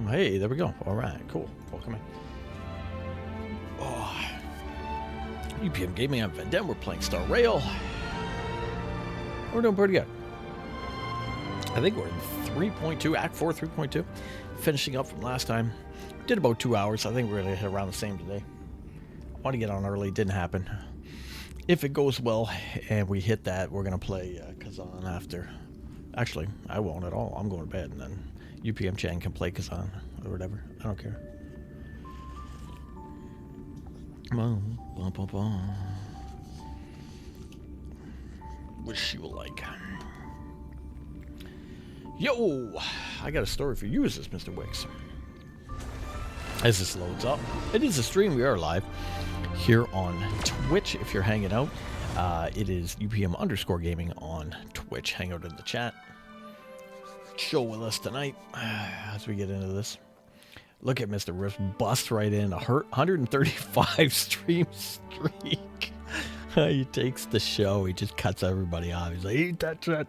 Hey, there we go. All right, cool. Welcome in. Oh, UPM Gaming on Vendem. We're playing Star Rail. We're doing pretty good. I think we're in 3.2, Act 4, 3.2. Finishing up from last time. Did about 2 hours. I think we're going to hit around the same today. I want to get on early. Didn't happen. If it goes well and we hit that, we're going to play Kazan after. Actually, I won't at all. I'm going to bed, and then UPM Chan can play Kazan or whatever. I don't care. Wish you will like. Yo! I got a story for you, says Mr. Wicks. As this loads up, it is a stream. We are live here on Twitch. If you're hanging out, it is UPM_gaming on Twitch. Hang out in the chat. Show with us tonight as we get into this. Look at Mr. Riff bust right in a 135 stream streak. He takes the show. He just cuts everybody off. He's like, eat that shit.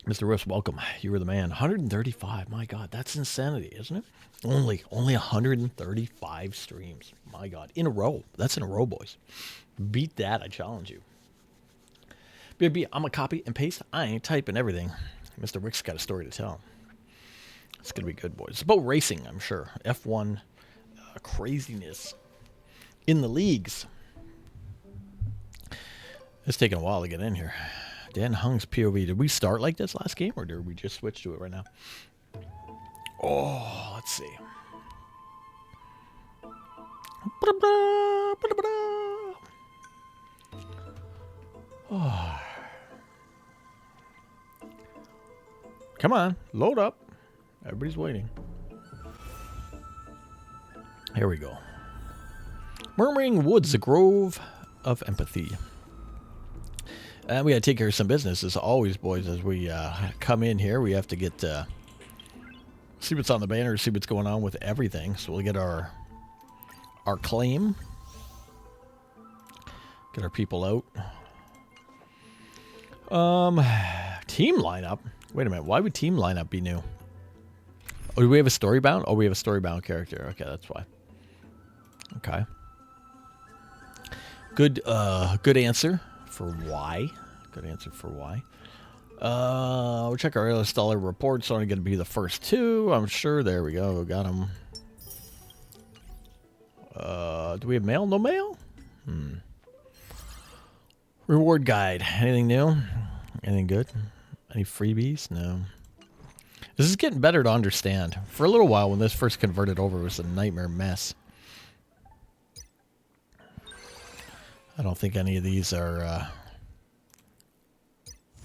Mr. Riffs, welcome. You were the man. 135. My God, that's insanity, isn't it? Only 135 streams. My God, in a row. That's in a row, boys. Beat that. I challenge you. BB, I'm a copy and paste. I ain't typing everything. Mr. Rick's got a story to tell. It's going to be good, boys. It's about racing, I'm sure. F1 craziness in the leagues. It's taking a while to get in here. Dan Hung's POV. Did we start like this last game, or did we just switch to it right now? Oh, let's see. Oh. Come on, load up. Everybody's waiting. Here we go. Murmuring Woods, a grove of empathy. And we got to take care of some business, as always, boys. As we come in here, we have to get see what's on the banner, see what's going on with everything. So we'll get our claim, get our people out. Team lineup. Wait a minute. Why would team lineup be new? Oh, do we have a storybound? Oh, we have a storybound character. Okay, that's why. Okay. Good answer for why. Good answer for why. We'll check our Stellar reports. Only going to be the first two, I'm sure. There we go. Got them. Do we have mail? No mail? Reward guide. Anything new? Anything good? Any freebies? No. This is getting better to understand. For a little while, when this first converted over, it was a nightmare mess. I don't think any of these are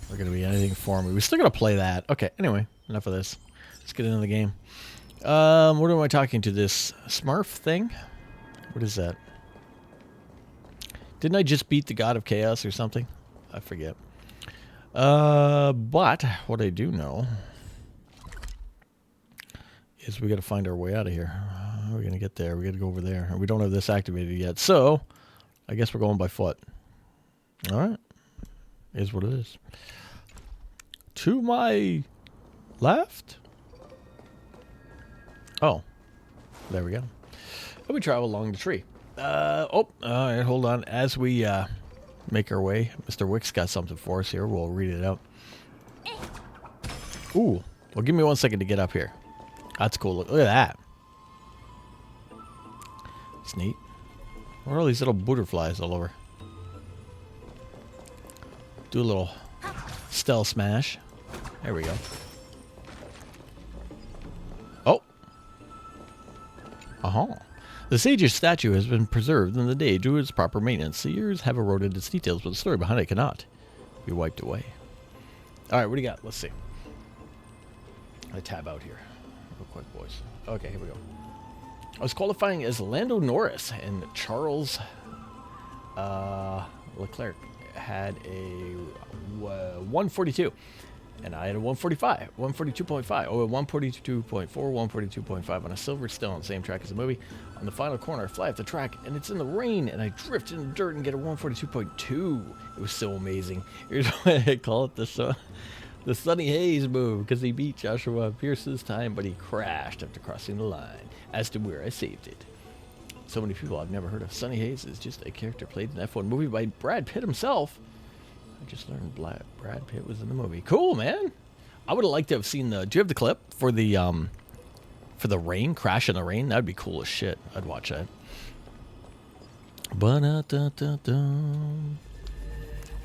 going to be anything for me. We're still going to play that. Okay, anyway, enough of this. Let's get into the game. What am I talking to? This Smurf thing? What is that? Didn't I just beat the God of Chaos or something? I forget. But what I do know is we got to find our way out of here. How are we going to get there? We got to go over there. We don't have this activated yet, so I guess we're going by foot. All right. Is what it is. To my left? Oh. There we go. And we travel along the tree. All right, hold on. As we make our way, Mr. Wick's got something for us here. We'll read it out. Ooh. Well, give me 1 second to get up here. That's cool. Look at that. It's neat. What are all these little butterflies all over? Do a little stealth smash. There we go. Oh. The sage's statue has been preserved in the day due to its proper maintenance. The years have eroded its details, but the story behind it cannot be wiped away. All right, what do you got? Let's see. I tab out here real quick, boys. Okay, here we go. I was qualifying as Lando Norris, and Charles Leclerc had a 142, and I had a 145, 142.5, oh, a 142.4, 142.5 on a silver, still on the same track as the movie. On the final corner, I fly off the track, and it's in the rain, and I drift in the dirt and get a 142.2. It was so amazing. Here's what I call it, this The Sunny Haze move, because he beat Joshua Pierce this time, but he crashed after crossing the line, as to where I saved it. So many people I've never heard of. Sunny Haze is just a character played in an F1 movie by Brad Pitt himself. I just learned Brad Pitt was in the movie. Cool, man. I would have liked to have seen the... Do you have the clip for the rain? Crash in the rain? That would be cool as shit. I'd watch that.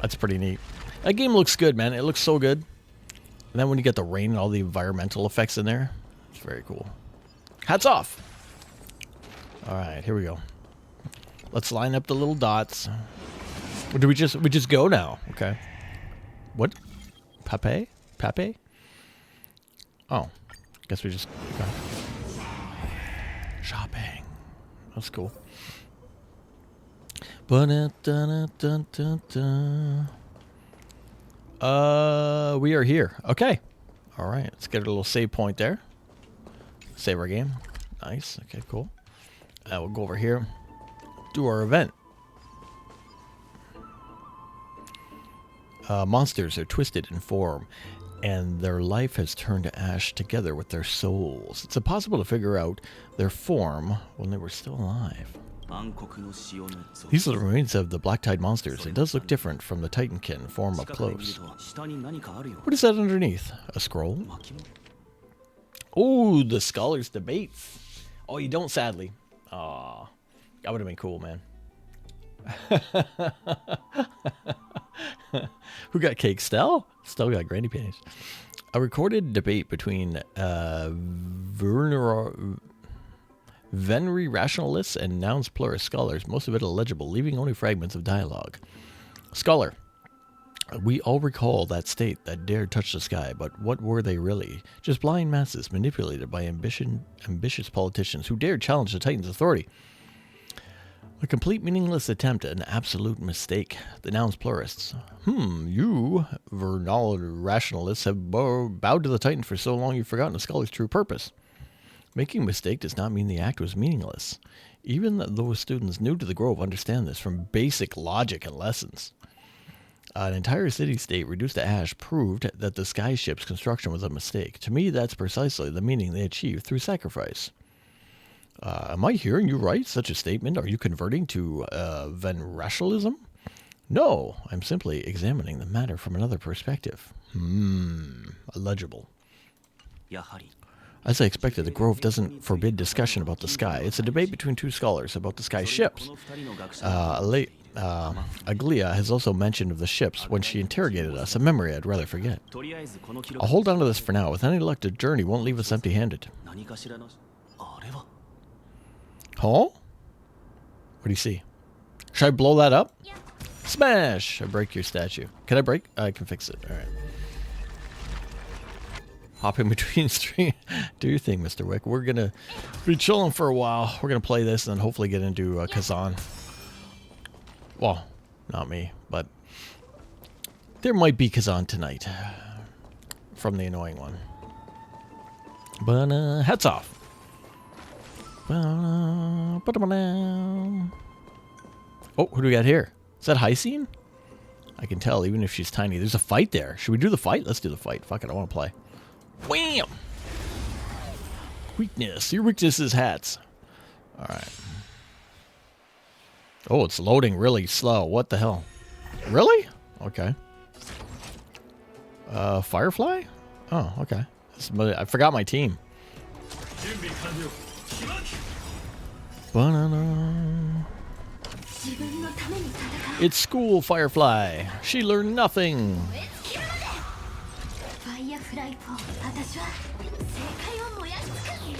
That's pretty neat. That game looks good, man. It looks so good. And then when you get the rain and all the environmental effects in there, it's very cool. Hats off. All right, here we go. Let's line up the little dots. Or do we just go now? Okay. What? Pape? Pape? Oh, guess we just okay. Shopping. That's cool. We are here. Okay. All right. Let's get a little save point there. Save our game. Nice. Okay, cool. We'll go over here. Do our event. Monsters are twisted in form, and their life has turned to ash together with their souls. It's impossible to figure out their form when they were still alive. These are the remains of the black-tide monsters. It does look different from the Titankin form up close. What is that underneath? A scroll? Oh, the scholars' debates. Oh, you don't, sadly. Aw, that would have been cool, man. Who got cake? Stell? Stell got granny panties. A recorded debate between Venry rationalists and nouns pluralist scholars, most of it illegible, leaving only fragments of dialogue. Scholar. We all recall that state that dared touch the sky, but what were they really? Just blind masses manipulated by ambitious politicians who dared challenge the Titan's authority. A complete meaningless attempt at an absolute mistake. The nouns pluralists. You, vernal rationalists, have bowed to the Titan for so long you've forgotten the scholar's true purpose. Making a mistake does not mean the act was meaningless. Even those students new to the Grove understand this from basic logic and lessons. An entire city-state reduced to ash proved that the sky ship's construction was a mistake. To me, that's precisely the meaning they achieved through sacrifice. Am I hearing you right? Such a statement? Are you converting to Venrationalism? No, I'm simply examining the matter from another perspective. Illegible. As I expected, the Grove doesn't forbid discussion about the sky. It's a debate between two scholars about the sky ships. Aglia has also mentioned of the ships when she interrogated us, a memory I'd rather forget. I'll hold on to this for now. With any luck, the journey won't leave us empty-handed. Huh? What do you see? Should I blow that up? Smash! I break your statue. Can I break? I can fix it. Alright. Hop in between stream. Do your thing, Mr. Wick. We're gonna be chilling for a while. We're gonna play this and then hopefully get into Kazan. Well, not me, but there might be Kazan tonight from the annoying one. But hats off. Oh, who do we got here? Is that Hysene? I can tell, even if she's tiny. There's a fight there. Should we do the fight? Let's do the fight. Fuck it, I want to play. Wham! Weakness. Your weakness is hats. Alright. Oh, it's loading really slow. What the hell? Really? Okay. Firefly? Oh, okay. I forgot my team. It's school, Firefly. She learned nothing.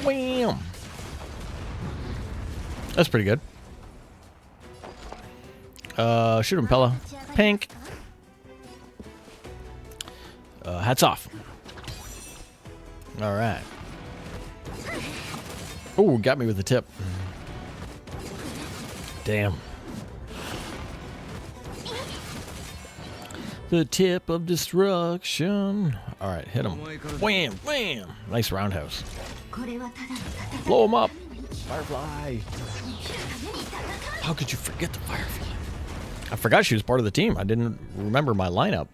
Wham! That's pretty good. Shoot him, Pella. Pink. Hats off. Alright. Oh, got me with the tip. Damn. The tip of destruction. Alright, hit him. Wham! Wham! Nice roundhouse. Blow him up. Firefly. How could you forget the Firefly? I forgot she was part of the team. I didn't remember my lineup.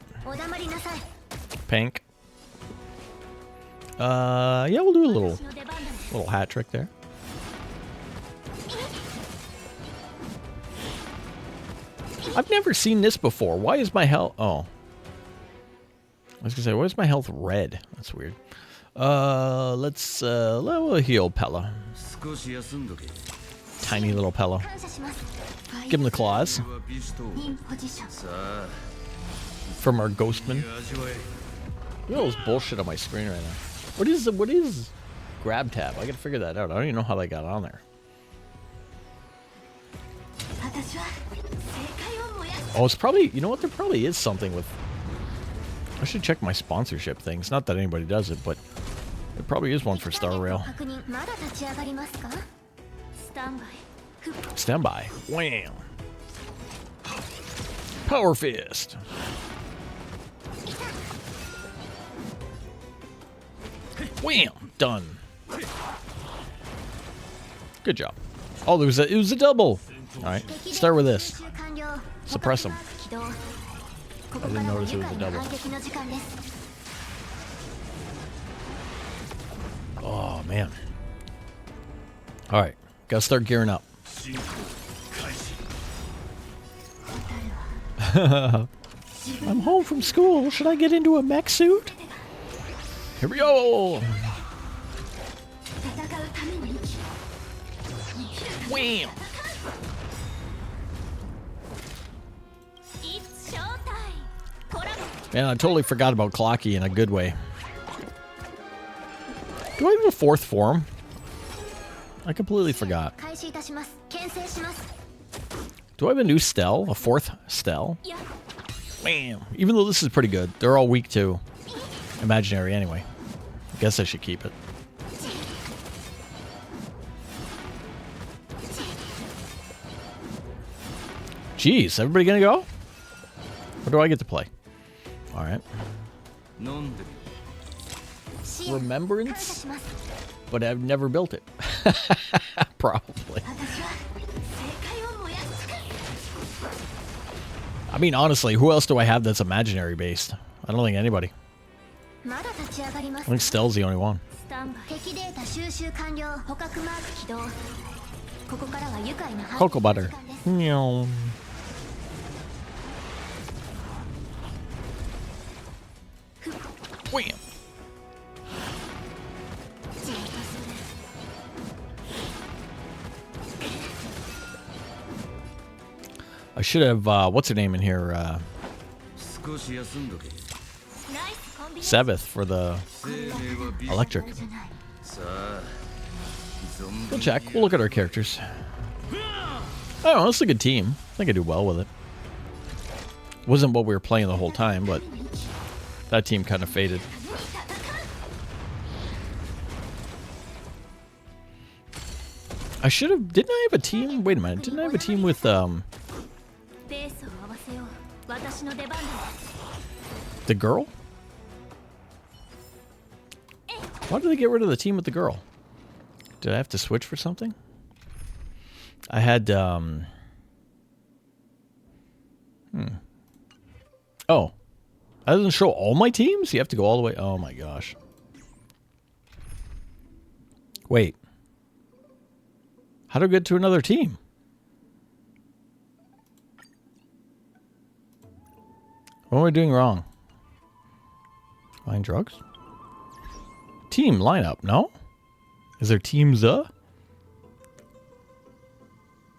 Pink. Yeah, we'll do a little hat trick there. I've never seen this before. Why is my health... Oh. I was gonna say, why is my health red? That's weird. Let's heal Pella. Tiny little Pella. Give him the claws. From our Ghostman. Look at all this bullshit on my screen right now. What is grab tab? I gotta figure that out. I don't even know how they got on there. Oh, it's probably, you know what? There probably is something with... I should check my sponsorship things. Not that anybody does it, but there probably is one for Star Rail. Stand by. Wham! Power Fist! Wham! Done. Good job. Oh, it was a double! Alright, start with this. Suppress him. I didn't notice it was a double. Oh, man. Alright, gotta start gearing up. I'm home from school. Should I get into a mech suit? Here we go! Wham! Man, I totally forgot about Clocky in a good way. Do I have a fourth form? I completely forgot. Do I have a new Stell? A fourth Stell? Wham! Even though this is pretty good, they're all weak too. Imaginary anyway. I guess I should keep it. Jeez, everybody gonna go? Or do I get to play? Alright. Remembrance? But I've never built it. Probably. I mean, honestly, who else do I have that's imaginary based? I don't think anybody. I think Stell's the only one. Cocoa butter. Wham. I should have, what's her name in here? Seventh for the electric. We'll check. We'll look at our characters. Oh, it's a good team. I think I do well with it. Wasn't what we were playing the whole time, but that team kind of faded. I should have... Didn't I have a team? Wait a minute. Didn't I have a team with, the girl? Why did they get rid of the team with the girl? Did I have to switch for something? I had, Oh. That doesn't show all my teams? You have to go all the way... Oh my gosh. Wait. How do I get to another team? What am I doing wrong? Buying drugs? Team lineup, no? Is there teams, What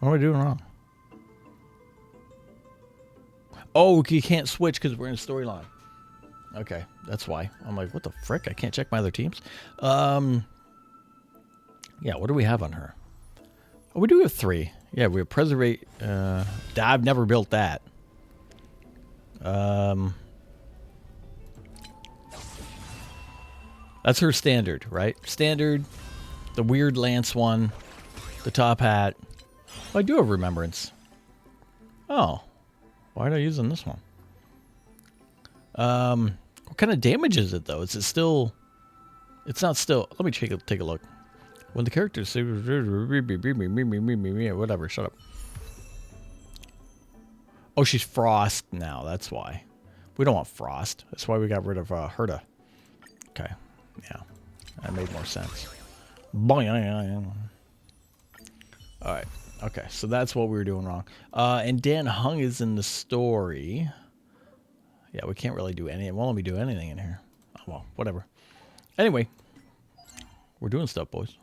am I doing wrong? Oh, you can't switch because we're in a storyline. Okay, that's why. I'm like, what the frick? I can't check my other teams. Yeah, what do we have on her? Oh, we do have 3. Yeah, we have Preservate. I've never built that. That's her standard, right? Standard, the weird lance one, the top hat. Oh, I do have Remembrance. Oh, why are I using this one? What kind of damage is it though? Is it still? It's not still. Let me take a look. When the characters say whatever, shut up. Oh, she's Frost now. That's why. We don't want Frost. That's why we got rid of Herta. Okay. Yeah. That made more sense. Alright. Okay, so that's what we were doing wrong. And Dan Hung is in the story. Yeah, we can't really do anything. It won't let me do anything in here. Oh, well, whatever. Anyway, we're doing stuff, boys.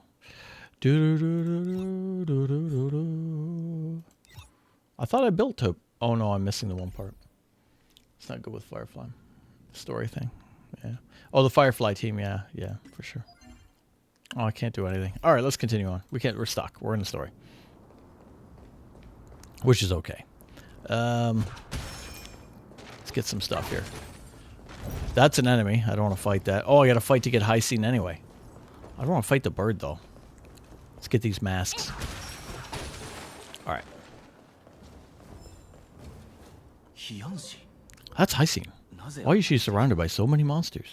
I thought I built Hope. Oh, no, I'm missing the one part. It's not good with Firefly. The story thing. Yeah. Oh, the Firefly team. Yeah, yeah, for sure. Oh, I can't do anything. All right, let's continue on. We're stuck. We're in the story. Which is okay. Let's get some stuff here. That's an enemy. I don't want to fight that. Oh, I got to fight to get high scene anyway. I don't want to fight the bird, though. Let's get these masks. All right. That's high scene. Why is she surrounded by so many monsters?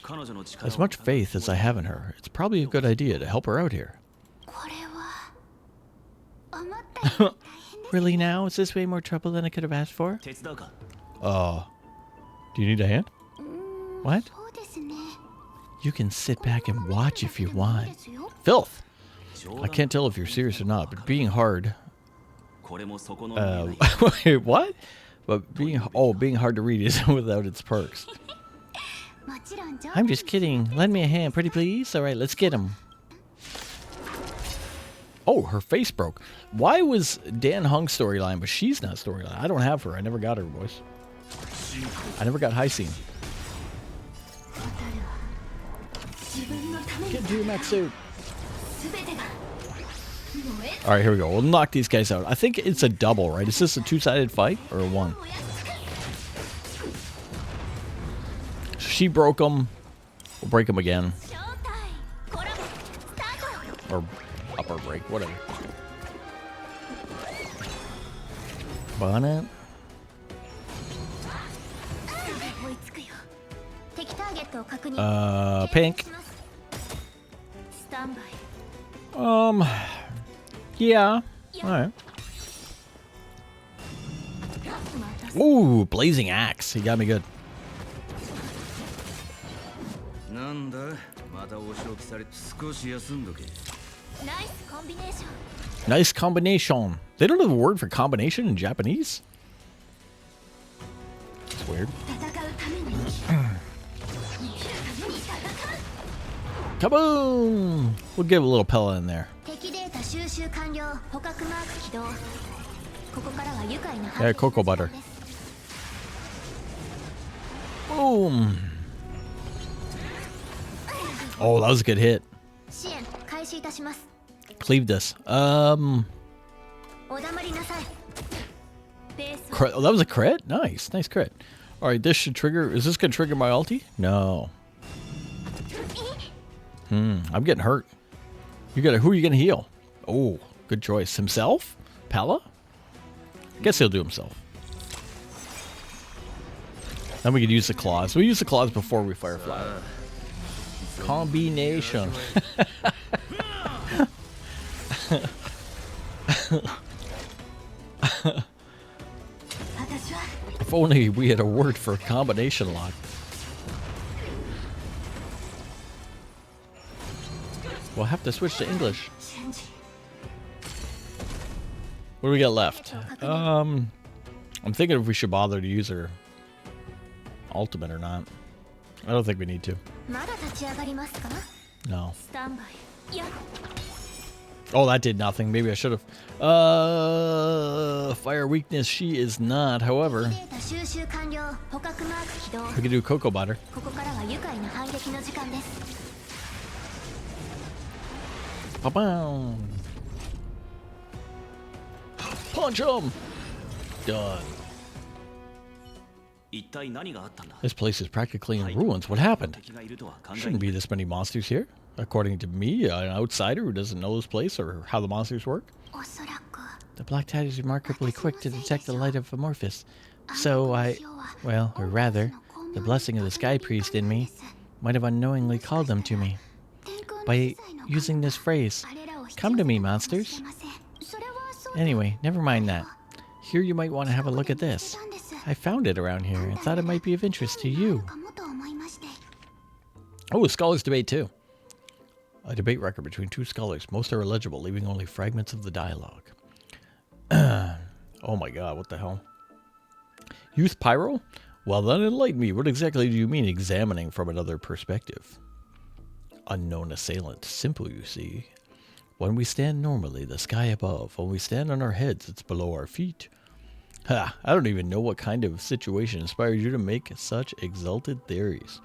As much faith as I have in her, it's probably a good idea to help her out here. Really now? Is this way more trouble than I could have asked for? Do you need a hand? What? You can sit back and watch if you want. Filth! I can't tell if you're serious or not, but being hard... wait, what? But being hard to read isn't without its perks. I'm just kidding. Lend me a hand, pretty please. All right, let's get him. Oh, her face broke. Why was Dan Hung's storyline, but she's not storyline? I don't have her. I never got her, boys. I never got high scene. Get into your mech suit. All right, here we go. We'll knock these guys out. I think it's a double, right? Is this a two-sided fight or a one? She broke them. We'll break them again. Or upper break, whatever. Bonnet. Pink. Yeah. Alright. Ooh, blazing axe. He got me good. Nice combination. They don't have a word for combination in Japanese? It's weird. Kaboom! We'll give a little pellet in there. Yeah, cocoa butter. Boom! Oh, that was a good hit. Cleave this. Oh, that was a crit? Nice. Nice crit. Alright, this should trigger... Is this going to trigger my ulti? No. I'm getting hurt. Who are you going to heal? Oh, good choice. Himself? Pella? I guess he'll do himself. Then we could use the claws. We'll use the claws before we Firefly. Combination. If only we had a word for combination lock. We'll have to switch to English. What do we got left? I'm thinking if we should bother to use her ultimate or not. I don't think we need to. No. Oh, that did nothing. Maybe I should have. Fire weakness. She is not. However, we can do cocoa butter. Pa-bam! Punch him! Done. This place is practically in ruins. What happened? Shouldn't be this many monsters here. According to me, an outsider who doesn't know this place or how the monsters work. The Black Tide is remarkably quick to detect the light of Amorphous. So or rather, the blessing of the Sky Priest in me might have unknowingly called them to me. By using this phrase, come to me, monsters. Anyway, never mind that. Here you might want to have a look at this. I found it around here and thought it might be of interest to you. Oh, Scholars Debate too. A debate record between two scholars. Most are illegible, leaving only fragments of the dialogue. Oh my god, what the hell? Youth Pyro? Well then enlighten me. What exactly do you mean examining from another perspective? Unknown assailant. Simple, you see. When we stand normally, the sky above. When we stand on our heads, it's below our feet. Ha! I don't even know what kind of situation inspires you to make such exalted theories.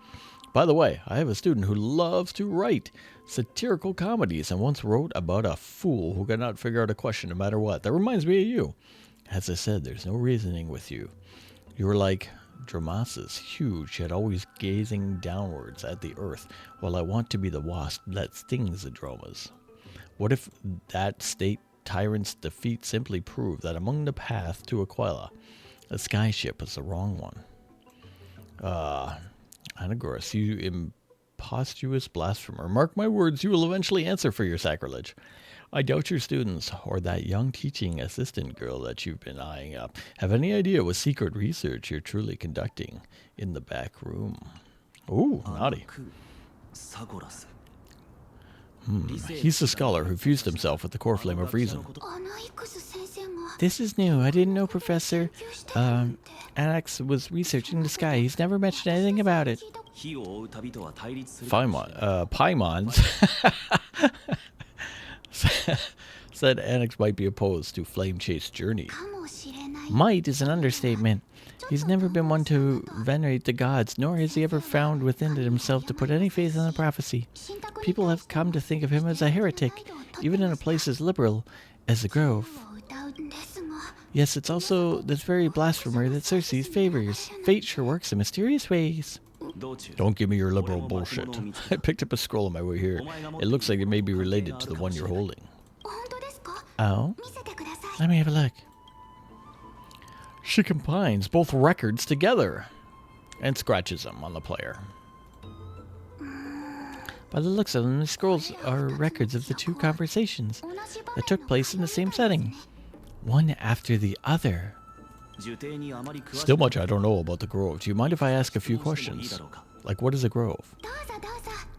By the way, I have a student who loves to write satirical comedies and once wrote about a fool who could not figure out a question no matter what. That reminds me of you. As I said, there's no reasoning with you. You were like Dramasis, huge, yet always gazing downwards at the earth, while I want to be the wasp that stings the Dromas. What if that state tyrant's defeat simply proved that among the path to Aquila, the skyship is the wrong one? Anagoras, you impostuous blasphemer. Mark my words, you will eventually answer for your sacrilege. I doubt your students, or that young teaching assistant girl that you've been eyeing up, have any idea what secret research you're truly conducting in the back room. Ooh, naughty. He's the scholar who fused himself with the core flame of reason. This is new. I didn't know Professor Alex was researching the sky. He's never mentioned anything about it. Paimons said Annex might be opposed to Flame Chase Journey. Might is an understatement. He's never been one to venerate the gods, nor has he ever found within it himself to put any faith in the prophecy. People have come to think of him as a heretic, even in a place as liberal as the Grove. Yes, it's also this very blasphemer that Circe favors. Fate sure works in mysterious ways. Don't give me your liberal bullshit. I picked up a scroll on my way here. It looks like it may be related to the one you're holding. Oh? Let me have a look. She combines both records together and scratches them on the player. By the looks of them, the scrolls are records of the two conversations that took place in the same setting, one after the other. Still much I don't know about the Grove. Do you mind if I ask a few questions? Like, what is a Grove?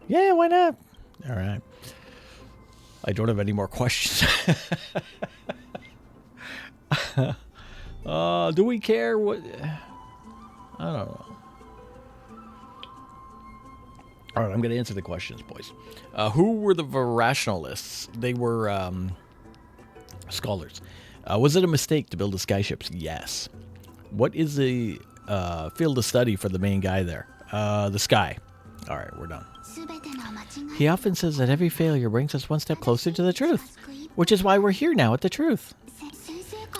Yeah, why not? All right. I don't have any more questions. Do we care what... I don't know. All right, I'm going to answer the questions, boys. Who were the Verationalists? They were scholars. Was it a mistake to build the skyships? Yes. What is the field of study for the main guy there? The sky. All right, we're done. He often says that every failure brings us one step closer to the truth, which is why we're here now at the truth.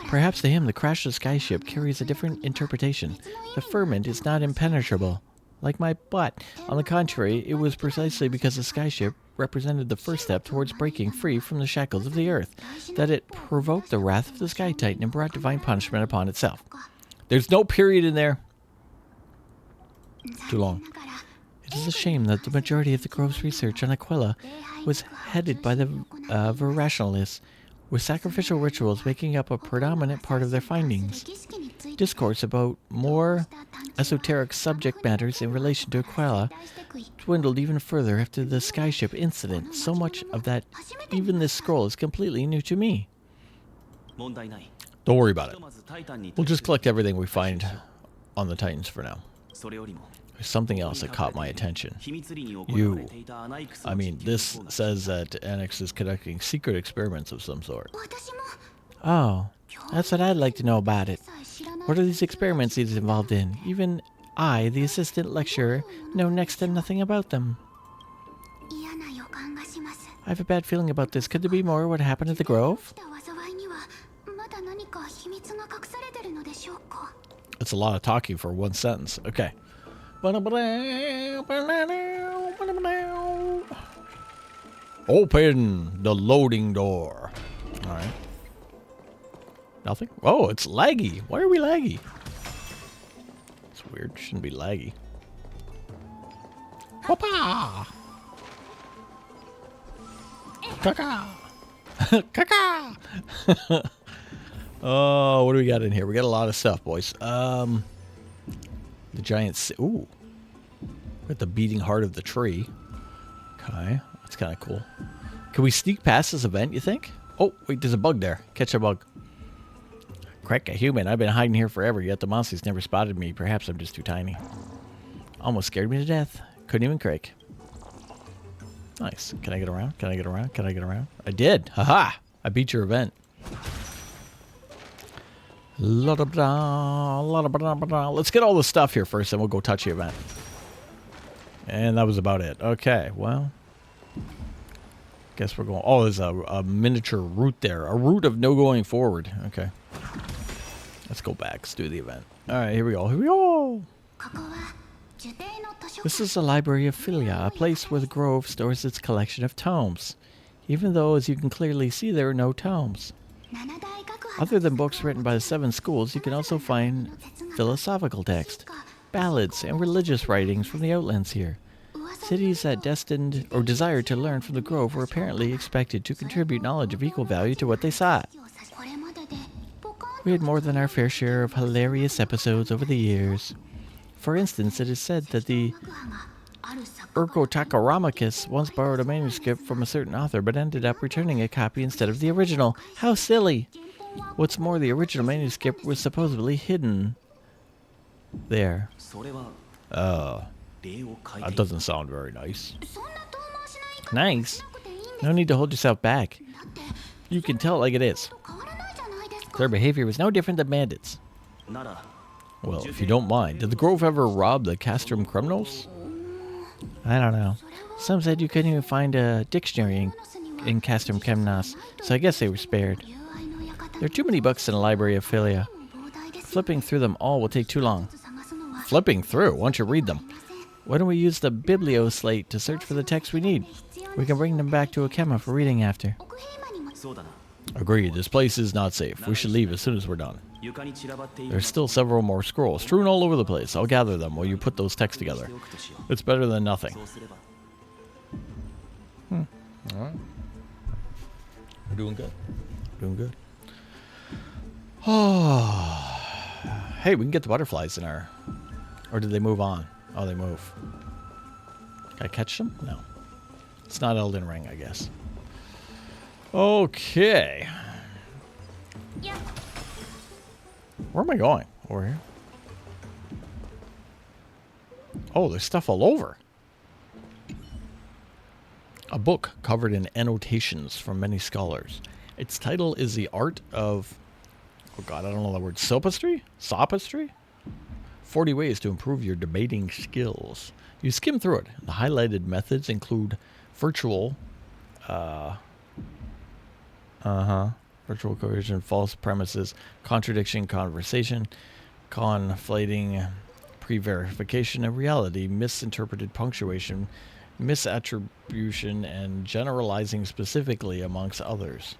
Perhaps to him, the crash of the skyship carries a different interpretation. The ferment is not impenetrable, like my butt. On the contrary, it was precisely because the skyship represented the first step towards breaking free from the shackles of the earth that it provoked the wrath of the Sky Titan and brought divine punishment upon itself. There's no period in there. Too long. It is a shame that the majority of the Grove's research on Aquila was headed by the Verationalists, with sacrificial rituals making up a predominant part of their findings. Discourse about more esoteric subject matters in relation to Aquila dwindled even further after the skyship incident, so much of that even this scroll is completely new to me. Don't worry about it. We'll just collect everything we find on the Titans for now. There's something else that caught my attention. This says that Annex is conducting secret experiments of some sort. Oh, that's what I'd like to know about it. What are these experiments he's involved in? Even I, the assistant lecturer, know next to nothing about them. I have a bad feeling about this. Could there be more what happened at the Grove? It's a lot of talking for one sentence. Okay. Open the loading door. All right. Nothing? Oh, it's laggy. Why are we laggy? It's weird. Shouldn't be laggy. Papa! Caca! Caca! Oh, what do we got in here? We got a lot of stuff, boys. The giant... Ooh. Got the beating heart of the tree. Okay. It's kind of cool. Can we sneak past this event, you think? Oh, wait, there's a bug there. Catch a bug. Crack a human. I've been hiding here forever, yet the monsters never spotted me. Perhaps I'm just too tiny. Almost scared me to death. Couldn't even crack. Nice. Can I get around? Can I get around? Can I get around? I did. Haha. I beat your event. Let's get all the stuff here first, then we'll go touch the event. And that was about it. Okay, well. Guess we're going... Oh, there's a miniature route there. A route of no going forward. Okay. Let's go back. Let's do the event. Alright, here we go. Here we go! This is the Library of Philia, a place where the Grove stores its collection of tomes. Even though, as you can clearly see, there are no tomes. Other than books written by the 7 schools, you can also find philosophical text, ballads, and religious writings from the Outlands here. Cities that destined or desired to learn from the Grove were apparently expected to contribute knowledge of equal value to what they sought. We had more than our fair share of hilarious episodes over the years. For instance, it is said that the Urkotakaramakus once borrowed a manuscript from a certain author, but ended up returning a copy instead of the original. How silly! What's more, the original manuscript was supposedly hidden there. That doesn't sound very nice. Nice? No need to hold yourself back. You can tell it like it is. Their behavior was no different than bandits. Well, if you don't mind, did the Grove ever rob the Castrum criminals? I don't know. Some said you couldn't even find a dictionary in Castrum Chemnos, so I guess they were spared. There are too many books in the Library of Philia. Flipping through them all will take too long. Flipping through? Why don't you read them? Why don't we use the Biblioslate to search for the text we need? We can bring them back to Akema for reading after. Agreed. This place is not safe. We should leave as soon as we're done. There's still several more scrolls strewn all over the place. I'll gather them while you put those texts together. It's better than nothing. Alright. We're doing good. Doing good. Oh. Hey, we can get the butterflies in our... Or did they move on? Oh, they move. Can I catch them? No. It's not Elden Ring, I guess. Okay. Where am I going? Over here? Oh, there's stuff all over. A book covered in annotations from many scholars. Its title is The Art of... Oh god, I don't know the word. Sophistry? Sophistry? 40 ways to improve your debating skills. You skim through it. The highlighted methods include virtual... virtual coercion, false premises, contradiction, conversation, conflating, pre-verification of reality, misinterpreted punctuation, misattribution, and generalizing specifically, amongst others.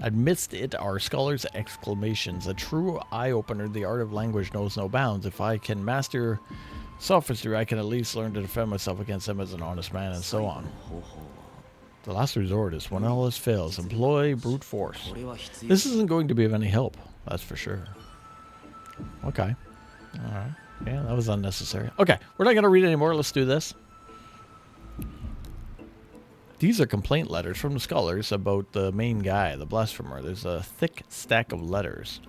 Amidst it are scholars' exclamations. A true eye-opener, the art of language knows no bounds. If I can master sophistry, I can at least learn to defend myself against them as an honest man, and so on. The last resort is when all else fails. Employ brute force. This isn't going to be of any help, that's for sure. Okay. Alright. Yeah, that was unnecessary. Okay, we're not going to read anymore. Let's do this. These are complaint letters from the scholars about the main guy, the Blasphemer. There's a thick stack of letters.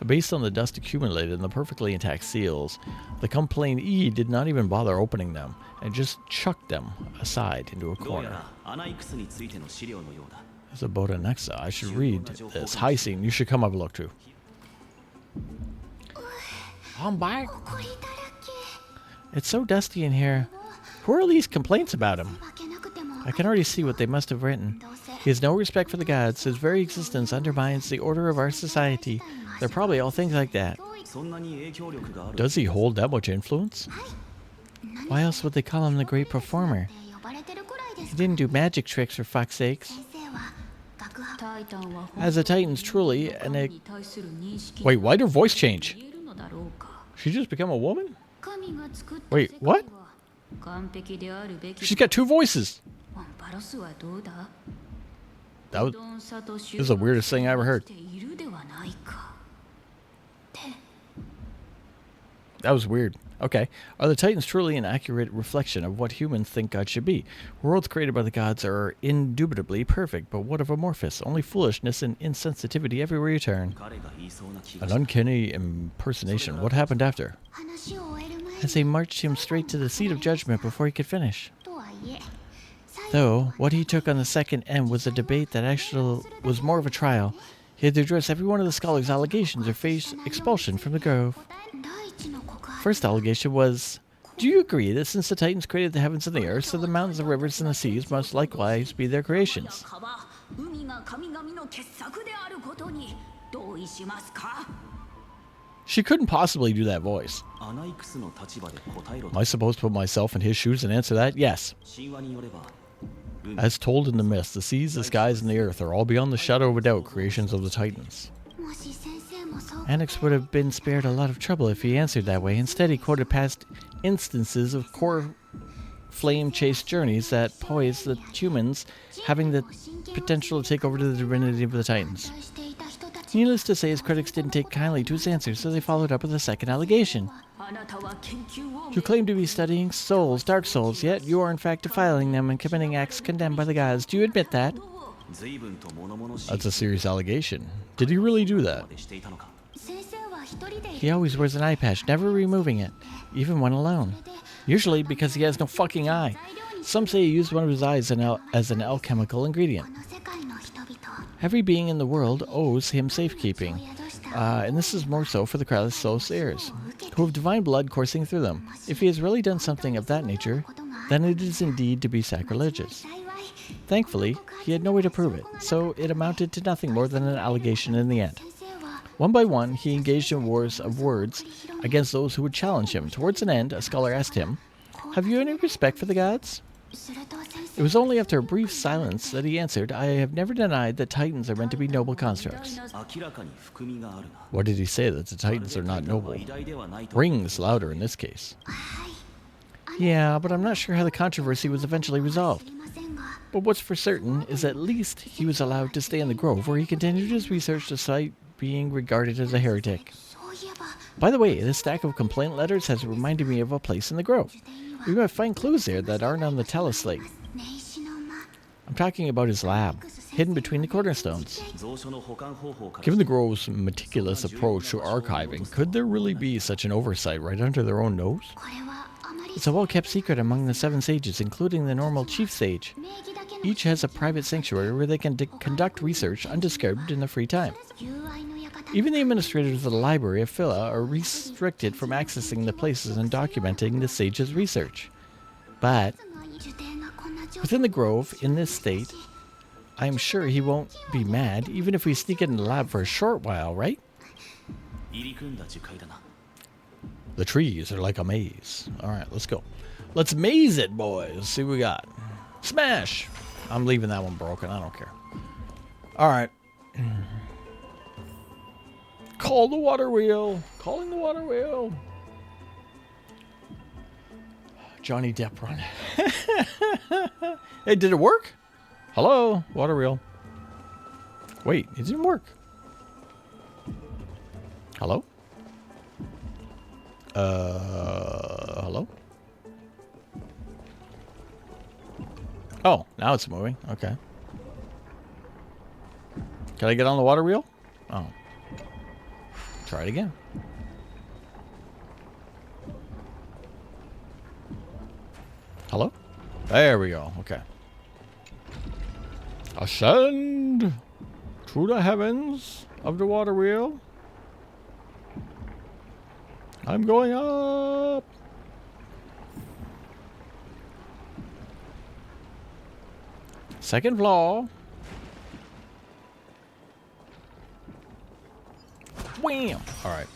Based on the dust accumulated and the perfectly intact seals, the complainee did not even bother opening them and just chucked them aside into a corner. There's a Botanexa. I should read this. Hi, scene. You should come have a look too. I'm back. It's so dusty in here. Who are these complaints about him? I can already see what they must have written. He has no respect for the gods. His very existence undermines the order of our society. They're probably all things like that. Does he hold that much influence? Why else would they call him the great performer? He didn't do magic tricks, for fuck's sakes. As a Titan's truly, and a... Wait, why'd her voice change? She just become a woman? Wait, what? She's got 2 voices. This is the weirdest thing I ever heard. That was weird. Okay. Are the Titans truly an accurate reflection of what humans think God should be? Worlds created by the gods are indubitably perfect, but what of amorphous? Only foolishness and insensitivity everywhere you turn. An uncanny impersonation. What happened after? As they marched him straight to the seat of judgment before he could finish. Though, what he took on the second end was a debate that actually was more of a trial. He had to address every one of the scholars' allegations or face expulsion from the grove. First allegation was, do you agree that since the Titans created the heavens and the earth, so the mountains, the rivers, and the seas must likewise be their creations? She couldn't possibly do that voice. Am I supposed to put myself in his shoes and answer that? Yes. As told in the myths, the seas, the skies, and the earth are all beyond the shadow of a doubt creations of the Titans. Annex would have been spared a lot of trouble if he answered that way. Instead, he quoted past instances of core flame-chased journeys that poised the humans having the potential to take over to the divinity of the Titans. Needless to say, his critics didn't take kindly to his answers, so they followed up with a second allegation. You claim to be studying souls, dark souls, yet you are in fact defiling them and committing acts condemned by the gods. Do you admit that? That's a serious allegation. Did he really do that? He always wears an eye patch, never removing it, even when alone. Usually because he has no fucking eye. Some say he used one of his eyes as an alchemical ingredient. Every being in the world owes him safekeeping, and this is more so for the Castorice heirs, who have divine blood coursing through them. If he has really done something of that nature, then it is indeed to be sacrilegious. Thankfully, he had no way to prove it, so it amounted to nothing more than an allegation in the end. One by one, he engaged in wars of words against those who would challenge him. Towards an end, a scholar asked him, "Have you any respect for the gods?" It was only after a brief silence that he answered, "I have never denied that Titans are meant to be noble constructs." What did he say, that the Titans are not noble? Rings louder in this case. Yeah, but I'm not sure how the controversy was eventually resolved. But what's for certain is at least he was allowed to stay in the grove, where he continued his research despite being regarded as a heretic. By the way, this stack of complaint letters has reminded me of a place in the grove. We might find clues there that aren't on the Talus slate. I'm talking about his lab, hidden between the cornerstones. Given the grove's meticulous approach to archiving, could there really be such an oversight right under their own nose? It's a well-kept secret among the 7 sages, including the normal chief sage. Each has a private sanctuary where they can conduct research undisturbed in their free time. Even the administrators of the library of Phila are restricted from accessing the places and documenting the sage's research. But within the grove, in this state, I am sure he won't be mad, even if we sneak in the lab for a short while, right? The trees are like a maze. Alright, let's go. Let's maze it, boys. Let's see what we got. Smash! I'm leaving that one broken. I don't care. Alright. Call the water wheel. Calling the water wheel. Johnny Depp run. Hey, did it work? Hello? Water wheel. Wait, it didn't work. Hello? Hello? Oh, now it's moving. Okay. Can I get on the water wheel? Oh. Try it again. Hello? There we go. Okay. Ascend to the heavens of the water wheel. I'm going up. Second floor. Wham! Alright.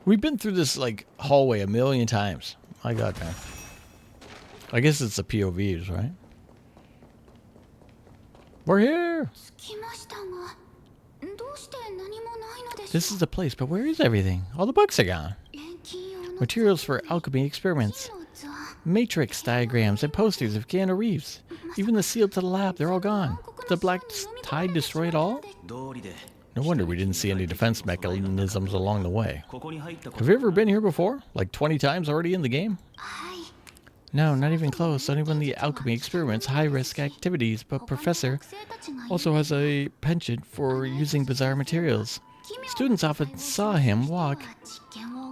We've been through this, like, hallway a million times. My god, man. I guess it's the POVs, right? We're here! This is the place, but where is everything? All the books are gone. Materials for alchemy experiments. Matrix diagrams and posters of Keanu Reeves. Even the seal to the lab, they're all gone. Did the black tide destroy it all? No wonder we didn't see any defense mechanisms along the way. Have you ever been here before? Like 20 times already in the game? No, not even close. Only when the alchemy experiments high-risk activities, but Professor also has a penchant for using bizarre materials. Students often saw him walk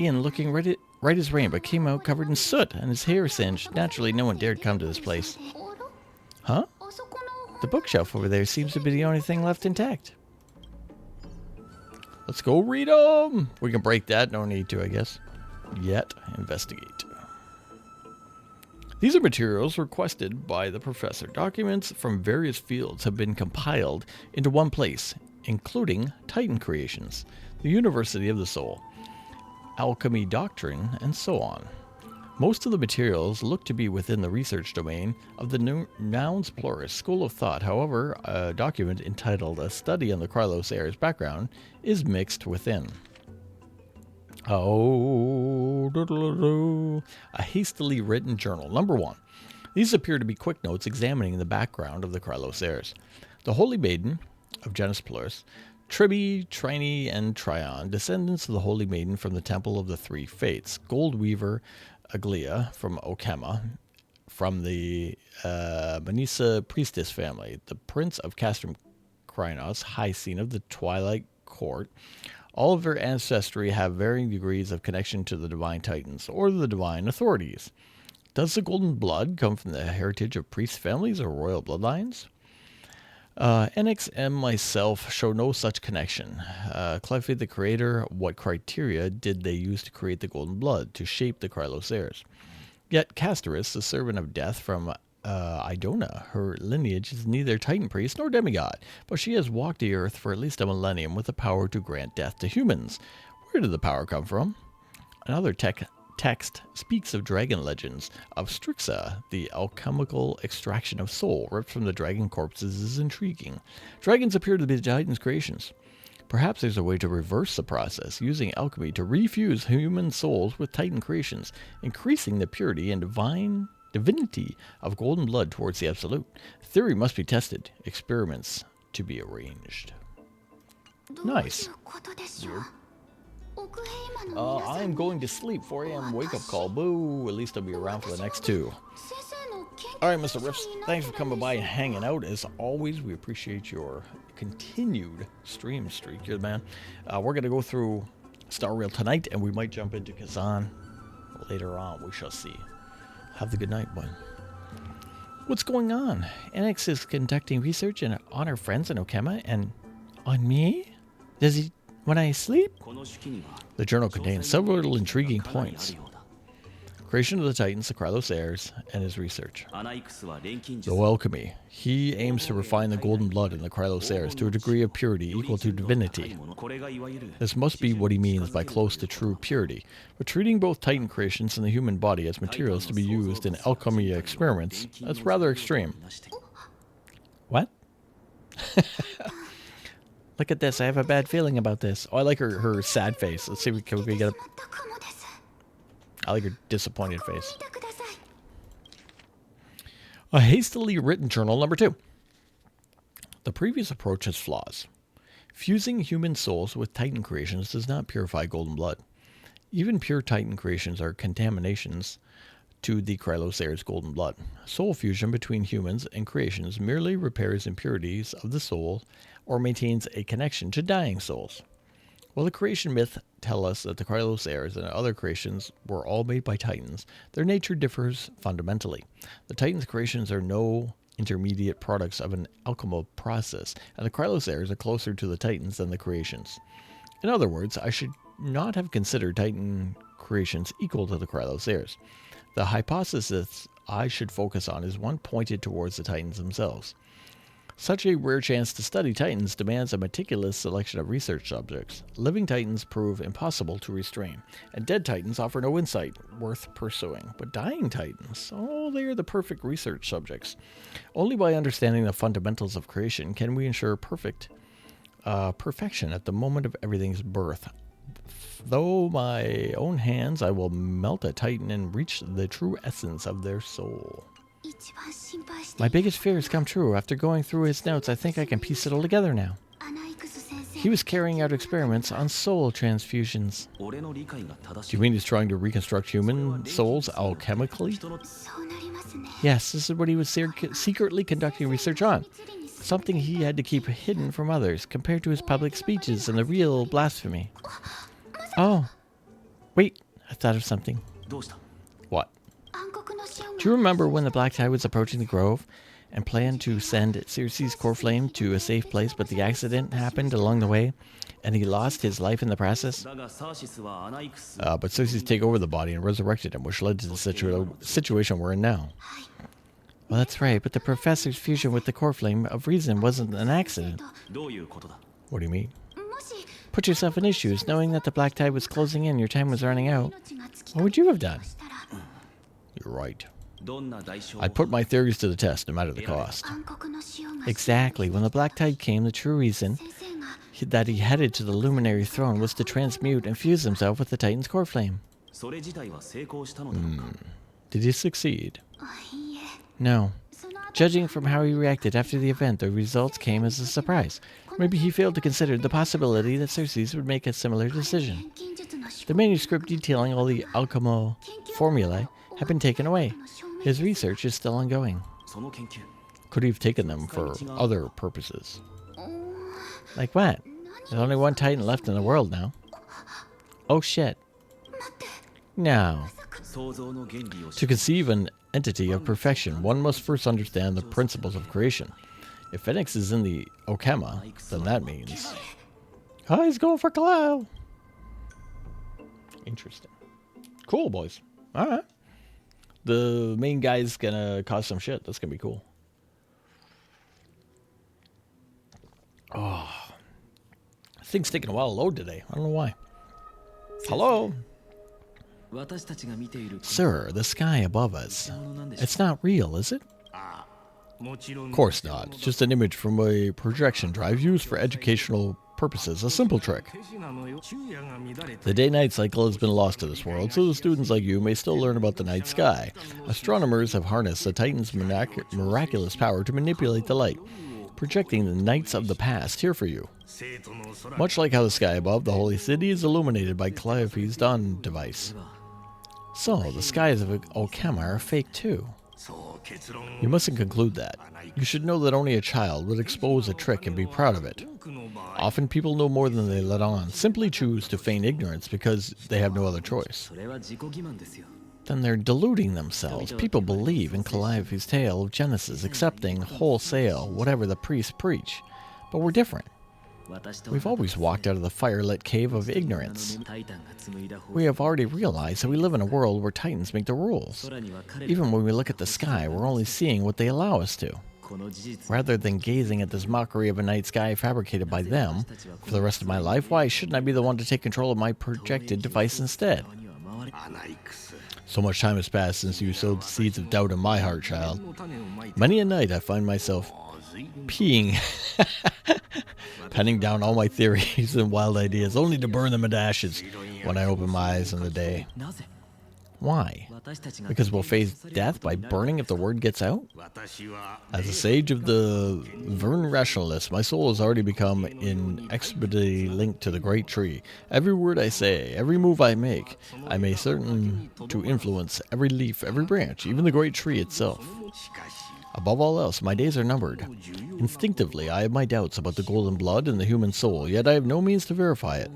in looking right as rain, but came out covered in soot and his hair singed. Naturally, no one dared come to this place. Huh? The bookshelf over there seems to be the only thing left intact. Let's go read them. We can break that. No need to, I guess. Yet, investigate. These are materials requested by the professor. Documents from various fields have been compiled into one place, including Titan creations, the University of the Soul, alchemy doctrine, and so on. Most of the materials look to be within the research domain of the Nouns Pluris school of thought. However, a document entitled A Study on the Krylos Heir's Background is mixed within. A hastily written journal. Number 1. These appear to be quick notes examining the background of the Krylos Heirs. The Holy Maiden of Genus Pluris, Tribi, Trini, and Tryon, descendants of the Holy Maiden from the Temple of the Three Fates. Gold Weaver Aglia from Okema, from the Manisa priestess family. The Prince of Castrum Krynos, High Scene of the Twilight Court. All of their ancestry have varying degrees of connection to the Divine Titans, or the Divine Authorities. Does the Golden Blood come from the heritage of priest families or royal bloodlines? NX and myself show no such connection. Clefairy the Creator, what criteria did they use to create the Golden Blood, to shape the Krylos Heirs? Yet Castorice, the servant of death from Idona, her lineage is neither Titan priest nor demigod, but she has walked the earth for at least a millennium with the power to grant death to humans. Where did the power come from? Another text speaks of dragon legends. Of Strixa, the alchemical extraction of soul ripped from the dragon corpses is intriguing. Dragons appear to be the Titan's creations. Perhaps there's a way to reverse the process, using alchemy to refuse human souls with Titan creations, increasing the purity and divinity of golden blood towards the absolute. Theory must be tested. Experiments to be arranged. Nice. I'm going to sleep. 4 a.m. wake-up call. Boo. At least I'll be around for the next 2. Alright, Mr. Riffs. Thanks for coming by and hanging out. As always, we appreciate your continued stream streak. You're the man. We're going to go through Star Rail tonight, and we might jump into Kazan later on. We shall see. Have a good night, bud. What's going on? NX is conducting research on our friends in Okema and on me? Does he when I sleep? The journal contains several intriguing points. Creation of the Titans, the Krylos Heirs, and his research. The alchemy. He aims to refine the golden blood in the Krylos Heirs to a degree of purity equal to divinity. This must be what he means by close to true purity. But treating both Titan creations and the human body as materials to be used in alchemy experiments, that's rather extreme. What? Look at this. I have a bad feeling about this. Oh, I like her sad face. Let's see if we can get I like her disappointed face. A hastily written journal number 2. The previous approach has flaws. Fusing human souls with Titan creations does not purify golden blood. Even pure Titan creations are contaminations to the Krylos Heirs' golden blood. Soul fusion between humans and creations merely repairs impurities of the soul or maintains a connection to dying souls. While the creation myth tell us that the Krylos Heirs and other creations were all made by Titans, their nature differs fundamentally. The Titans' creations are no intermediate products of an alchemical process, and the Krylos Heirs are closer to the Titans than the creations. In other words, I should not have considered Titan creations equal to the Krylos Heirs. The hypothesis I should focus on is one pointed towards the Titans themselves. Such a rare chance to study Titans demands a meticulous selection of research subjects. Living Titans prove impossible to restrain, and dead Titans offer no insight worth pursuing. But dying Titans, oh, they are the perfect research subjects. Only by understanding the fundamentals of creation can we ensure perfection at the moment of everything's birth. Though my own hands, I will melt a Titan and reach the true essence of their soul. My biggest fear has come true. After going through his notes, I think I can piece it all together now. He was carrying out experiments on soul transfusions. Do you mean he's trying to reconstruct human souls alchemically? Yes, this is what he was secretly conducting research on. Something he had to keep hidden from others, compared to his public speeches and the real blasphemy. Oh. Wait, I thought of something. What? Do you remember when the Black Tide was approaching the Grove and planned to send Circe's core flame to a safe place, but the accident happened along the way, and he lost his life in the process? But Circe's take over the body and resurrected him, which led to the situation we're in now. Well, that's right, but the professor's fusion with the core flame of reason wasn't an accident. What do you mean? Put yourself in issues, knowing that the Black Tide was closing in, your time was running out. What would you have done? You're right. I'd put my theories to the test, no matter the cost. Exactly. When the Black Tide came, the true reason that he headed to the Luminary Throne was to transmute and fuse himself with the Titan's core flame. Did he succeed? No. Judging from how he reacted after the event, the results came as a surprise. Maybe he failed to consider the possibility that Circe would make a similar decision. The manuscript detailing all the alchemical formulae had been taken away. His research is still ongoing. Could he have taken them for other purposes? Like what? There's only one Titan left in the world now. Oh shit. No. To conceive an entity of perfection, one must first understand the principles of creation. If Phoenix is in the Okema, then that means... Oh, he's going for Cloud! Interesting. Cool, boys. Alright. The main guy's gonna cause some shit. That's gonna be cool. Oh. This thing's taking a while to load today. I don't know why. Hello? Sir, the sky above us. It's not real, is it? Of course not. It's just an image from a projection drive used for educational purposes. A simple trick. The day-night cycle has been lost to this world, so the students like you may still learn about the night sky. Astronomers have harnessed the Titan's miraculous power to manipulate the light, projecting the nights of the past here for you. Much like how the sky above the holy city is illuminated by Calliope's dawn device. So, the skies of Okema are fake too. You mustn't conclude that. You should know that only a child would expose a trick and be proud of it. Often people know more than they let on, simply choose to feign ignorance because they have no other choice. Then they're deluding themselves. People believe in Calliope's tale of Genesis, accepting wholesale whatever the priests preach. But we're different. We've always walked out of the fire-lit cave of ignorance. We have already realized that we live in a world where Titans make the rules. Even when we look at the sky, we're only seeing what they allow us to. Rather than gazing at this mockery of a night sky fabricated by them for the rest of my life, why shouldn't I be the one to take control of my projected device instead? So much time has passed since you sowed the seeds of doubt in my heart, child. Many a night I find myself penning down all my theories and wild ideas, only to burn them into ashes when I open my eyes in the day. Why? Because we'll face death by burning if the word gets out? As a sage of the Vern rationalist, my soul has already become inextricably linked to the great tree. Every word I say, every move I make, I may certain to influence every leaf, every branch, even the great tree itself. Above all else, my days are numbered. Instinctively, I have my doubts about the golden blood and the human soul, yet I have no means to verify it.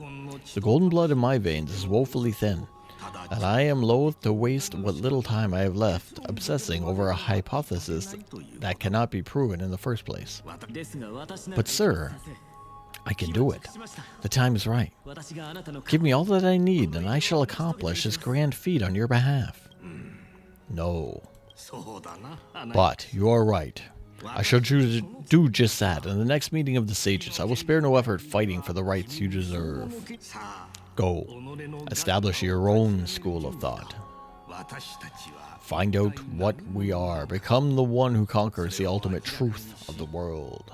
The golden blood in my veins is woefully thin, and I am loath to waste what little time I have left obsessing over a hypothesis that cannot be proven in the first place. But sir, I can do it. The time is right. Give me all that I need, and I shall accomplish this grand feat on your behalf. No. But you are right. I shall choose to do just that. In the next meeting of the sages, I will spare no effort fighting for the rights you deserve. Go. Establish your own school of thought. Find out what we are. Become the one who conquers the ultimate truth of the world.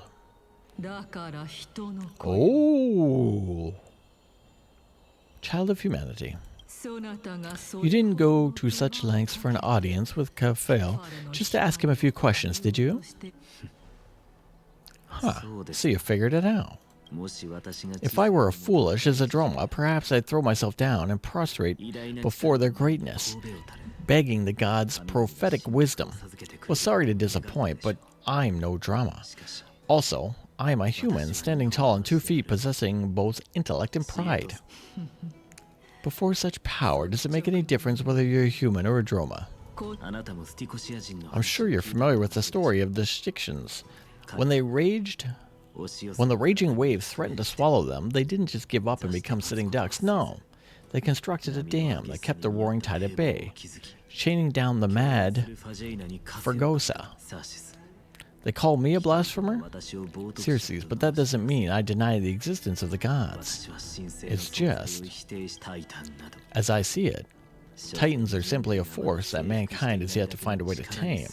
Oh. Child of humanity. You didn't go to such lengths for an audience with Kafel just to ask him a few questions, did you? Huh, so you figured it out. If I were foolish as a drama, perhaps I'd throw myself down and prostrate before their greatness, begging the gods' prophetic wisdom. Well, sorry to disappoint, but I'm no drama. Also, I am a human, standing tall on 2 feet, possessing both intellect and pride. Before such power, does it make any difference whether you're a human or a droma? I'm sure you're familiar with the story of the Stygians. When the raging wave threatened to swallow them, they didn't just give up and become sitting ducks. No, they constructed a dam that kept the roaring tide at bay, chaining down the mad Fergosa. They call me a blasphemer? Seriously, but that doesn't mean I deny the existence of the gods. It's just, as I see it, Titans are simply a force that mankind has yet to find a way to tame.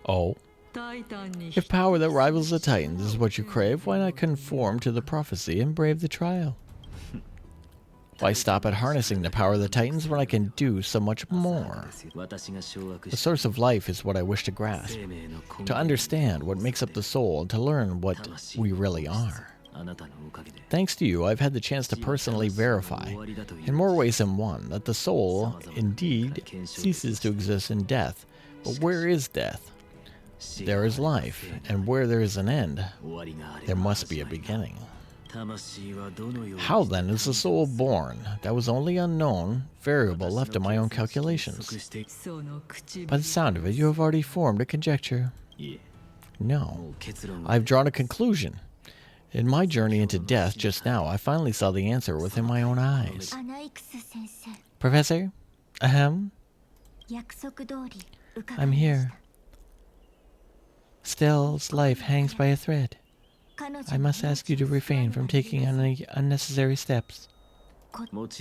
Oh, if power that rivals the Titans is what you crave, why not conform to the prophecy and brave the trial? Why stop at harnessing the power of the Titans when I can do so much more? The source of life is what I wish to grasp, to understand what makes up the soul and to learn what we really are. Thanks to you, I've had the chance to personally verify, in more ways than one, that the soul indeed ceases to exist in death. But where is death? There is life, and where there is an end, there must be a beginning. How then is the soul born? That was only unknown variable left to my own calculations. By the sound of it, you have already formed a conjecture. No, I've drawn a conclusion. In my journey into death just now, I finally saw the answer within my own eyes. Professor? Ahem? I'm here. Stell's life hangs by a thread. I must ask you to refrain from taking any unnecessary steps. What was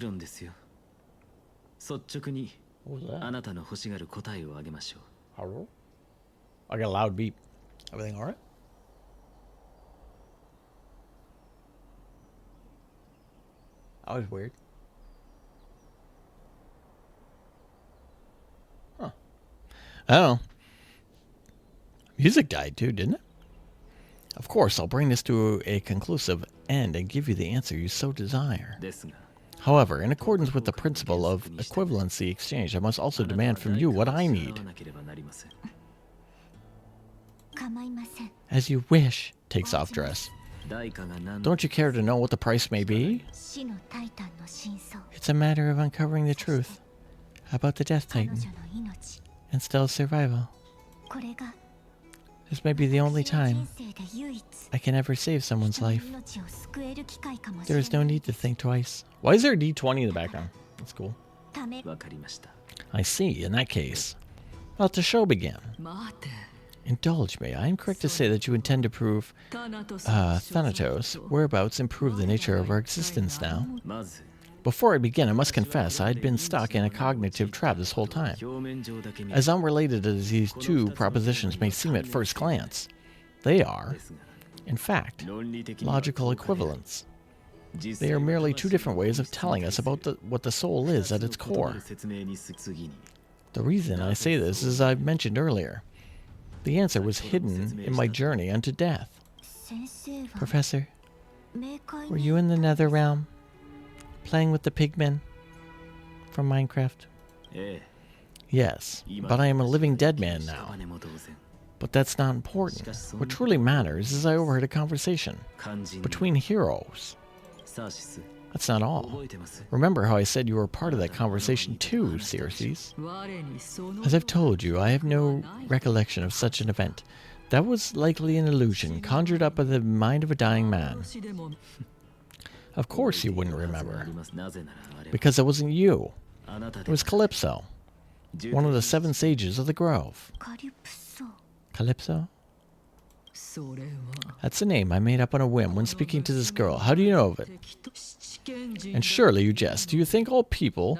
that? Hello? I got a loud beep. Everything alright? That was weird. Huh. I don't know. Music died too, didn't it? Of course, I'll bring this to a conclusive end and give you the answer you so desire. However, in accordance with the principle of equivalency exchange, I must also demand from you what I need. As you wish, takes off dress. Don't you care to know what the price may be? It's a matter of uncovering the truth about the Death Titan and Stell's survival. This may be the only time I can ever save someone's life. There is no need to think twice. Why is there a D20 in the background? That's cool. I see. In that case, let the show begin. Indulge me. I am correct to say that you intend to prove Thanatos' whereabouts and prove the nature of our existence now. Before I begin, I must confess I had been stuck in a cognitive trap this whole time. As unrelated as these two propositions may seem at first glance, they are, in fact, logical equivalents. They are merely two different ways of telling us about what the soul is at its core. The reason I say this is, as I mentioned earlier, the answer was hidden in my journey unto death. Professor, were you in the Nether Realm, playing with the pigmen from Minecraft? Yes, but I am a living dead man now. But that's not important. What truly matters is I overheard a conversation between heroes. That's not all. Remember how I said you were part of that conversation too, Circes? As I've told you, I have no recollection of such an event. That was likely an illusion conjured up by the mind of a dying man. Of course you wouldn't remember. Because it wasn't you. It was Calypso, one of the 7 sages of the Grove. Calypso? That's a name I made up on a whim when speaking to this girl. How do you know of it? And surely you jest. Do you think all people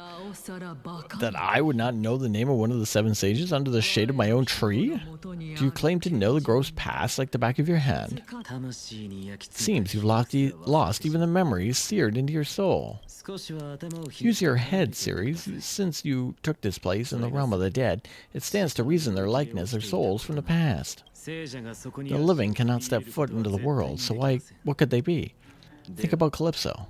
that I would not know the name of one of the 7 sages under the shade of my own tree? Do you claim to know the Grove's past like the back of your hand? It seems you've lost even the memories seared into your soul. Use your head, Ceres. Since you took this place in the realm of the dead, it stands to reason their likeness are souls from the past. The living living cannot step foot into the world, so what could they be? Think about Calypso.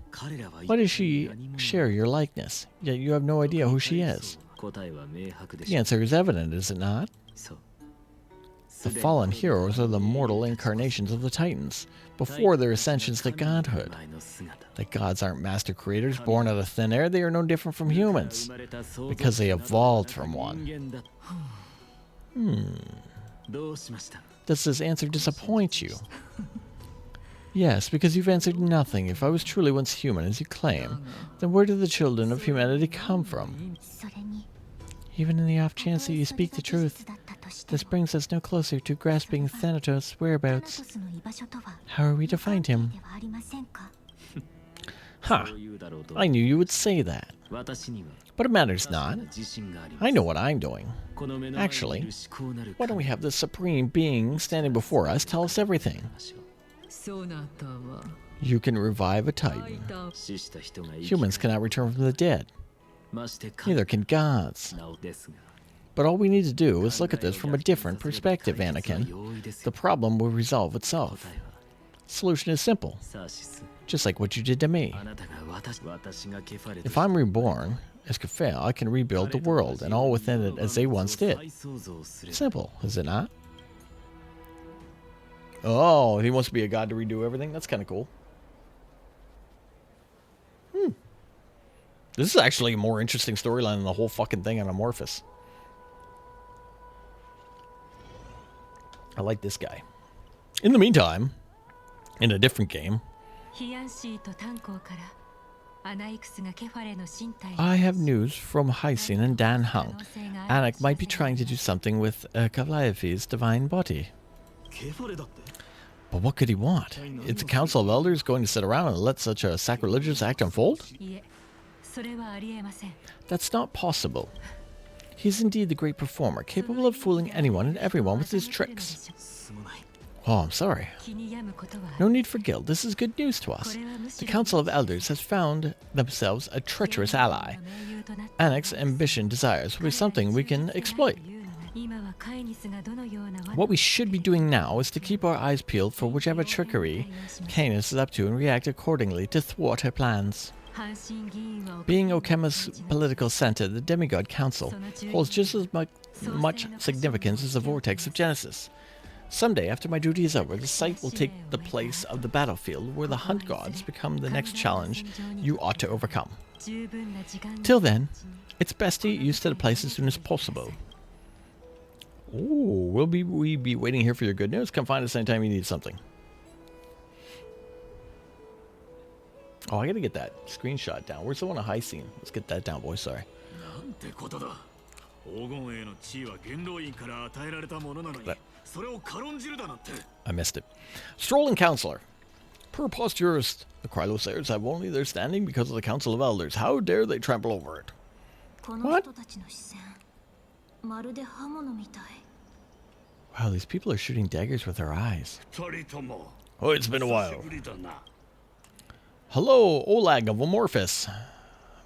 Why does she share your likeness, yet you have no idea who she is? The answer is evident, is it not? The fallen heroes are the mortal incarnations of the Titans, before their ascensions to godhood. The gods aren't master creators born out of thin air, they are no different from humans, because they evolved from one. Does this answer disappoint you? Yes, because you've answered nothing. If I was truly once human, as you claim, then where do the children of humanity come from? Even in the off chance that you speak the truth, this brings us no closer to grasping Thanatos' whereabouts. How are we to find him? Ha! I knew you would say that. But it matters not. I know what I'm doing. Actually, why don't we have this supreme being standing before us tell us everything? You can revive a Titan. Humans cannot return from the dead. Neither can gods. But all we need to do is look at this from a different perspective, Anakin. The problem will resolve itself. The solution is simple. Just like what you did to me. If I'm reborn as Kefal, I can rebuild the world and all within it as they once did. Simple, is it not? Oh, he wants to be a god to redo everything? That's kind of cool. This is actually a more interesting storyline than the whole fucking thing on Amorphous. I like this guy. In the meantime, in a different game, I have news from Hycene and Dan Hung. Anak might be trying to do something with Calliope's divine body. But what could he want? Is the Council of Elders going to sit around and let such a sacrilegious act unfold? That's not possible. He's indeed the great performer, capable of fooling anyone and everyone with his tricks. Oh, I'm sorry. No need for guilt. This is good news to us. The Council of Elders has found themselves a treacherous ally. Anak's ambition desires will be something we can exploit. What we should be doing now is to keep our eyes peeled for whichever trickery Canis is up to and react accordingly to thwart her plans. Being Okema's political center, the Demigod Council holds just as much significance as the Vortex of Genesis. Someday, after my duty is over, the site will take the place of the battlefield where the Hunt Gods become the next challenge you ought to overcome. Till then, it's best to get used to the place as soon as possible. Ooh, we'll be waiting here for your good news. Come find us anytime you need something. Oh, I gotta get that screenshot down. Where's the one of Hycene? Let's get that down, boys. Sorry. I missed it. Strolling Counselor. Preposterous. The Krylosayers have only their standing because of the Council of Elders. How dare they trample over it? What? Wow, these people are shooting daggers with their eyes. Oh, it's been a while. Hello, Olag of Amorphous.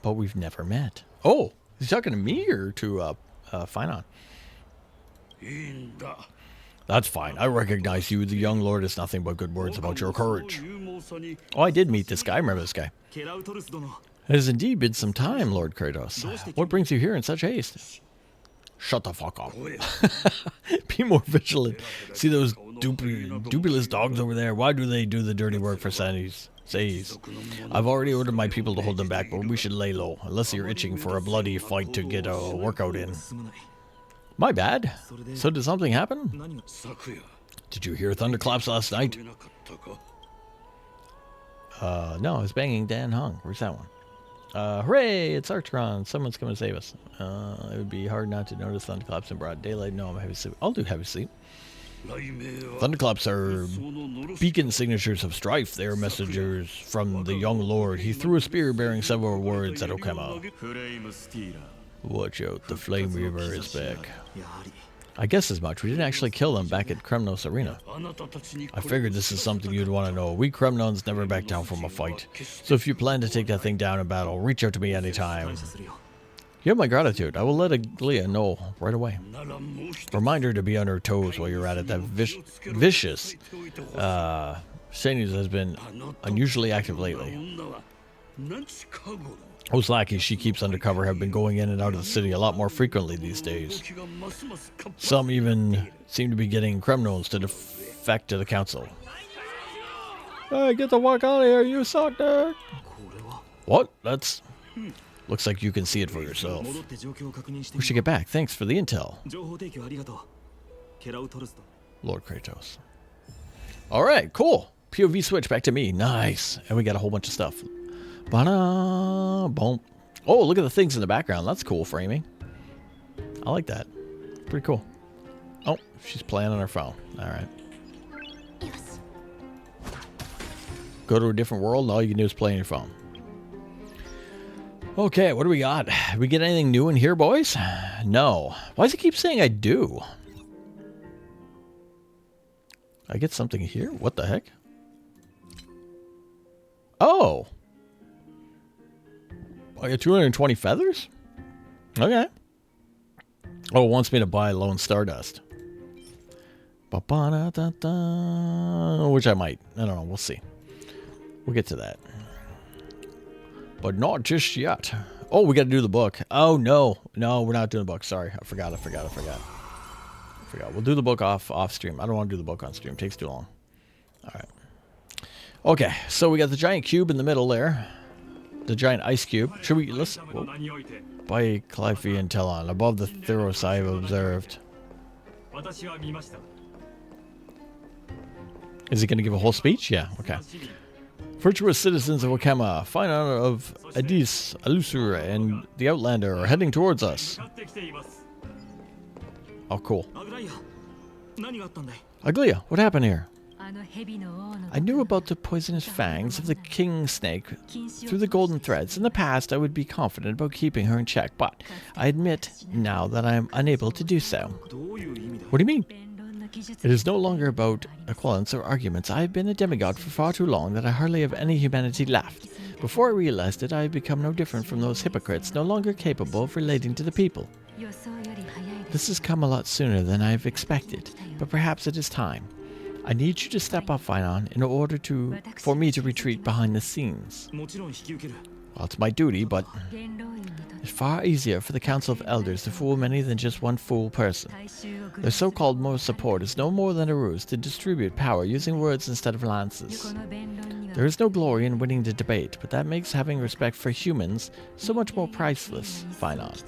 But we've never met. Oh, he's talking to me or to Finon? That's fine. I recognize you. The young lord has nothing but good words about your courage. Oh, I did meet this guy. I remember this guy. It has indeed been some time, Lord Kratos. What brings you here in such haste? Shut the fuck up. Be more vigilant. See those dubulous dogs over there? Why do they do the dirty work for Says. I've already ordered my people to hold them back, but we should lay low, unless you're itching for a bloody fight to get a workout in. My bad. So did something happen? Did you hear thunderclaps last night? No, I was banging Dan Hung. Where's that one? Hooray, it's Archeron. Someone's coming to save us. It would be hard not to notice thunderclaps in broad daylight. No, I'm heavy sleep. I'll do heavy sleep. Thunderclaps are beacon signatures of strife. They are messengers from the young lord. He threw a spear bearing several words at Okema. Watch out, the Flame Reaver is back. I guess as much. We didn't actually kill them back at Kremnos Arena. I figured this is something you'd want to know. We Kremnons never back down from a fight. So if you plan to take that thing down in battle, reach out to me anytime. You have my gratitude. I will let Aglia know right away. Remind her to be on her toes while you're at it. That vicious Senius has been unusually active lately. Those lackeys she keeps undercover have been going in and out of the city a lot more frequently these days. Some even seem to be getting criminals to defect to the council. Hey, get the fuck out of here, you suck, dude! What? That's... Looks like you can see it for yourself. We should get back. Thanks for the intel. Lord Kratos. Alright, cool. POV switch back to me. Nice. And we got a whole bunch of stuff. Boom. Oh, look at the things in the background. That's cool framing. I like that. Pretty cool. Oh, she's playing on her phone. Alright. Go to a different world and all you can do is play on your phone. Okay, what do we got? Did we get anything new in here, boys? No. Why does it keep saying I do? I get something here? What the heck? Oh! I get 220 feathers? Okay. Oh, it wants me to buy Lone Stardust. Which I might. I don't know. We'll see. We'll get to that. But not just yet. Oh, we got to do the book. Oh, no. No, we're not doing the book. Sorry. I forgot. We'll do the book off stream. I don't want to do the book on stream. It takes too long. All right. Okay. So we got the giant cube in the middle there. The giant ice cube. Should we listen? By Clyphi and Telon. Above the Theros I have observed. Is he going to give a whole speech? Yeah. Okay. Virtuous citizens of Wakema, fine honor of Adis, Alusur, and the Outlander are heading towards us. Oh, cool. Aglia, what happened here? I knew about the poisonous fangs of the king snake through the golden threads. In the past, I would be confident about keeping her in check, but I admit now that I am unable to do so. What do you mean? It is no longer about equivalence or arguments. I have been a demigod for far too long that I hardly have any humanity left. Before I realized it, I had become no different from those hypocrites, no longer capable of relating to the people. This has come a lot sooner than I have expected, but perhaps it is time. I need you to step up, Finon, in order for me to retreat behind the scenes. Well, it's my duty, but it's far easier for the Council of Elders to fool many than just one fool person. Their so-called moral support is no more than a ruse to distribute power using words instead of lances. There is no glory in winning the debate, but that makes having respect for humans so much more priceless, Finon.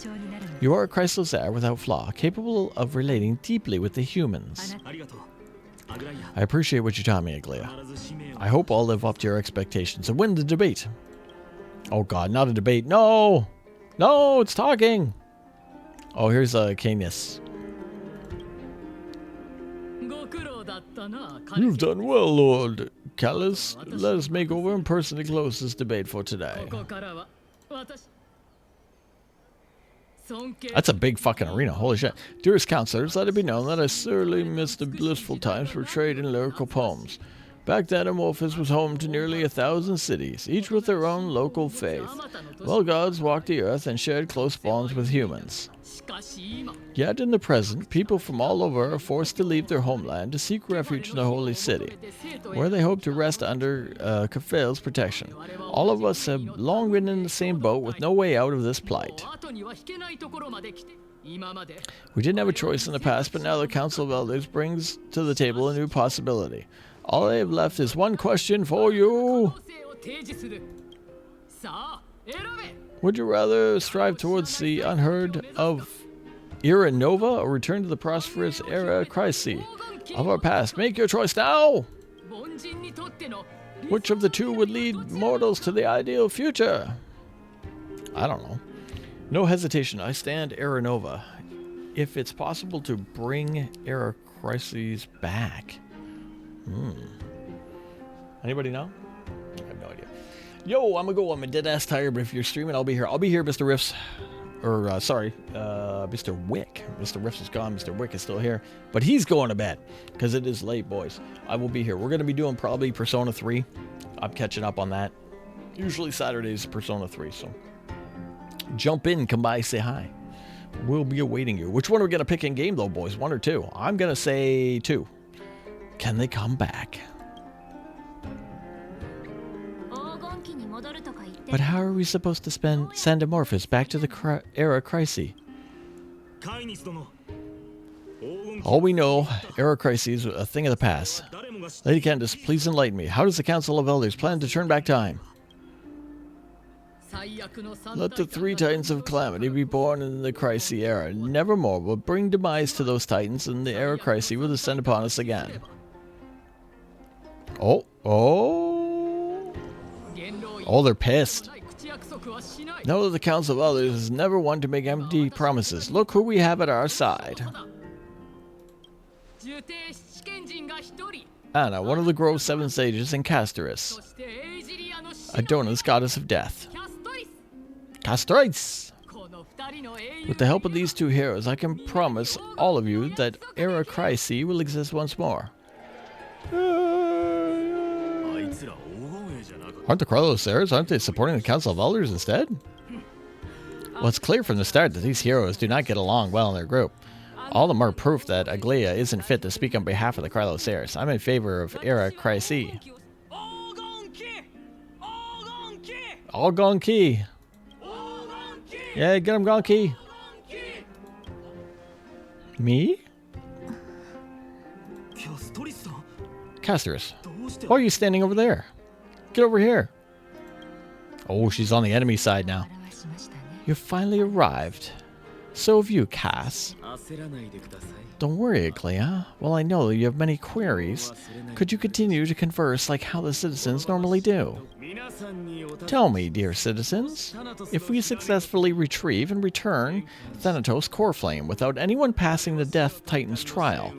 You are a Christless heir without flaw, capable of relating deeply with the humans. I appreciate what you taught me, Aglia. I hope I'll live up to your expectations and win the debate. Oh god, not a debate. No! No, it's talking! Oh, here's Canis. You've done well, Lord Callus. Let us make over and personally close this debate for today. That's a big fucking arena. Holy shit. Dearest counselors, let it be known that I sorely miss the blissful times portrayed in lyrical poems. Back then, Amorphous was home to nearly 1,000 cities, each with their own local faith. Well, gods walked the earth and shared close bonds with humans. Yet in the present, people from all over are forced to leave their homeland to seek refuge in the holy city, where they hope to rest under Kafale's protection. All of us have long been in the same boat with no way out of this plight. We didn't have a choice in the past, but now the Council of Elders brings to the table a new possibility. All I have left is one question for you. Would you rather strive towards the unheard of Era Nova or return to the prosperous Era Chrysi of our past? Make your choice now! Which of the two would lead mortals to the ideal future? I don't know. No hesitation, I stand Era Nova. If it's possible to bring Era Chrysis back. Anybody know? I have no idea. Yo, I'm gonna go. I'm a dead ass tired, but if you're streaming, I'll be here. I'll be here, Mr. Riffs. Or, sorry, Mr. Wick. Mr. Riffs is gone. Mr. Wick is still here. But he's going to bed because it is late, boys. I will be here. We're gonna be doing probably Persona 3. I'm catching up on that. Usually Saturdays, Persona 3, so Jump in, come by, say hi. We'll be awaiting you. Which one are we going to pick in game, though, boys? 1 or 2? I'm going to say 2. Can they come back? But how are we supposed to send Amorphous back to the Era Crisis? All we know, Era Crisis is a thing of the past. Lady Candace, please enlighten me. How does the Council of Elders plan to turn back time? Let the 3 Titans of Calamity be born in the Crisis era. Nevermore will bring demise to those Titans, and the Era Crisis will descend upon us again. Oh, they're pissed. Know that the Council of Elders is never one to make empty promises. Look who we have at our side. Anna, one of the Grove's 7 sages, and Castorice, Adonis, goddess of death. Castorice! With the help of these 2 heroes, I can promise all of you that Era Crisis will exist once more. Aren't the Crylosers? Aren't they supporting the Council of Elders instead? Well, it's clear from the start that these heroes do not get along well in their group. All the more proof that Aglaia isn't fit to speak on behalf of the Crylosers. I'm in favor of Era Crisis. All Gonki! Yeah, get him, Gonki! Me? Castorice, why are you standing over there? Get over here. Oh, she's on the enemy side now. You've finally arrived. So have you, Cass. Don't worry, Aglaia. Well, I know that you have many queries. Could you continue to converse like how the citizens normally do? Tell me, dear citizens, if we successfully retrieve and return Thanatos' core flame without anyone passing the Death Titan's trial,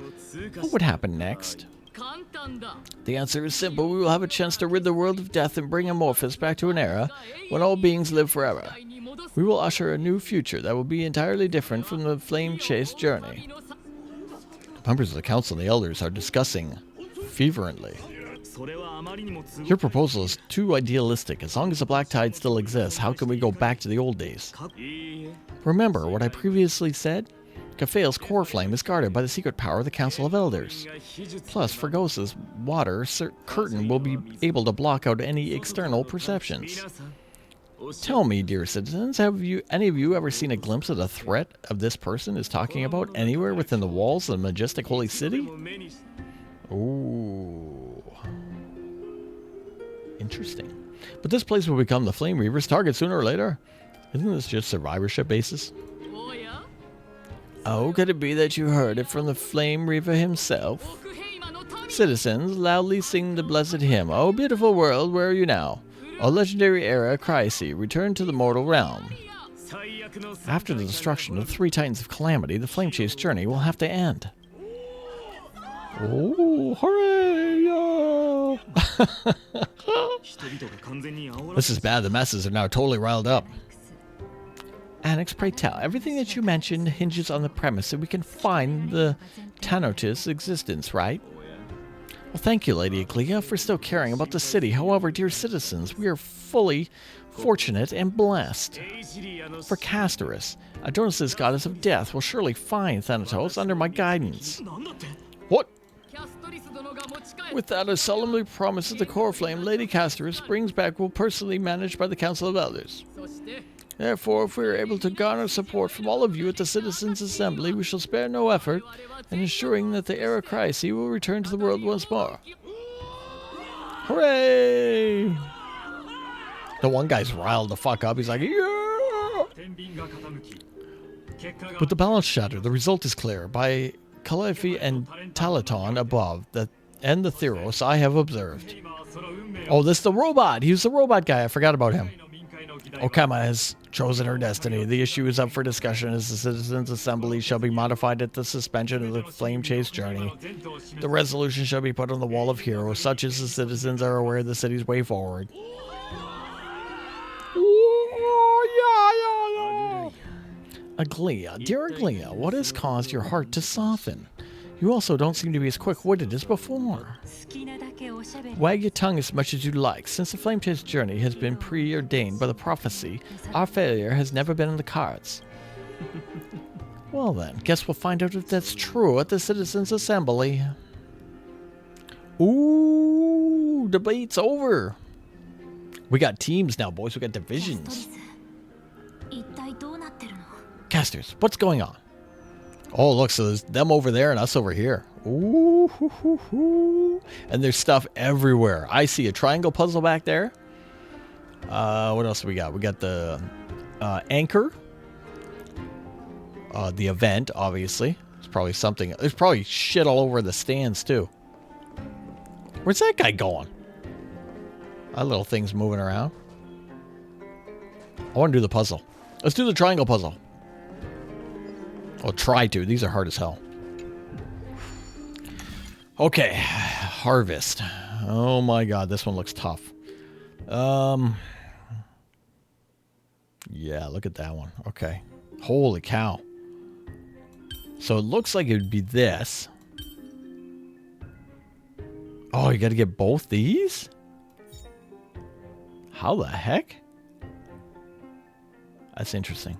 what would happen next? The answer is simple. We will have a chance to rid the world of death and bring Amorphous back to an era when all beings live forever. We will usher a new future that will be entirely different from the flame-chased journey. The members of the Council and the Elders are discussing fervently. Your proposal is too idealistic. As long as the Black Tide still exists, how can we go back to the old days? Remember what I previously said? Cafe's core flame is guarded by the secret power of the Council of Elders. Plus, Fregosa's water curtain will be able to block out any external perceptions. Tell me, dear citizens, have any of you ever seen a glimpse of the threat of this person is talking about anywhere within the walls of the majestic holy city? Ooh. Interesting. But this place will become the Flame Reaver's target sooner or later. Isn't this just survivorship basis? Oh, could it be that you heard it from the Flame Reaver himself? Citizens, loudly sing the blessed hymn. Oh, beautiful world, where are you now? O legendary Era Crisis, return to the mortal realm. After the destruction of the 3 Titans of Calamity, the Flame Chase journey will have to end. Oh, hooray! This is bad. The masses are now totally riled up. Annex, pray tell, everything that you mentioned hinges on the premise that we can find the Thanatos' existence, right? Well, thank you, Lady Aglaia, for still caring about the city. However, dear citizens, we are fully fortunate and blessed. For Castorice, Adonis' goddess of death, will surely find Thanatos under my guidance. What? With that, I solemnly promise that the core flame Lady Castorice brings back will personally be managed by the Council of Elders. Therefore, if we are able to garner support from all of you at the Citizens' Assembly, we shall spare no effort in ensuring that the Era Crisis will return to the world once more. Hooray! The one guy's riled the fuck up. He's like, yeah! With the balance shattered, the result is clear. By Calliope and Talaton above, and the Theros I have observed. Oh, this is the robot! He's the robot guy. I forgot about him. Okama has chosen her destiny. The issue is up for discussion as the Citizens' Assembly shall be modified at the suspension of the Flame Chase journey. The resolution shall be put on the Wall of Heroes, such as the citizens are aware of the city's way forward. Aglaia, dear Aglaia, what has caused your heart to soften? You also don't seem to be as quick-witted as before. Wag your tongue as much as you like. Since the Flame Chase journey has been preordained by the prophecy, our failure has never been in the cards. Well then, guess we'll find out if that's true at the Citizens' Assembly. Ooh, debate's over. We got teams now, boys. We got divisions. Casters, what's going on? Oh, look, so there's them over there and us over here. Ooh, hoo, hoo, hoo. And there's stuff everywhere. I see a triangle puzzle back there. What else do we got? We got the anchor. The event, obviously. There's probably something. There's probably shit all over the stands, too. Where's that guy going? That little thing's moving around. I want to do the puzzle. Let's do the triangle puzzle. I'll try to. These are hard as hell. Okay. Harvest. Oh my god, this one looks tough. Yeah, look at that one. Okay. Holy cow. So it looks like it would be this. Oh, you got to get both these? How the heck? That's interesting.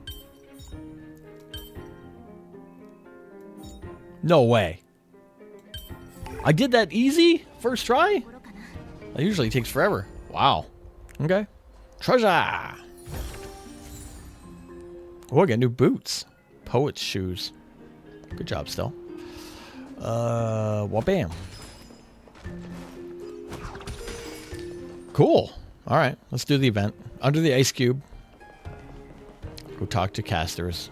No way. I did that easy? First try? That usually takes forever. Wow. Okay. Treasure! Oh, I got new boots. Poet's shoes. Good job, still. Well, bam. Cool. Alright, let's do the event. Under the ice cube. Go talk to Castorice.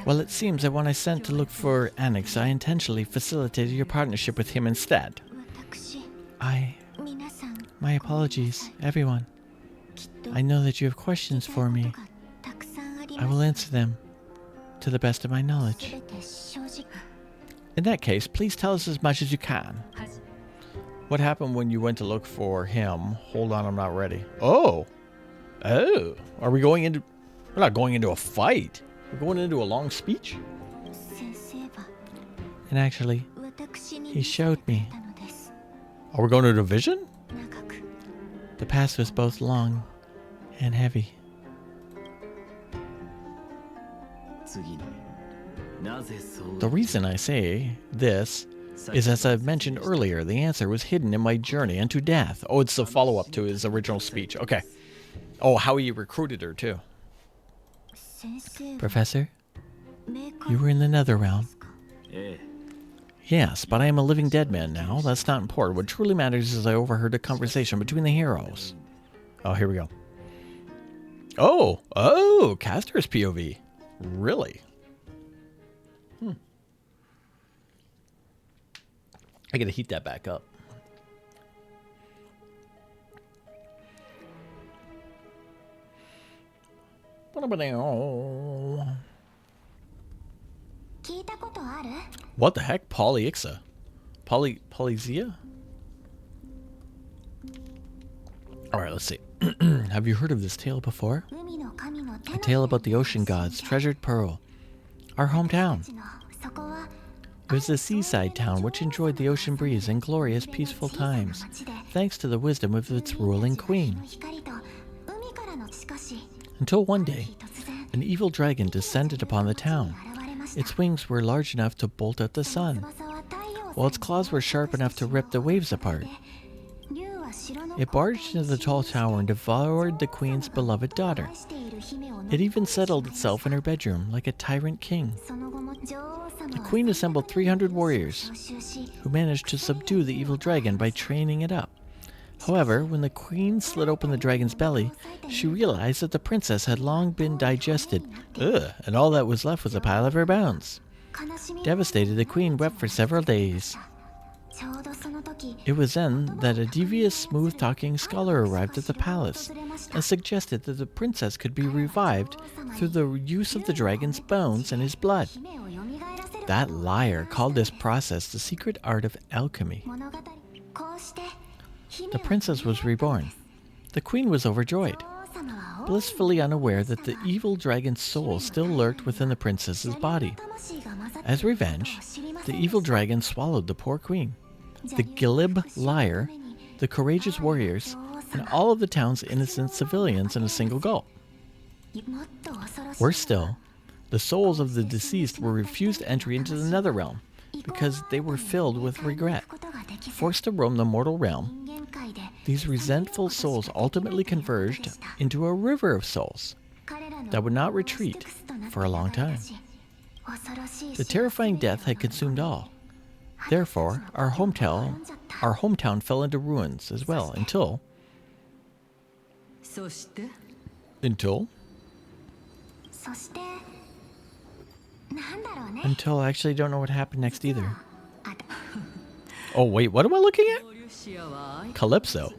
Well, it seems that when I sent to look for Annex, I intentionally facilitated your partnership with him instead. My apologies, everyone. I know that you have questions for me. I will answer them to the best of my knowledge. In that case, please tell us as much as you can. What happened when you went to look for him? Hold on, I'm not ready. Oh! Oh! Are we going into... We're not going into a fight. We're going into a long speech? And actually, he showed me. Are we going to a division? The past was both long and heavy. The reason I say this is, as I've mentioned earlier, the answer was hidden in my journey into death. Oh, it's the follow-up to his original speech. Okay. Oh, how he recruited her, too. Professor, you were in the nether realm. Yes, but I am a living dead man now. That's not important. What truly matters is I overheard a conversation between the heroes. Oh, here we go. Oh, Castorice POV. Really? I gotta heat that back up. What the heck? Polyixa? Polyzia? Alright, let's see. Have you heard of this tale before? A tale about the ocean god's treasured pearl. Our hometown. It was a seaside town which enjoyed the ocean breeze and glorious peaceful times, thanks to the wisdom of its ruling queen. Until one day, an evil dragon descended upon the town. Its wings were large enough to bolt out the sun, while its claws were sharp enough to rip the waves apart. It barged into the tall tower and devoured the queen's beloved daughter. It even settled itself in her bedroom like a tyrant king. The queen assembled 300 warriors, who managed to subdue the evil dragon by training it up. However, when the queen slit open the dragon's belly, she realized that the princess had long been digested, and all that was left was a pile of her bones. Devastated, the queen wept for several days. It was then that a devious, smooth-talking scholar arrived at the palace and suggested that the princess could be revived through the use of the dragon's bones and his blood. That liar called this process the secret art of alchemy. The princess was reborn. The queen was overjoyed. blissfully unaware that the evil dragon's soul still lurked within the princess's body. As revenge, the evil dragon swallowed the poor queen, the glib liar, the courageous warriors, and all of the town's innocent civilians in a single gulp. Worse still, the souls of the deceased were refused entry into the netherrealm because they were filled with regret. Forced to roam the mortal realm, these resentful souls ultimately converged into a river of souls that would not retreat for a long time. The terrifying death had consumed all. Therefore, our hometown fell into ruins as well until I actually don't know what happened next either. Oh wait, what am I looking at? Calypso.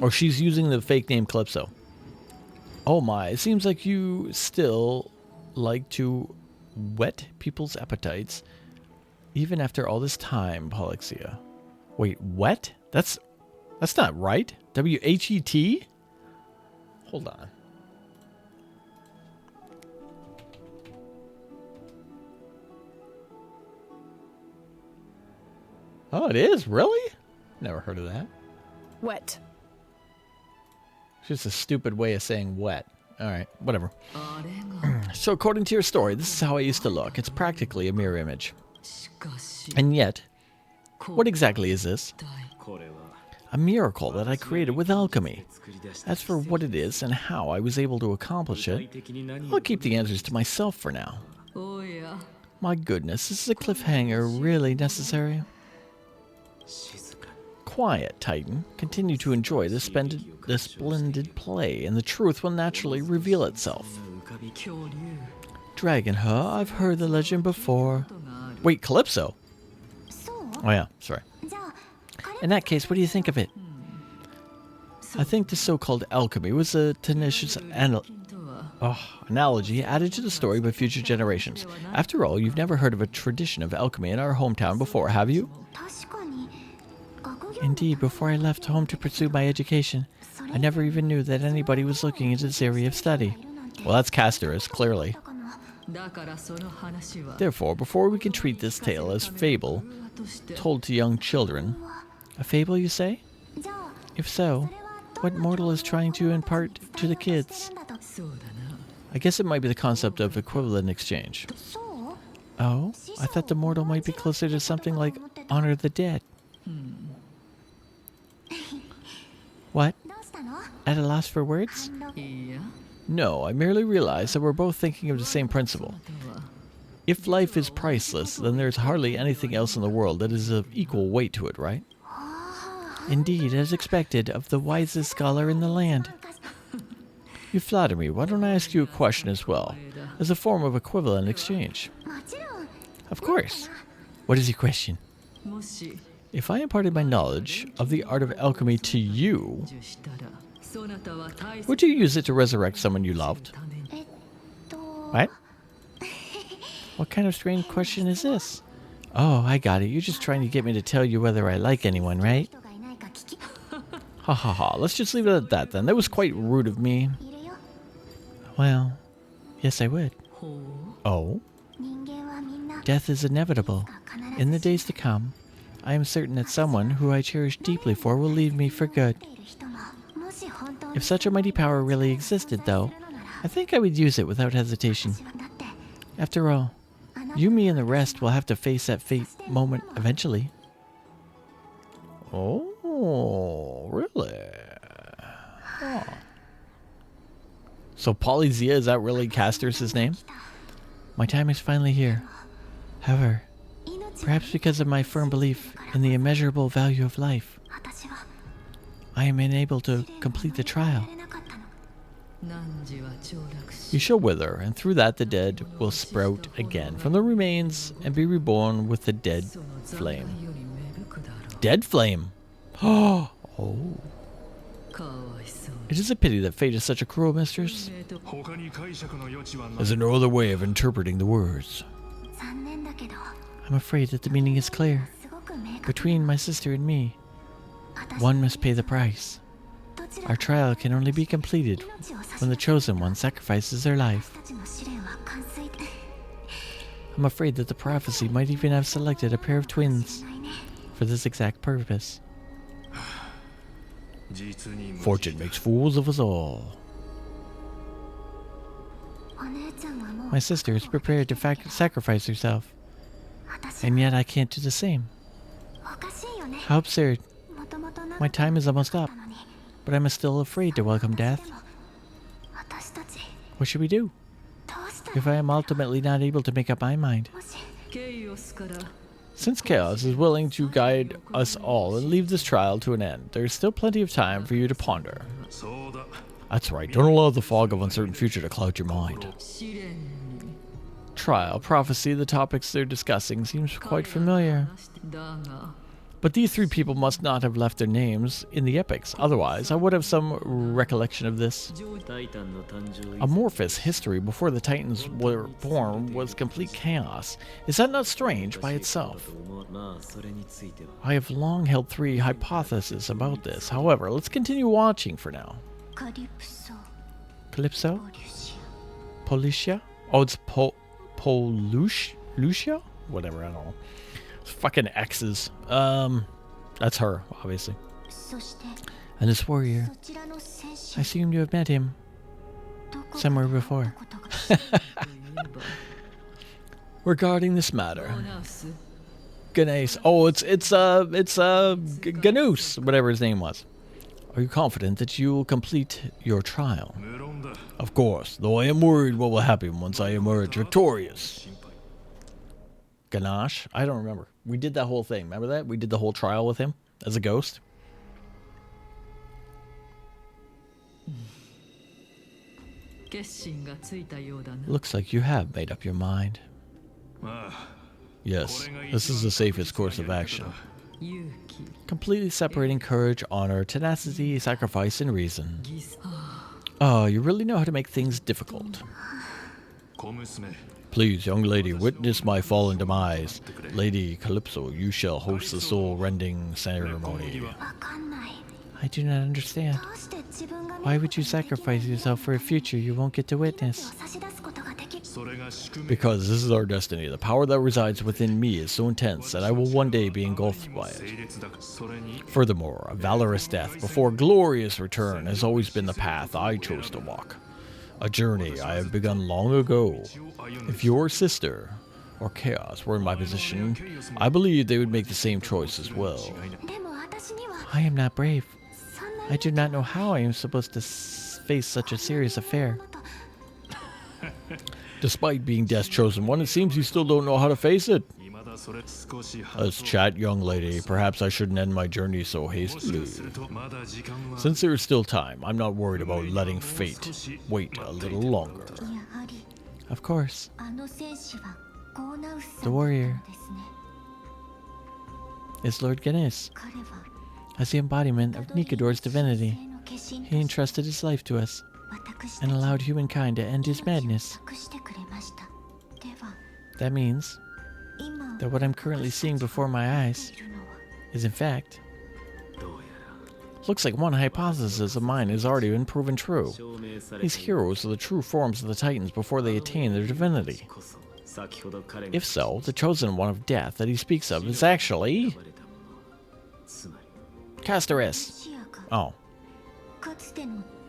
Or she's using the fake name Calypso. Oh my, it seems like you still like to whet people's appetites even after all this time, Polixia. Wait, wet? That's not right. W-H-E-T? Hold on. Oh, it is? Really? Never heard of that. Wet. It's just a stupid way of saying wet. Alright, whatever. So according to your story, this is how I used to look. It's practically a mirror image. And yet, what exactly is this? A miracle that I created with alchemy. As for what it is and how I was able to accomplish it, I'll keep the answers to myself for now. My goodness, is a cliffhanger really necessary? Quiet, Titan. Continue to enjoy the splendid play, and the truth will naturally reveal itself. Dragon, huh? I've heard the legend before. Wait, Calypso? Oh yeah, sorry. In that case, what do you think of it? I think the so-called alchemy was a tenacious analogy added to the story by future generations. After all, you've never heard of a tradition of alchemy in our hometown before, have you? Indeed, before I left home to pursue my education, I never even knew that anybody was looking into this area of study. Well, that's Castorice, clearly. Therefore, before we can treat this tale as fable, told to young children... A fable, you say? If so, what mortal is trying to impart to the kids? I guess it might be the concept of equivalent exchange. Oh? I thought the mortal might be closer to something like honor the dead. What? At a loss for words? No, I merely realized that we're both thinking of the same principle. If life is priceless, then there's hardly anything else in the world that is of equal weight to it, right? Indeed, as expected, of the wisest scholar in the land. You flatter me. Why don't I ask you a question as well, as a form of equivalent exchange? Of course. What is your question? If I imparted my knowledge of the art of alchemy to you, would you use it to resurrect someone you loved? What? What kind of strange question is this? Oh, I got it. You're just trying to get me to tell you whether I like anyone, right? Ha ha ha. Let's just leave it at that then. That was quite rude of me. Well, yes I would. Oh? Death is inevitable. In the days to come, I am certain that someone who I cherish deeply for will leave me for good. If such a mighty power really existed, though, I think I would use it without hesitation. After all, you, me, and the rest will have to face that fate moment eventually. Oh, really? Oh. So Polizia, is that really Castorice's name? My time is finally here. However, perhaps because of my firm belief in the immeasurable value of life, I am unable to complete the trial. You shall wither, and through that the dead will sprout again from the remains and be reborn with the dead flame. Dead flame? Oh. It is a pity that fate is such a cruel mistress. Is there no other way of interpreting the words? I'm afraid that the meaning is clear. Between my sister and me, one must pay the price. Our trial can only be completed when the Chosen One sacrifices their life. I'm afraid that the prophecy might even have selected a pair of twins for this exact purpose. Fortune makes fools of us all. My sister is prepared to sacrifice herself, and yet I can't do the same. How absurd. My time is almost up, but I'm still afraid to welcome death. What should we do if I am ultimately not able to make up my mind? Since Chaos is willing to guide us all and leave this trial to an end, there is still plenty of time for you to ponder. That's right, don't allow the fog of uncertain future to cloud your mind. Trial, prophecy, the topics they're discussing seems quite familiar. But these three people must not have left their names in the epics, otherwise I would have some recollection of this. Amorphous history before the Titans were born was complete chaos. Is that not strange by itself? I have long held three hypotheses about this. However, let's continue watching for now. Calypso? Policia? Oh, it's Lucia? Whatever, I don't know. Fucking X's. That's her, obviously. And this warrior, I seem to have met him somewhere before. Regarding this matter, Ganesh. Oh, it's Ganus, whatever his name was. Are you confident that you will complete your trial? Of course, though I am worried what will happen once I emerge victorious. Ganache? I don't remember. We did that whole thing. Remember that? We did the whole trial with him as a ghost. Looks like you have made up your mind. Yes, this is the safest course of action. Completely separating courage, honor, tenacity, sacrifice, and reason. Oh, you really know how to make things difficult. Please, young lady, witness my fallen demise. Lady Calypso, you shall host the soul-rending ceremony. I do not understand. Why would you sacrifice yourself for a future you won't get to witness? Because this is our destiny. The power that resides within me is so intense that I will one day be engulfed by it. Furthermore, a valorous death before glorious return has always been the path I chose to walk. A journey I have begun long ago. If your sister or Chaos were in my position, I believe they would make the same choice as well. I am not brave. I do not know how I am supposed to face such a serious affair. Despite being Death's chosen one, it seems you still don't know how to face it. Let's chat, young lady. Perhaps I shouldn't end my journey so hastily. Since there is still time, I'm not worried about letting fate wait a little longer. Of course. The warrior is Lord Ganesh. As the embodiment of Nikador's divinity, he entrusted his life to us and allowed humankind to end his madness. That means that what I'm currently seeing before my eyes is in fact... Looks like one hypothesis of mine has already been proven true. These heroes are the true forms of the Titans before they attain their divinity. If so, the chosen one of death that he speaks of is actually... Castorice. Oh.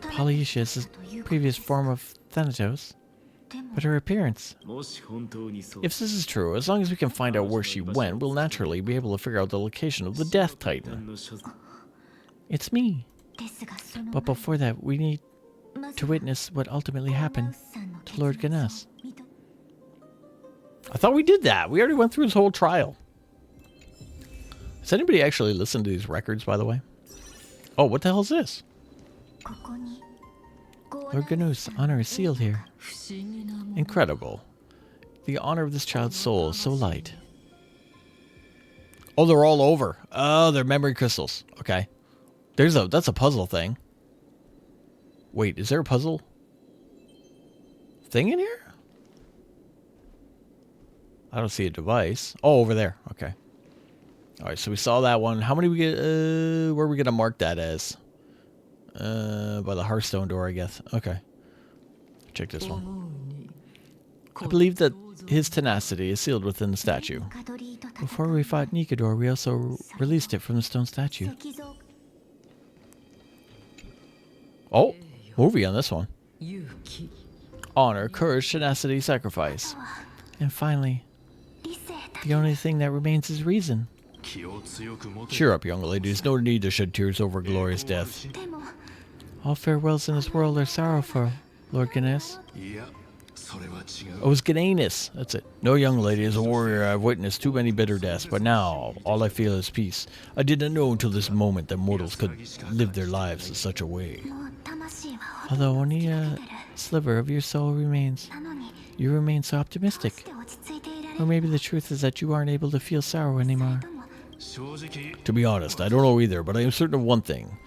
Polyesha is the previous form of Thanatos, but her appearance... If this is true, as long as we can find out where she went, we'll naturally be able to figure out the location of the Death Titan. It's me. But before that, we need to witness what ultimately happened to Lord Ganesh. I thought we did that. We already went through his whole trial. Has anybody actually listened to these records, by the way? Oh, what the hell is this? Lord Ganesh's honor is sealed here. Incredible. The honor of this child's soul is so light. Oh, they're all over. Oh, they're memory crystals. Okay. That's a puzzle thing. Wait, is there a puzzle thing in here? I don't see a device. Oh, over there. Okay. All right, so we saw that one. How many we get? Where are we gonna mark that as? By the Hearthstone door, I guess. Okay. Check this one. I believe that his tenacity is sealed within the statue. Before we fought Nikador, we also released it from the stone statue. Oh, movie on this one. Honor, courage, tenacity, sacrifice. And finally, the only thing that remains is reason. Cheer up, young ladies. No need to shed tears over glorious death. All farewells in this world are sorrowful, Lord Ganes. Oh, it's Ganes. That's it. No, young lady, as a warrior, I've witnessed too many bitter deaths, but now all I feel is peace. I did not know until this moment that mortals could live their lives in such a way. Although only a sliver of your soul remains, you remain so optimistic. Or maybe the truth is that you aren't able to feel sorrow anymore. To be honest, I don't know either, but I am certain of one thing.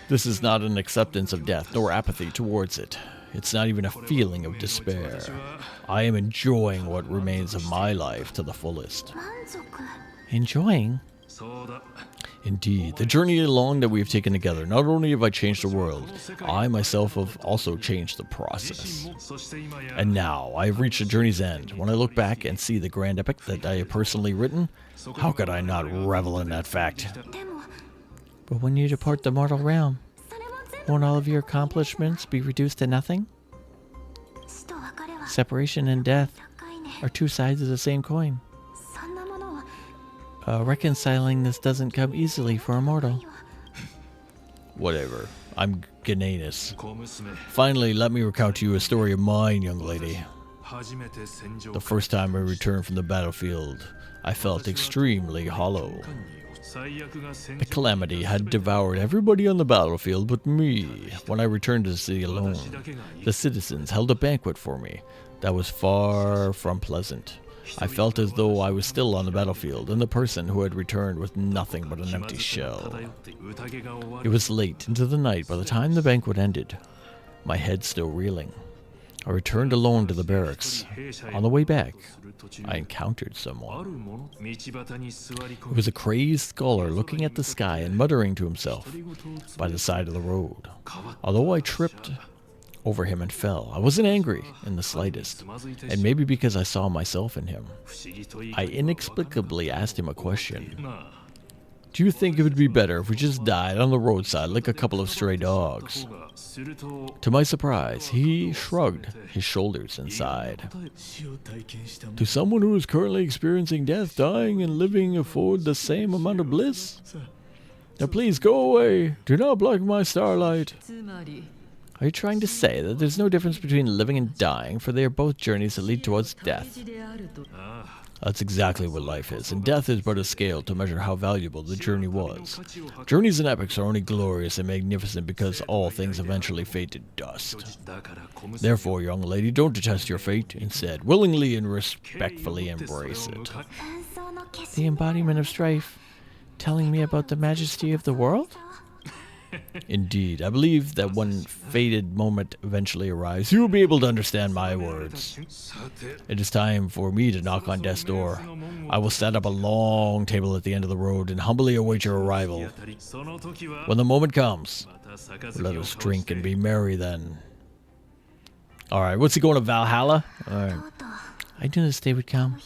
This is not an acceptance of death, nor apathy towards it. It's not even a feeling of despair. I am enjoying what remains of my life to the fullest. Enjoying? Indeed, the journey along that we have taken together, not only have I changed the world, I myself have also changed the process. And now, I have reached the journey's end. When I look back and see the grand epic that I have personally written, how could I not revel in that fact? But when you depart the mortal realm, won't all of your accomplishments be reduced to nothing? Separation and death are two sides of the same coin. Reconciling this doesn't come easily for a mortal. Whatever. I'm Ganes. Finally, let me recount to you a story of mine, young lady. The first time I returned from the battlefield, I felt extremely hollow. The calamity had devoured everybody on the battlefield but me. When I returned to the city alone, the citizens held a banquet for me that was far from pleasant. I felt as though I was still on the battlefield, and the person who had returned with nothing but an empty shell. It was late into the night by the time the banquet ended, my head still reeling. I returned alone to the barracks. On the way back, I encountered someone. It was a crazed scholar looking at the sky and muttering to himself by the side of the road. Although I tripped over him and fell, I wasn't angry in the slightest, and maybe because I saw myself in him. I inexplicably asked him a question. Do you think it would be better if we just died on the roadside like a couple of stray dogs? To my surprise, he shrugged his shoulders and sighed. To someone who is currently experiencing death, dying and living afford the same amount of bliss? Now please go away. Do not block my starlight. Are you trying to say that there's no difference between living and dying, for they are both journeys that lead towards death? That's exactly what life is, and death is but a scale to measure how valuable the journey was. Journeys and epics are only glorious and magnificent because all things eventually fade to dust. Therefore, young lady, don't detest your fate. Instead, willingly and respectfully embrace it. The embodiment of strife, telling me about the majesty of the world? Indeed, I believe that when fated moment eventually arrives, you will be able to understand my words. It is time for me to knock on death's door. I will set up a long table at the end of the road and humbly await your arrival. When the moment comes, let us drink and be merry then. Alright, what's he going to Valhalla? Alright. I knew this day would come.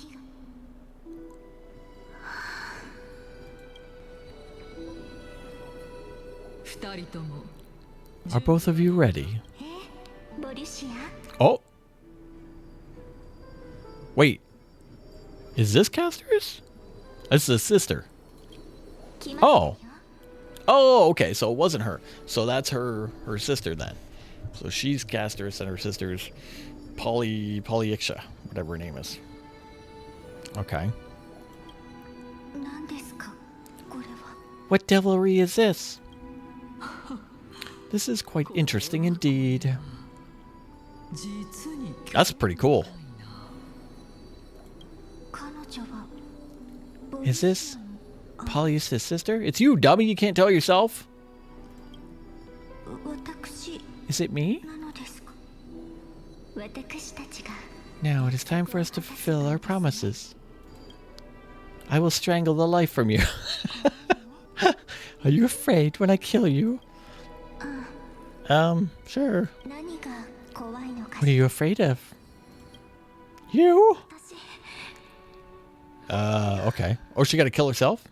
Are both of you ready? Oh! Wait. Is this Castorice? It's the sister. Oh! Oh, okay, so it wasn't her. So that's her sister then. So she's Castorice and her sister's Polyixia, whatever her name is. Okay. What devilry is this? This is quite interesting indeed. That's pretty cool. Is this Polyix's sister? It's you, dummy. You can't tell yourself. Is it me? Now it is time for us to fulfill our promises. I will strangle the life from you. Are you afraid when I kill you? Sure. What are you afraid of? You? Okay. Or she gotta kill herself?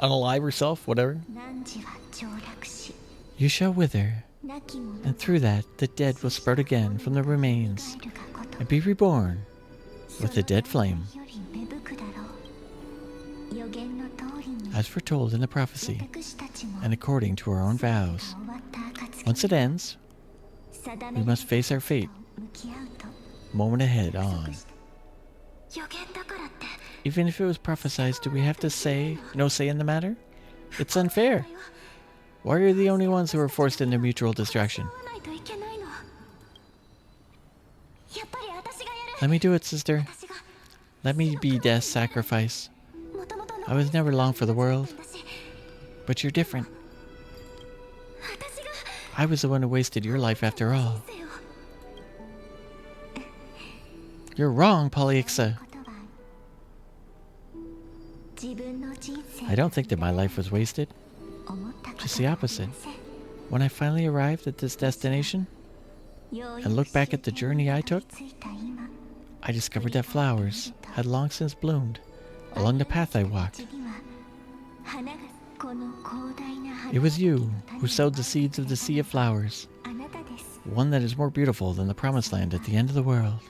Unalive herself? Whatever. You shall wither, and through that the dead will sprout again from the remains, and be reborn with the dead flame. As foretold in the prophecy, and according to our own vows, once it ends, we must face our fate, moment ahead on. Even if it was prophesied, do we have to no say in the matter? It's unfair. Why are you the only ones who are forced into mutual destruction? Let me do it, sister. Let me be death's sacrifice. I was never long for the world. But you're different. I was the one who wasted your life after all. You're wrong, Polyixa. I don't think that my life was wasted. Just the opposite. When I finally arrived at this destination, and looked back at the journey I took, I discovered that flowers had long since bloomed along the path I walked. It was you who sowed the seeds of the sea of flowers, one that is more beautiful than the promised land at the end of the world.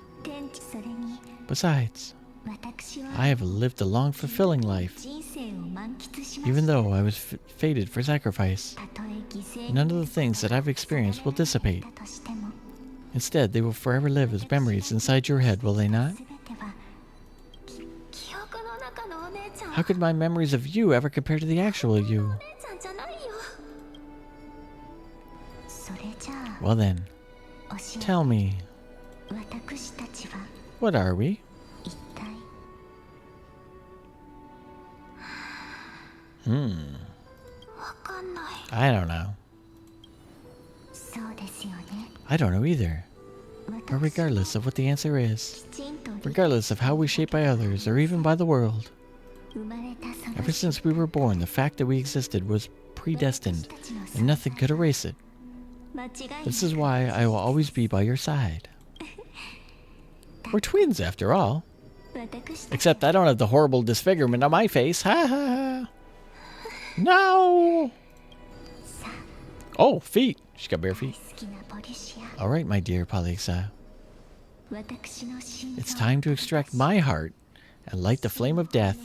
Besides, I have lived a long, fulfilling life. Even though I was fated for sacrifice, none of the things that I've experienced will dissipate. Instead, they will forever live as memories inside your head, will they not? How could my memories of you ever compare to the actual you? Well then, tell me, what are we? I don't know. I don't know either. But regardless of what the answer is, regardless of how we shaped by others or even by the world, ever since we were born, the fact that we existed was predestined, and nothing could erase it. This is why I will always be by your side. We're twins, after all. Except I don't have the horrible disfigurement on my face. Ha ha ha. No! Oh, feet. She's got bare feet. All right, my dear Polyixa. It's time to extract my heart and light the flame of death.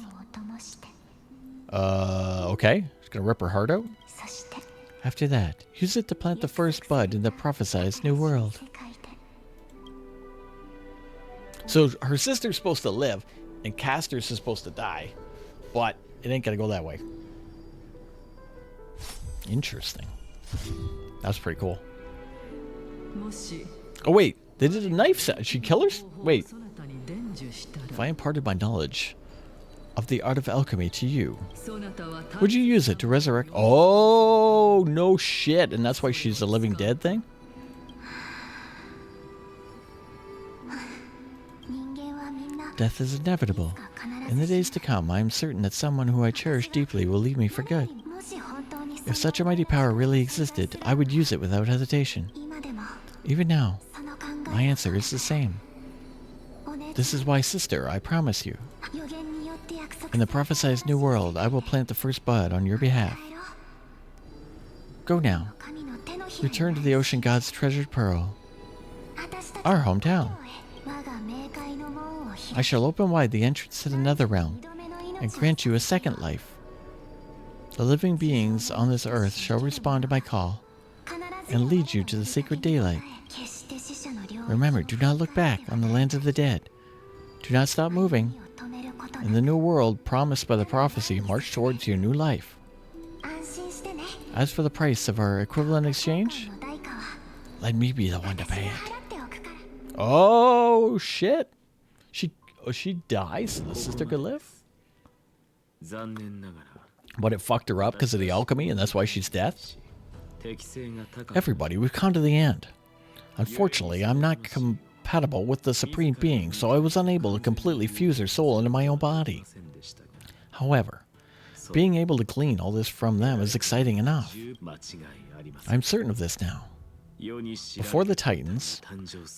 Okay. She's gonna rip her heart out. After that, use it to plant the first bud in the prophesized new world. So her sister's supposed to live, and Castorice is supposed to die, but it ain't gonna go that way. Interesting. That's pretty cool. Oh wait, they did a knife set. She killed her? Wait. If I imparted my knowledge of the art of alchemy to you, would you use it to resurrect? Oh, no shit. And that's why she's a living dead thing? Death is inevitable. In the days to come, I am certain that someone who I cherish deeply will leave me for good. If such a mighty power really existed, I would use it without hesitation. Even now, my answer is the same. This is why, sister, I promise you, in the prophesized new world, I will plant the first bud on your behalf. Go now. Return to the ocean god's treasured pearl, our hometown. I shall open wide the entrance to the nether realm and grant you a second life. The living beings on this earth shall respond to my call and lead you to the sacred daylight. Remember, do not look back on the lands of the dead. Do not stop moving. In the new world promised by the prophecy, march towards your new life. As for the price of our equivalent exchange, let me be the one to pay it. Oh, shit. She dies so the sister could live? But it fucked her up because of the alchemy, and that's why she's dead? Everybody, we've come to the end. Unfortunately, I'm not compatible with the Supreme Being, so I was unable to completely fuse her soul into my own body. However, Being able to glean all this from them is exciting enough. I'm certain of this now. Before the Titans,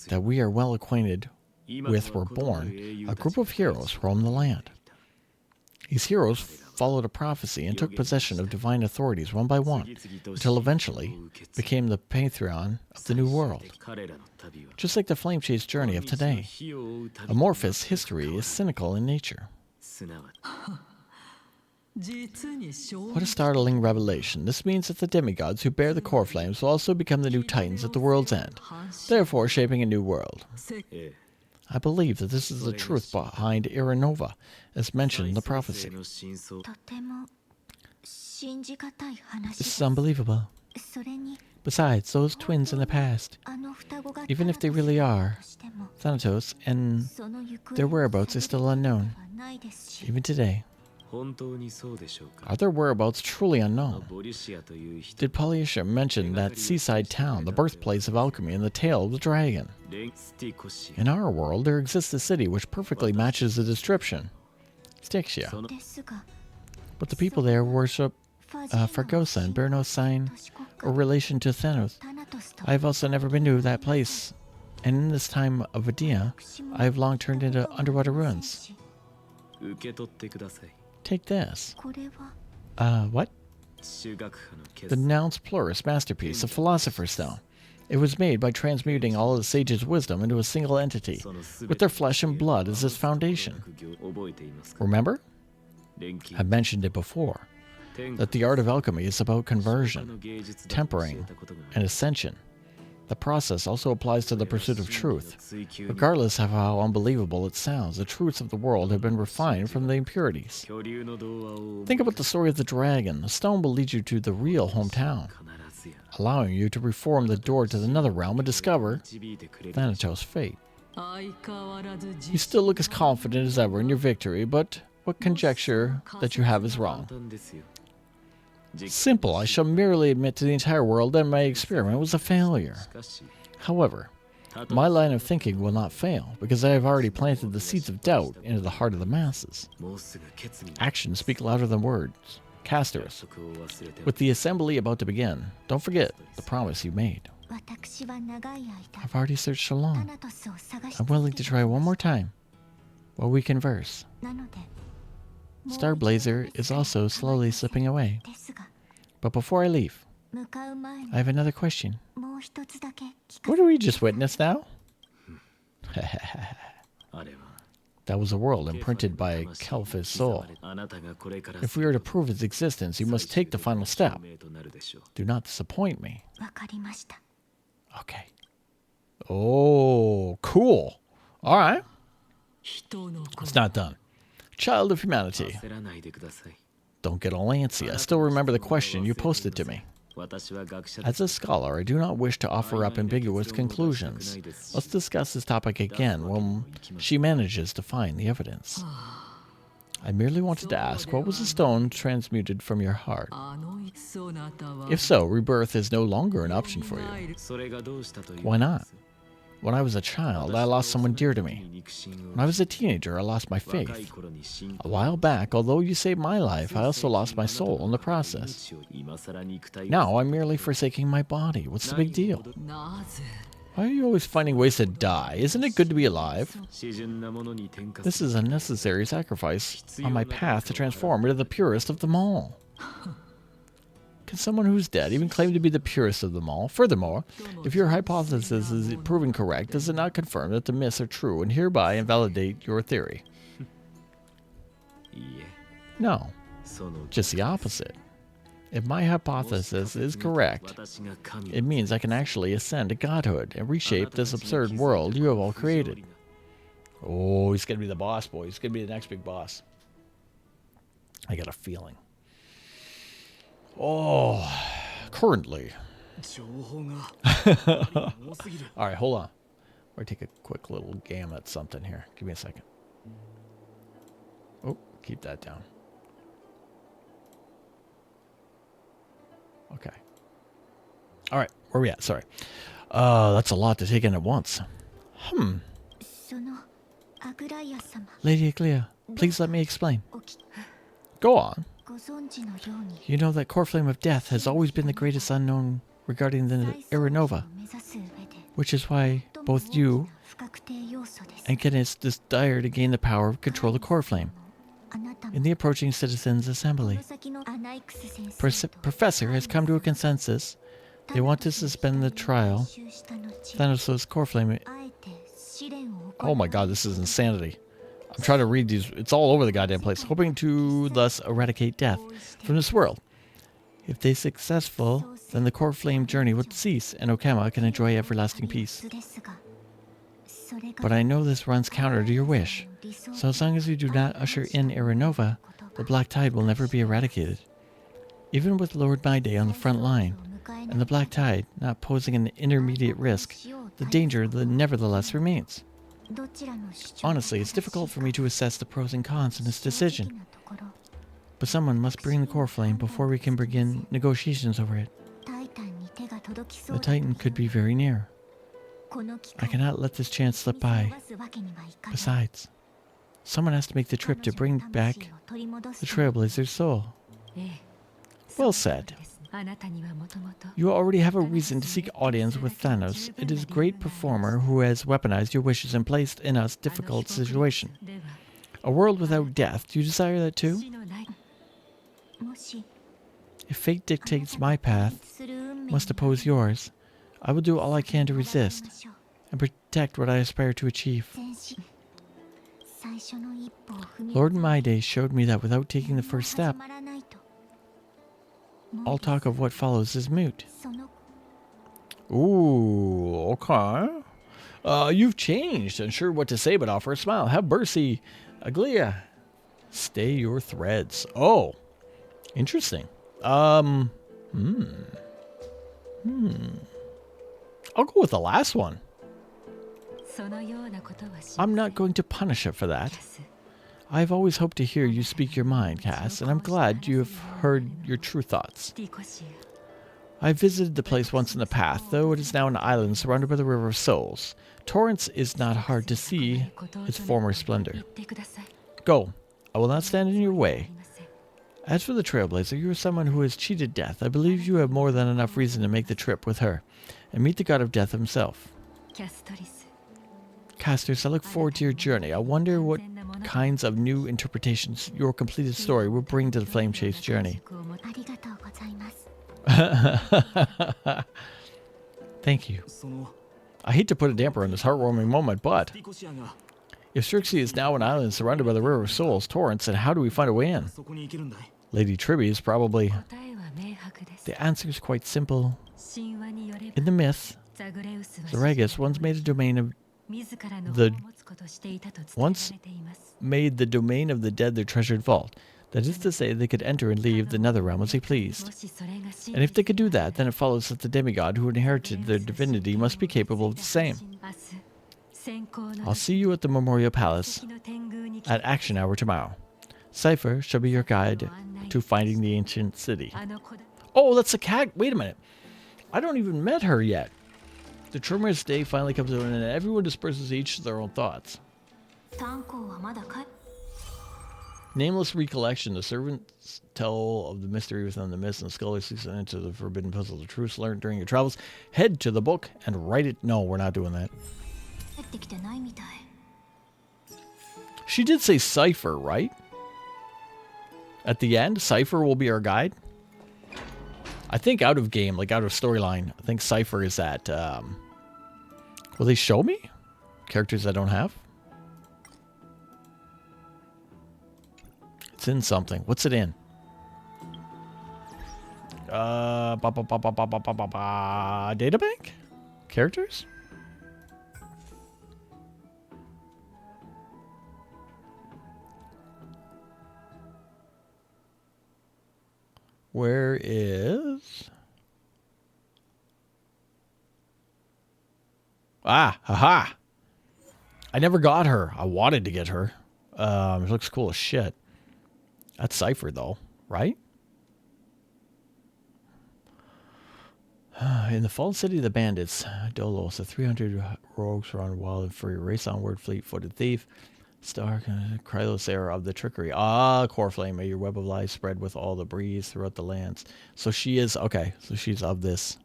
that we are well acquainted with were born, a group of heroes roamed the land. These heroes followed a prophecy and took possession of divine authorities one by one, until eventually became the Pantheon of the New World. Just like the flame chase journey of today, Amorphous history is cynical in nature. What a startling revelation. This means that the demigods who bear the core flames will also become the new titans at the world's end, therefore shaping a new world. I believe that this is the truth behind Iranova, as mentioned in the prophecy. This is unbelievable. Besides, those twins in the past, even if they really are, Thanatos and their whereabouts is still unknown, even today. Are their whereabouts truly unknown? Did Polyesha mention that seaside town, the birthplace of alchemy and the tail of the dragon? In our world, there exists a city which perfectly matches the description, Styxia. But the people there worship Fargosa and bear no sign or relation to Thanos. I have also never been to that place, and in this time of Adia, I have long turned into underwater ruins. Take this. What? The Nouns Plurus masterpiece, a philosopher's stone. It was made by transmuting all of the sages' wisdom into a single entity, with their flesh and blood as its foundation. Remember? I've mentioned it before, that the art of alchemy is about conversion, tempering, and ascension. The process also applies to the pursuit of truth. Regardless of how unbelievable it sounds, the truths of the world have been refined from the impurities. Think about the story of the dragon. The stone will lead you to the real hometown, allowing you to reform the door to the nether realm and discover Thanatos' fate. You still look as confident as ever in your victory, but what conjecture that you have is wrong. Simple, I shall merely admit to the entire world that my experiment was a failure. However, my line of thinking will not fail, because I have already planted the seeds of doubt into the heart of the masses. Actions speak louder than words. Castorice, with the assembly about to begin, don't forget the promise you made. I've already searched so long. I'm willing to try one more time, while we converse. Starblazer is also slowly slipping away. But before I leave, I have another question. What do we just witness now? That was a world imprinted by Kelph's soul. If we are to prove its existence, you must take the final step. Do not disappoint me. Okay. Oh, cool. All right. It's not done. Child of humanity. Don't get all antsy. I still remember the question you posted to me. As a scholar, I do not wish to offer up ambiguous conclusions. Let's discuss this topic again when she manages to find the evidence. I merely wanted to ask, what was the stone transmuted from your heart? If so, rebirth is no longer an option for you. Why not? When I was a child, I lost someone dear to me. When I was a teenager, I lost my faith. A while back, although you saved my life, I also lost my soul in the process. Now I'm merely forsaking my body. What's the big deal? Why are you always finding ways to die? Isn't it good to be alive? This is a necessary sacrifice on my path to transform into the purest of them all. Can someone who's dead even claim to be the purest of them all? Furthermore, if your hypothesis is proven correct, does it not confirm that the myths are true and hereby invalidate your theory? No, just the opposite. If my hypothesis is correct, it means I can actually ascend to godhood and reshape this absurd world you have all created. Oh, he's going to be the boss, boy. He's going to be the next big boss. I got a feeling. Oh, currently. All right, hold on. We're going to take a quick little gam at something here. Give me a second. Oh, keep that down. Okay. All right, where are we at? Sorry. That's a lot to take in at once. Lady Aglaia, please let me explain. Go on. You know that core flame of death has always been the greatest unknown regarding the Aranova, which is why both you and Kenneth desire to gain the power to control the core flame. In the approaching Citizens' Assembly, Professor has come to a consensus. They want to suspend the trial. Thanos' core flame. Oh my god, this is insanity. I'm trying to read these. It's all over the goddamn place. Hoping to thus eradicate death from this world. If they're successful, then the core flame journey would cease and Okama can enjoy everlasting peace. But I know this runs counter to your wish. So as long as you do not usher in Aranova, the Black Tide will never be eradicated. Even with Lord Myday on the front line, and the Black Tide not posing an intermediate risk, the danger nevertheless remains. Honestly, it's difficult for me to assess the pros and cons in this decision. But someone must bring the core flame before we can begin negotiations over it. The Titan could be very near. I cannot let this chance slip by. Besides, someone has to make the trip to bring back the Trailblazer's soul. Well said. You already have a reason to seek audience with Thanos. It is a great performer who has weaponized your wishes and placed in us difficult situation. A world without death, do you desire that too? If fate dictates my path, must oppose yours, I will do all I can to resist and protect what I aspire to achieve. Lord Myday showed me that without taking the first step, all talk of what follows is moot. Ooh, okay. You've changed. Unsure what to say, but offer a smile. Have mercy, Aglia. Stay your threads. Oh, interesting. I'll go with the last one. I'm not going to punish her for that. I've always hoped to hear you speak your mind, Cass, and I'm glad you have heard your true thoughts. I visited the place once in the past, though it is now an island surrounded by the River of Souls. Torrance is not hard to see its former splendor. Go. I will not stand in your way. As for the Trailblazer, you are someone who has cheated death. I believe you have more than enough reason to make the trip with her and meet the god of death himself. Castorice, I look forward to your journey. I wonder what kinds of new interpretations your completed story will bring to the Flame Chase journey. Thank you. I hate to put a damper on this heartwarming moment, but if Strixie is now an island surrounded by the River of Souls, Torrance, then how do we find a way in? Lady Tribby is probably... The answer is quite simple. In the myth, Zaragus once made the domain of the dead their treasured vault. That is to say, they could enter and leave the Netherrealm as they pleased. And if they could do that, then it follows that the demigod who inherited their divinity must be capable of the same. I'll see you at the Memorial Palace at Action Hour tomorrow. Cypher shall be your guide to finding the ancient city. Oh, that's a cat. Wait a minute. I don't even met her yet. The tremendous day finally comes to an end and everyone disperses each to their own thoughts. Nameless recollection. The servants tell of the mystery within the mist and scholarly into the forbidden puzzle. The truths learned during your travels. Head to the book and write it. No, we're not doing that. She did say Cypher, right? At the end, Cypher will be our guide. I think out of game, like out of storyline, I think Cypher is at... will they show me? Characters I don't have? It's in something. What's it in? Databank? Characters? Where is... Ah, haha. I never got her. I wanted to get her. It looks cool as shit. That's Cypher, though, right? In the fallen city of the bandits, Dolos, the 300 rogues run wild and free, race onward, fleet-footed thief. Star, Krylos era of the trickery. Ah, core flame, may your web of lies spread with all the breeze throughout the lands. So she is, okay, so she's of this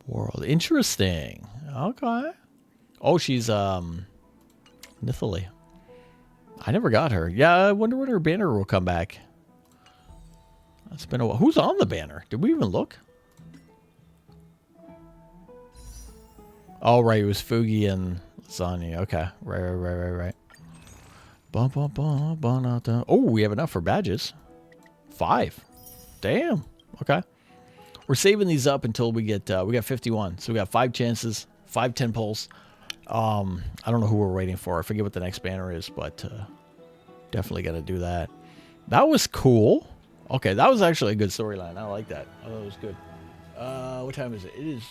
world. Interesting. Okay. Oh, she's, Nithali. I never got her. Yeah, I wonder when her banner will come back. It's been a while. Who's on the banner? Did we even look? Oh, right. It was Fugi and Lasagna. Okay. Right. Oh, we have enough for badges. 5. Damn. Okay. We're saving these up until we get, we got 51. So we got 5 chances, 5 10 pulls. I don't know who we're waiting for. I forget what the next banner is, but definitely got to do that. That was cool. Okay, that was actually a good storyline. I like that. I thought it was good. What time is it? It is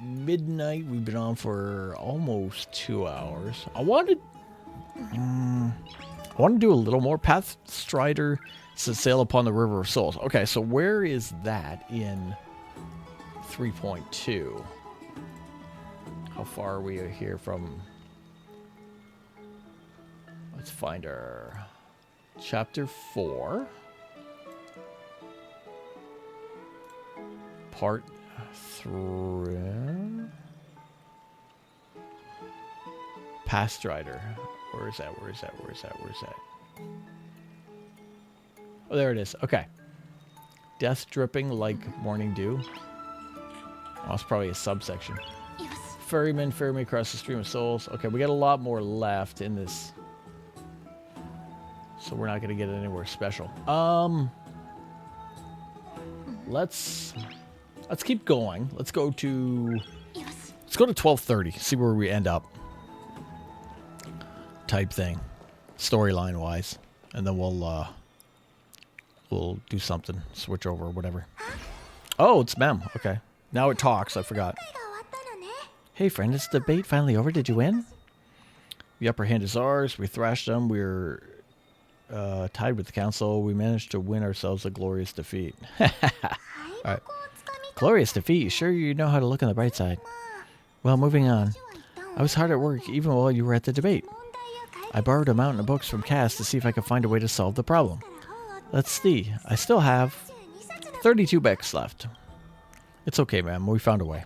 midnight. We've been on for almost 2 hours. I want to do a little more. Pathstrider to sail upon the River of Souls. Okay, so where is that in 3.2? How far are we here from? Let's find our chapter 4. Part 3. Pathstrider. Where is that? Oh, there it is. Okay. Death dripping like morning dew. Oh, it's probably a subsection. Ferryman, ferry me across the stream of souls. Okay, we got a lot more left in this. So we're not going to get anywhere special. Let's keep going. Let's go to 12:30. See where we end up. Type thing, storyline wise, and then we'll do something. Switch over, whatever. Oh, it's Mem. Okay, now it talks. I forgot. Hey, friend, is the debate finally over? Did you win? The upper hand is ours. We thrashed them. We're tied with the council. We managed to win ourselves a glorious defeat. All right. Glorious defeat? Sure you know how to look on the bright side. Well, moving on. I was hard at work even while you were at the debate. I borrowed a mountain of books from Cass to see if I could find a way to solve the problem. Let's see. I still have 32 books left. It's okay, ma'am. We found a way.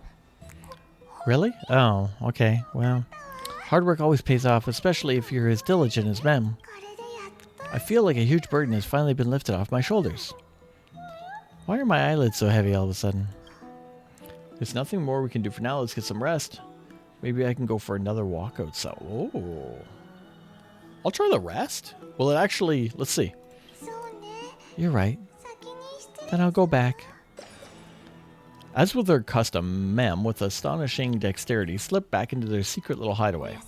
Really? Oh, okay. Well, hard work always pays off, especially if you're as diligent as Mem. I feel like a huge burden has finally been lifted off my shoulders. Why are my eyelids so heavy all of a sudden? There's nothing more we can do for now. Let's get some rest. Maybe I can go for another walk outside. Oh. I'll try the rest. Will it actually... Let's see. You're right. Then I'll go back. As with their custom, Mem, with astonishing dexterity, slipped back into their secret little hideaway.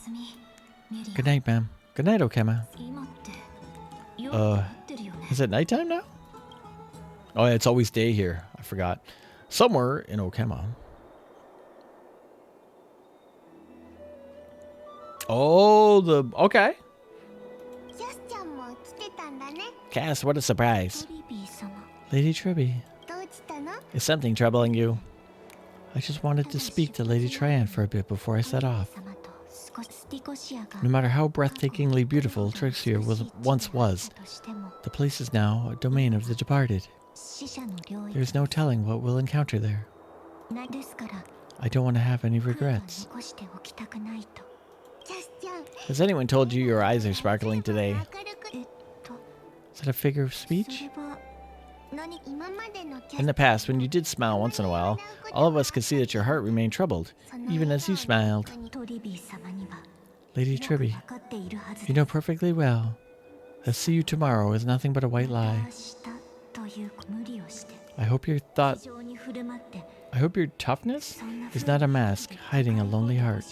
Good night, ma'am. Good night, Okema. Is it nighttime now? Oh, yeah, it's always day here. I forgot. Somewhere in Okema. Oh, okay. Cass, what a surprise. Lady Tribby. Is something troubling you? I just wanted to speak to Lady Trian for a bit before I set off. No matter how breathtakingly beautiful Trixia once was, the place is now a domain of the departed. There's no telling what we'll encounter there. I don't want to have any regrets. Has anyone told you your eyes are sparkling today? Is that a figure of speech? In the past, when you did smile once in a while, all of us could see that your heart remained troubled, even as you smiled. Lady Tribby, you know perfectly well that see you tomorrow is nothing but a white lie. I hope your toughness is not a mask hiding a lonely heart.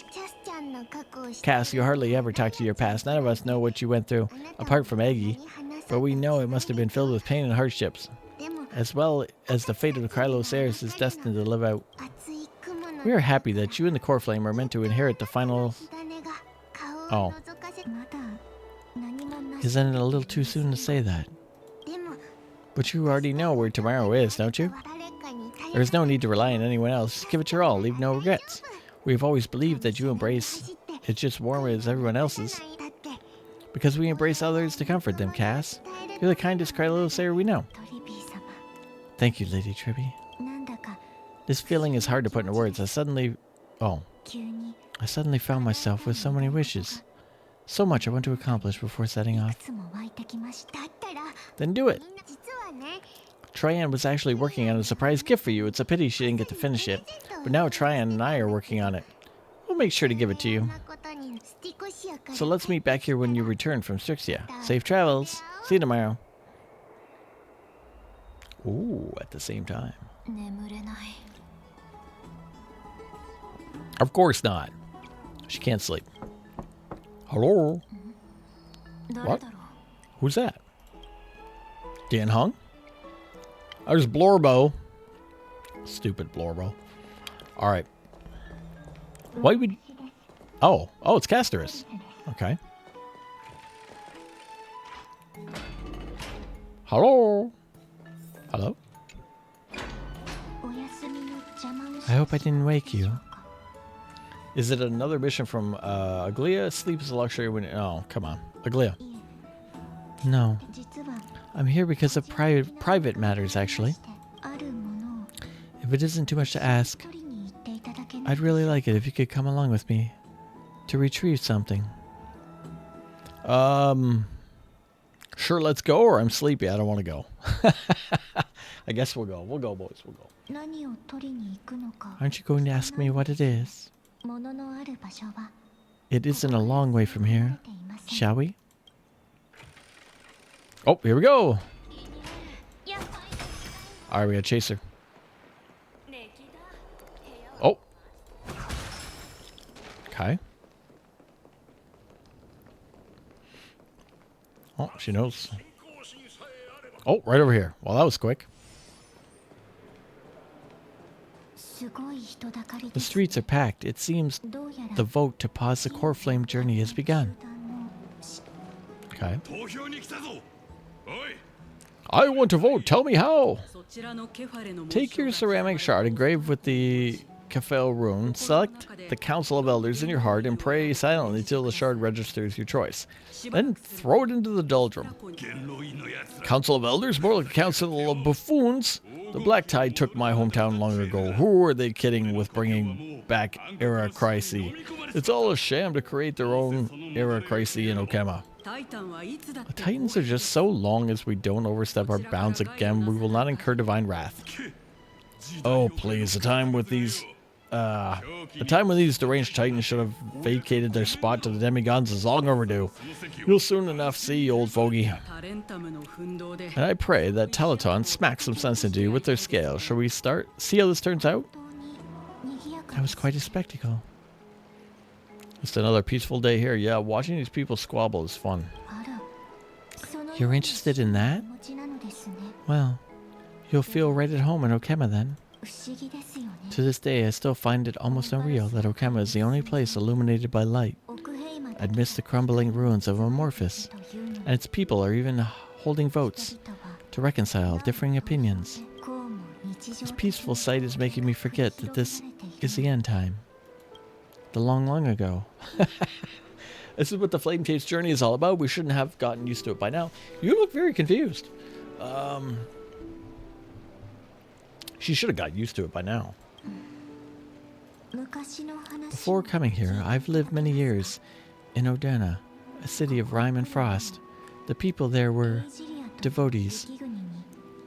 Cass, you hardly ever talk to your past. None of us know what you went through, apart from Aggie, but we know it must have been filled with pain and hardships, as well as the fate of the Krylos heirs is destined to live out. We are happy that you and the Core Flame are meant to inherit the final... Oh. Isn't it a little too soon to say that? But you already know where tomorrow is, don't you? There is no need to rely on anyone else. Just give it your all. Leave no regrets. We have always believed that you embrace it just warm as everyone else's. Because we embrace others to comfort them, Cass. You're the kindest Krylo sayer we know. Thank you, Lady Tribby. This feeling is hard to put into words. I suddenly found myself with so many wishes. So much I want to accomplish before setting off. Then do it. Trian was actually working on a surprise gift for you. It's a pity she didn't get to finish it. But now Trian and I are working on it. We'll make sure to give it to you. So let's meet back here when you return from Strixia. Safe travels. See you tomorrow. Ooh, at the same time. Of course not. She can't sleep. Hello? What? Who's that? Dan Hung? There's Blorbo. Stupid Blorbo. Alright. Why would... Oh, it's Castorice. Okay. Hello? Hello? I hope I didn't wake you. Is it another mission from Aglia? Sleep is a luxury when... Oh, come on. Aglia. No. I'm here because of private matters, actually. If it isn't too much to ask, I'd really like it if you could come along with me to retrieve something. Sure, let's go, or I'm sleepy. I don't want to go. I guess we'll go. We'll go, boys. We'll go. Aren't you going to ask me what it is? It isn't a long way from here. Shall we? Oh, here we go. Alright, we got Chaser. Oh. Okay. Oh, she knows. Oh, right over here. Well, that was quick. The streets are packed. It seems the vote to pause the core flame journey has begun. Okay. I want to vote. Tell me how. Take your ceramic shard engraved with the Kafel rune. Select the Council of Elders in your heart and pray silently till the shard registers your choice. Then throw it into the doldrum. Council of Elders? More like a council of buffoons. The Black Tide took my hometown long ago. Who are they kidding with bringing back Era Crisis? It's all a sham to create their own Era Crisis in Okema. The Titans are just so long as we don't overstep our bounds again, we will not incur divine wrath. Oh, please. The time when these deranged Titans should have vacated their spot to the demigods is long overdue. You'll soon enough see, old fogey. And I pray that Teleton smacks some sense into you with their scale. Shall we start? See how this turns out? That was quite a spectacle. Just another peaceful day here. Yeah, watching these people squabble is fun. You're interested in that? Well, you'll feel right at home in Okema then. To this day, I still find it almost unreal that Okema is the only place illuminated by light, amidst the crumbling ruins of Amorphous, and its people are even holding votes to reconcile differing opinions. This peaceful sight is making me forget that this is the end time. The long, long ago. This is what the Flame Chase journey is all about. We shouldn't have gotten used to it by now. You look very confused. She should have got used to it by now. Before coming here, I've lived many years in Odana, a city of rime and frost. The people there were devotees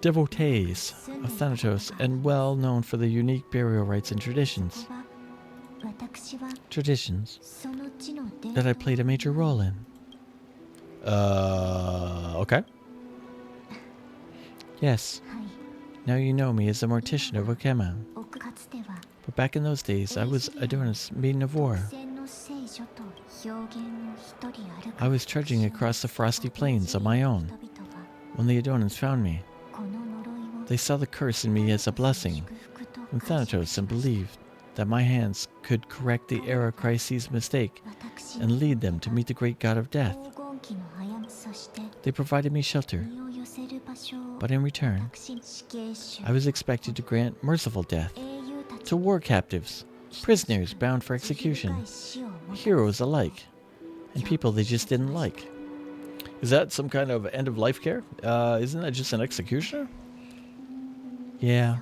of Thanatos, and well known for their unique burial rites and traditions. Traditions that I played a major role in. Okay. Yes. Now you know me as the mortician of Okema. But back in those days, I was Adonis, maiden of war. I was trudging across the frosty plains on my own when the Adonans found me. They saw the curse in me as a blessing from Thanatos and believed that my hands could correct the Era Crisis mistake and lead them to meet the great god of death. They provided me shelter, but in return, I was expected to grant merciful death to war captives, prisoners bound for execution, heroes alike, and people they just didn't like. Is that some kind of end-of-life care? Isn't that just an executioner? Yeah.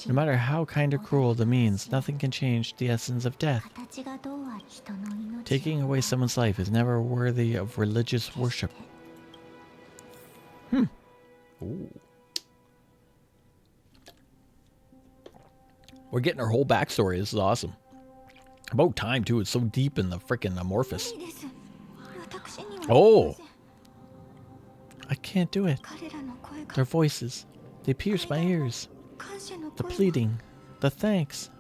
No matter how kind or cruel the means, nothing can change the essence of death. Taking away someone's life is never worthy of religious worship. Ooh. We're getting our whole backstory. This is awesome. About time, too. It's so deep in the frickin' amorphous. Oh! I can't do it. Their voices. They pierce my ears. The pleading. The thanks.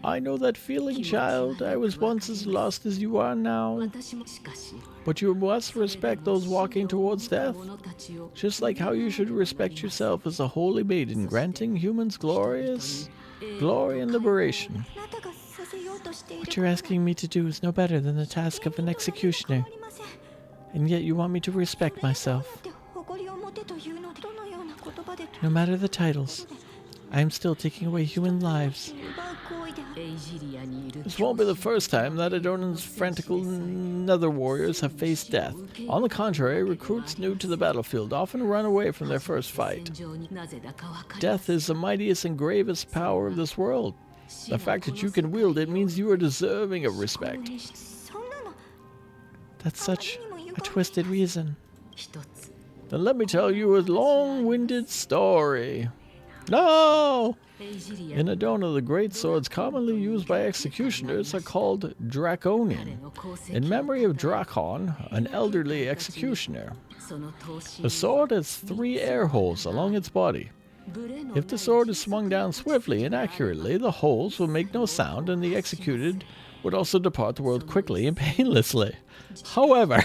I know that feeling, child. I was once as lost as you are now. But you must respect those walking towards death, just like how you should respect yourself as a holy maiden, granting humans glory and liberation. What you're asking me to do is no better than the task of an executioner, and yet you want me to respect myself. No matter the titles, I am still taking away human lives. This won't be the first time that Adonan's frantic nether warriors have faced death. On the contrary, recruits new to the battlefield often run away from their first fight. Death is the mightiest and gravest power of this world. The fact that you can wield it means you are deserving of respect. That's such a twisted reason. Then let me tell you a long-winded story. No! In Adona, the great swords commonly used by executioners are called Draconian, in memory of Drakon, an elderly executioner. The sword has 3 air holes along its body. If the sword is swung down swiftly and accurately, the holes will make no sound, and the executed would also depart the world quickly and painlessly. However,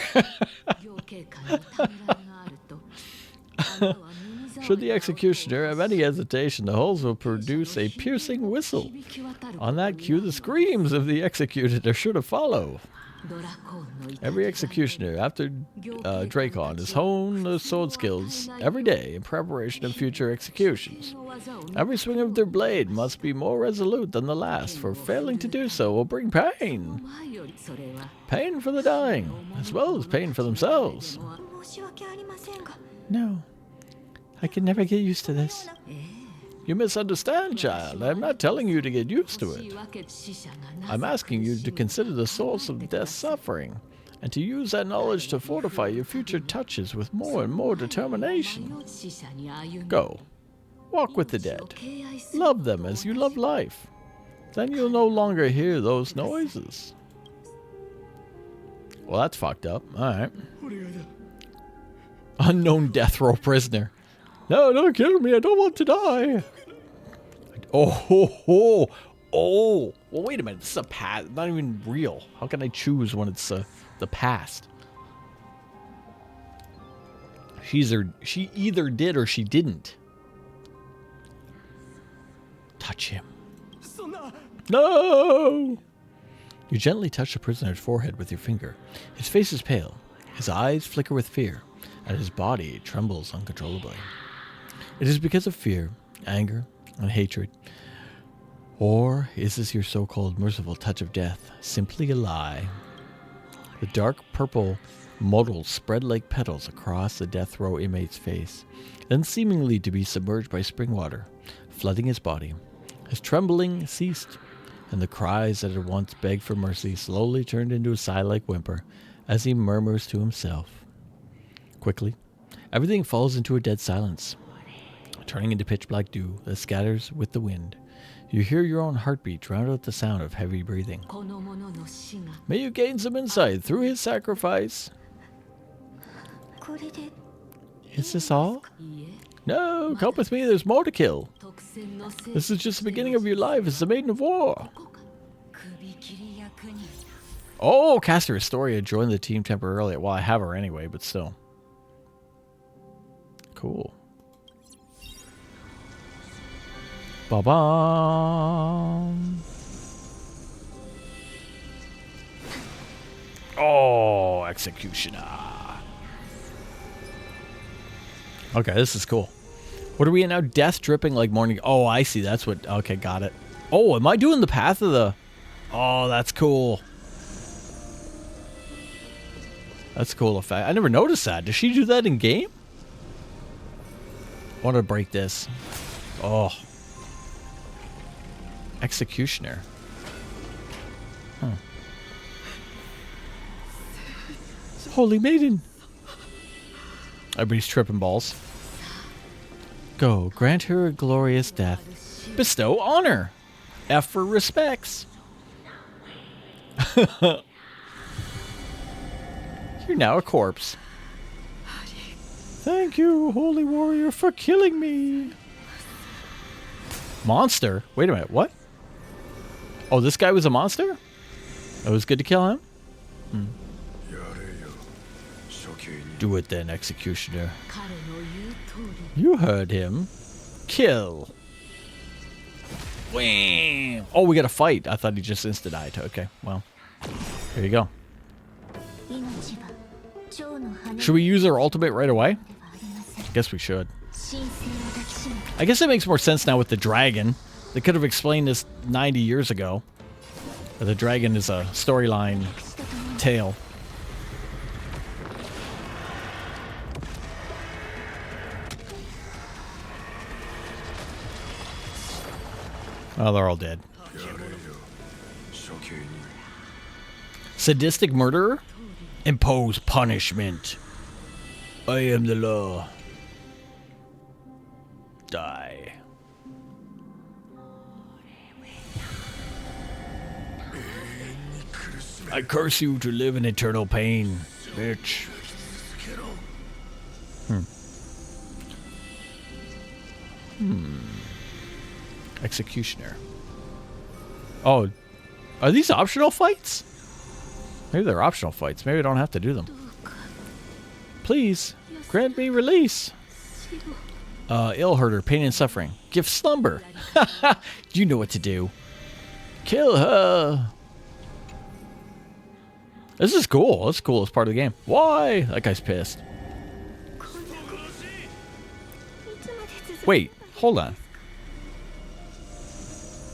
should the executioner have any hesitation, the holes will produce a piercing whistle. On that cue, the screams of the executed are sure to follow. Every executioner, after Drakon, has honed their sword skills every day in preparation of future executions. Every swing of their blade must be more resolute than the last, for failing to do so will bring pain. Pain for the dying, as well as pain for themselves. No. I can never get used to this. You misunderstand, child. I'm not telling you to get used to it. I'm asking you to consider the source of death's suffering, and to use that knowledge to fortify your future touches with more and more determination. Go. Walk with the dead. Love them as you love life. Then you'll no longer hear those noises. Well, that's fucked up. Alright. Unknown death row prisoner. No, don't kill me. I don't want to die. Oh. Well, wait a minute. This is a past. Not even real. How can I choose when it's the past? She either did or she didn't. Touch him. No! You gently touch the prisoner's forehead with your finger. His face is pale. His eyes flicker with fear, and his body trembles uncontrollably. It is because of fear, anger, and hatred. Or is this your so-called merciful touch of death simply a lie? The dark purple mottles spread like petals across the death row inmate's face, then seemingly to be submerged by spring water, flooding his body. His trembling ceased, and the cries that had once begged for mercy slowly turned into a sigh-like whimper as he murmurs to himself. Quickly, everything falls into a dead silence, turning into pitch-black dew that scatters with the wind. You hear your own heartbeat drown out the sound of heavy breathing. May you gain some insight through his sacrifice. Is this all? No, come with me, there's more to kill. This is just the beginning of your life as the Maiden of War. Oh, Castorice Storia joined the team temporarily. Well, I have her anyway, but still. Cool. Ba-bam. Oh, Executioner. Okay, this is cool. What are we in now? Death dripping like morning. Oh, I see. That's what... Okay, got it. Oh, am I doing the path of the... Oh, that's cool. That's a cool effect. I never noticed that. Does she do that in game? I want to break this. Oh. Executioner. Huh. Holy Maiden. Everybody's tripping balls. Go, grant her a glorious death. Bestow honor. F for respects. You're now a corpse. Thank you, holy warrior, for killing me. Monster? Wait a minute, what? Oh, this guy was a monster? It was good to kill him? Hmm. Do it then, executioner. You heard him. Kill. Wham! Oh, we got to fight. I thought he just insta-died. Okay, well. Here you go. Should we use our ultimate right away? I guess we should. I guess it makes more sense now with the dragon. They could have explained this 90 years ago. The dragon is a storyline tale. Oh, they're all dead. Sadistic murderer? Impose punishment. I am the law. Die. I curse you to live in eternal pain, bitch. Executioner. Oh, are these optional fights? Maybe they're optional fights. Maybe I don't have to do them. Please, grant me release. Ill herder, pain and suffering. Give slumber. You know what to do. Kill her. This is cool. This is cool. It's part of the game. Why? That guy's pissed. Wait, hold on.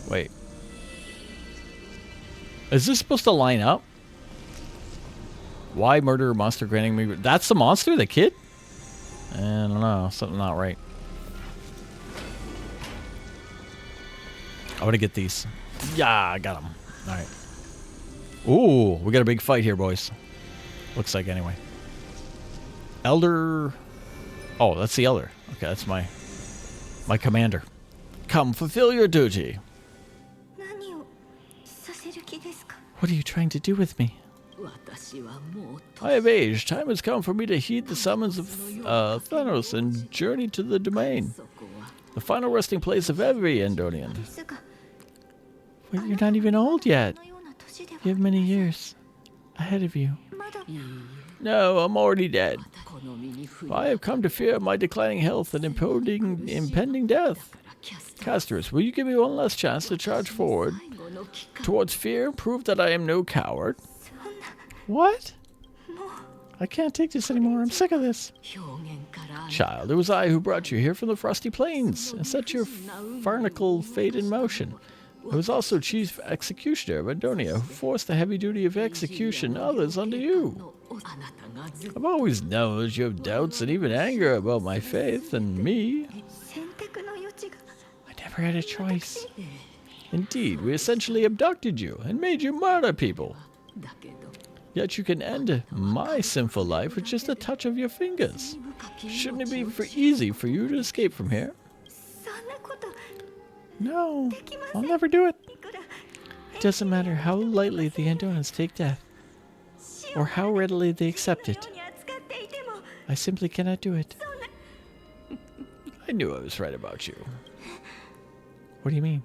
Wait. Is this supposed to line up? Why murder a monster granting me... That's the monster? The kid? I don't know. Something not right. I want to get these. Yeah, I got them. Alright. Ooh, we got a big fight here, boys. Looks like, anyway. Elder... Oh, that's the elder. Okay, that's my commander. Come, fulfill your duty. What are you trying to do with me? I have aged. Time has come for me to heed the summons of Thanos and journey to the domain. The final resting place of every Endonian. Wait, you're not even old yet. You have many years ahead of you. No, I'm already dead. I have come to fear my declining health and impending death. Castorice, will you give me one last chance to charge forward towards fear and prove that I am no coward? What? I can't take this anymore. I'm sick of this. Child, it was I who brought you here from the frosty plains and set your farnical fate in motion. I was also chief executioner of Andonia, who forced the heavy duty of execution others unto you. I've always known that you have doubts and even anger about my faith and me. I never had a choice. Indeed, we essentially abducted you and made you murder people. Yet you can end my sinful life with just a touch of your fingers. Shouldn't it be easy for you to escape from here? No, I'll never do it. It doesn't matter how lightly the Andonians take death, or how readily they accept it. I simply cannot do it. I knew I was right about you. What do you mean?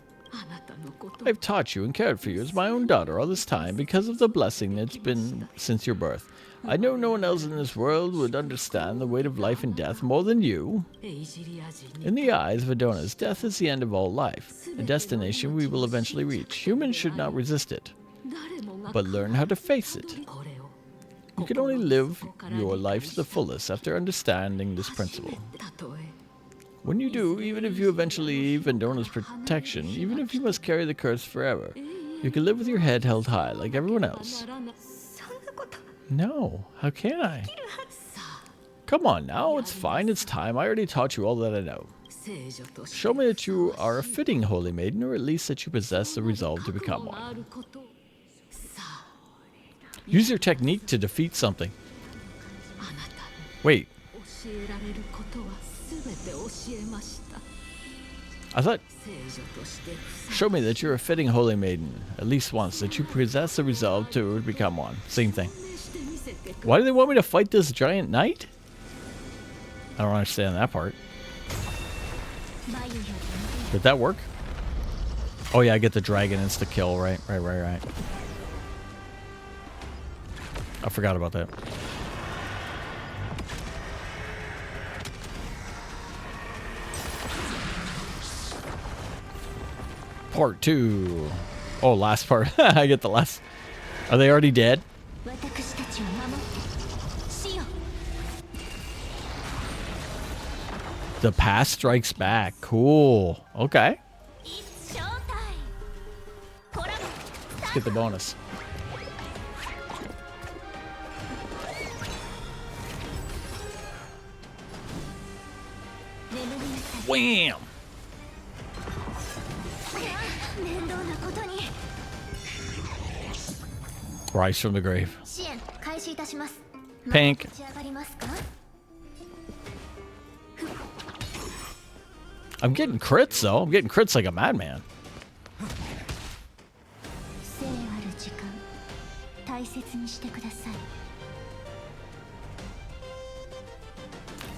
I've taught you and cared for you as my own daughter all this time because of the blessing that's been since your birth. I know no one else in this world would understand the weight of life and death more than you. In the eyes of Adonis, death is the end of all life, a destination we will eventually reach. Humans should not resist it, but learn how to face it. You can only live your life to the fullest after understanding this principle. When you do, even if you eventually leave Andona's protection, even if you must carry the curse forever, you can live with your head held high like everyone else. No, how can I? Come on now, it's fine, it's time. I already taught you all that I know. Show me that you are a fitting holy maiden, or at least that you possess the resolve to become one. Use your technique to defeat something. Wait. I thought... Show me that you're a fitting holy maiden, at least once, that you possess the resolve to become one. Same thing. Why do they want me to fight this giant knight? I don't understand that part. Did that work? Oh yeah, I get the dragon insta kill, right. I forgot about that. Part 2. Oh, last part. I get the last. Are they already dead? The past strikes back. Cool. Okay. Let's get the bonus. Wham! Rise from the grave. Pink. I'm getting crits though. I'm getting crits like a madman.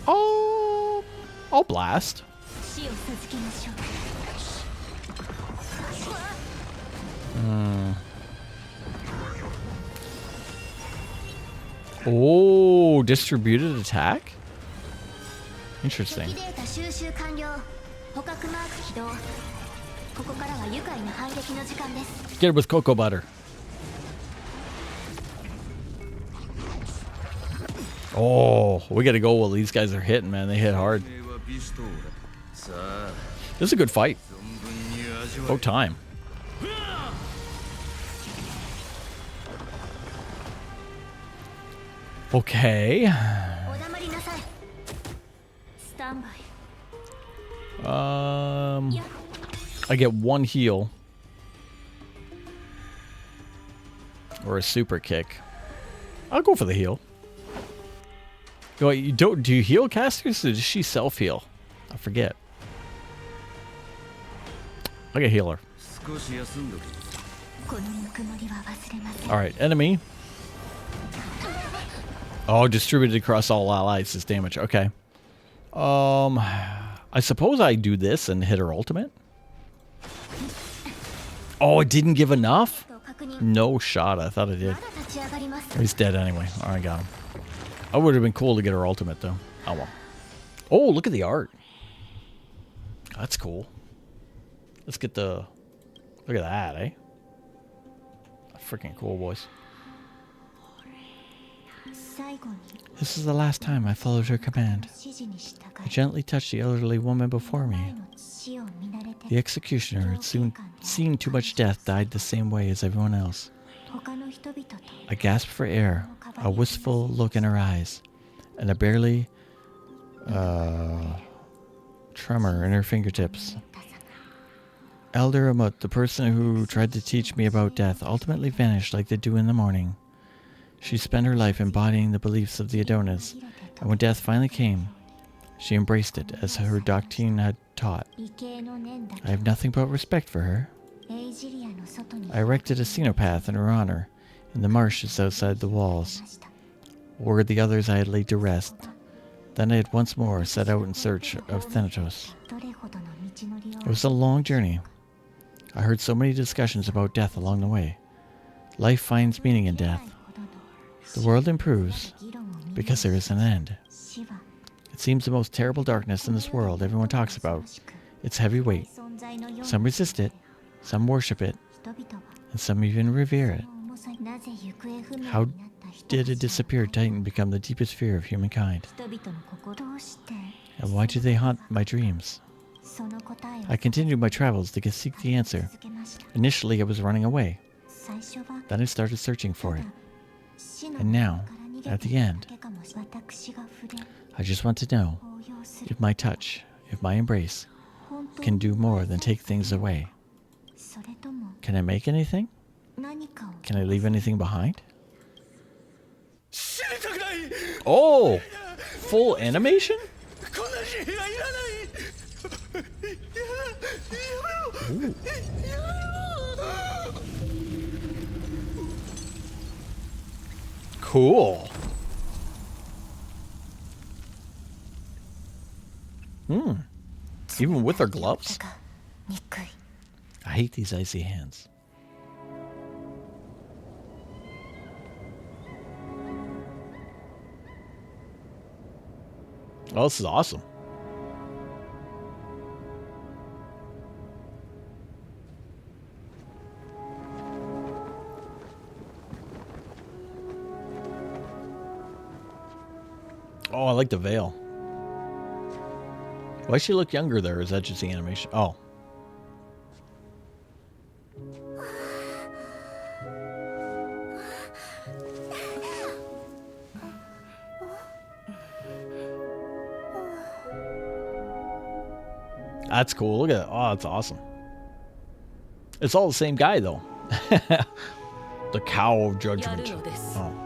Oh, I'll blast. Oh, distributed attack? Interesting. Get it with cocoa butter. Oh, we gotta go while these guys are hitting, man. They hit hard. This is a good fight. Oh, time. Okay. I get one heal. Or a super kick. I'll go for the heal. Do you heal Castorice, or does she self-heal? I forget. I can heal her. Alright, enemy. Oh, distributed across all allies is damage. Okay. I suppose I do this and hit her ultimate. Oh, it didn't give enough? No shot. I thought it did. He's dead anyway. All right, got him. I would have been cool to get her ultimate, though. Oh, well. Oh, look at the art. That's cool. Let's get the... Look at that, eh? Freaking cool, boys. This is the last time I followed her command. I gently touched the elderly woman before me. The executioner had soon seen too much death, died the same way as everyone else. I gasped for air, a wistful look in her eyes, and a barely tremor in her fingertips. Elder Amut, the person who tried to teach me about death, ultimately vanished like the dew in the morning. She spent her life embodying the beliefs of the Adonis, and when death finally came, she embraced it as her doctrine had taught. I have nothing but respect for her. I erected a cenopath in her honor in the marshes outside the walls, where the others I had laid to rest. Then I had once more set out in search of Thanatos. It was a long journey. I heard so many discussions about death along the way. Life finds meaning in death. The world improves because there is an end. It seems the most terrible darkness in this world everyone talks about. Its heavy weight. Some resist it, some worship it, and some even revere it. How did a disappeared titan become the deepest fear of humankind? And why do they haunt my dreams? I continued my travels to seek the answer. Initially I was running away. Then I started searching for it. And now, at the end, I just want to know if my touch, if my embrace, can do more than take things away. Can I make anything? Can I leave anything behind? Oh! Full animation? Ooh. Cool. Even with her gloves? I hate these icy hands. Oh, this is awesome. Oh, I like the veil. Why does she look younger there? Is that just the animation? Oh. That's cool. Look at that. Oh, that's awesome. It's all the same guy, though. The cow of judgment. Oh.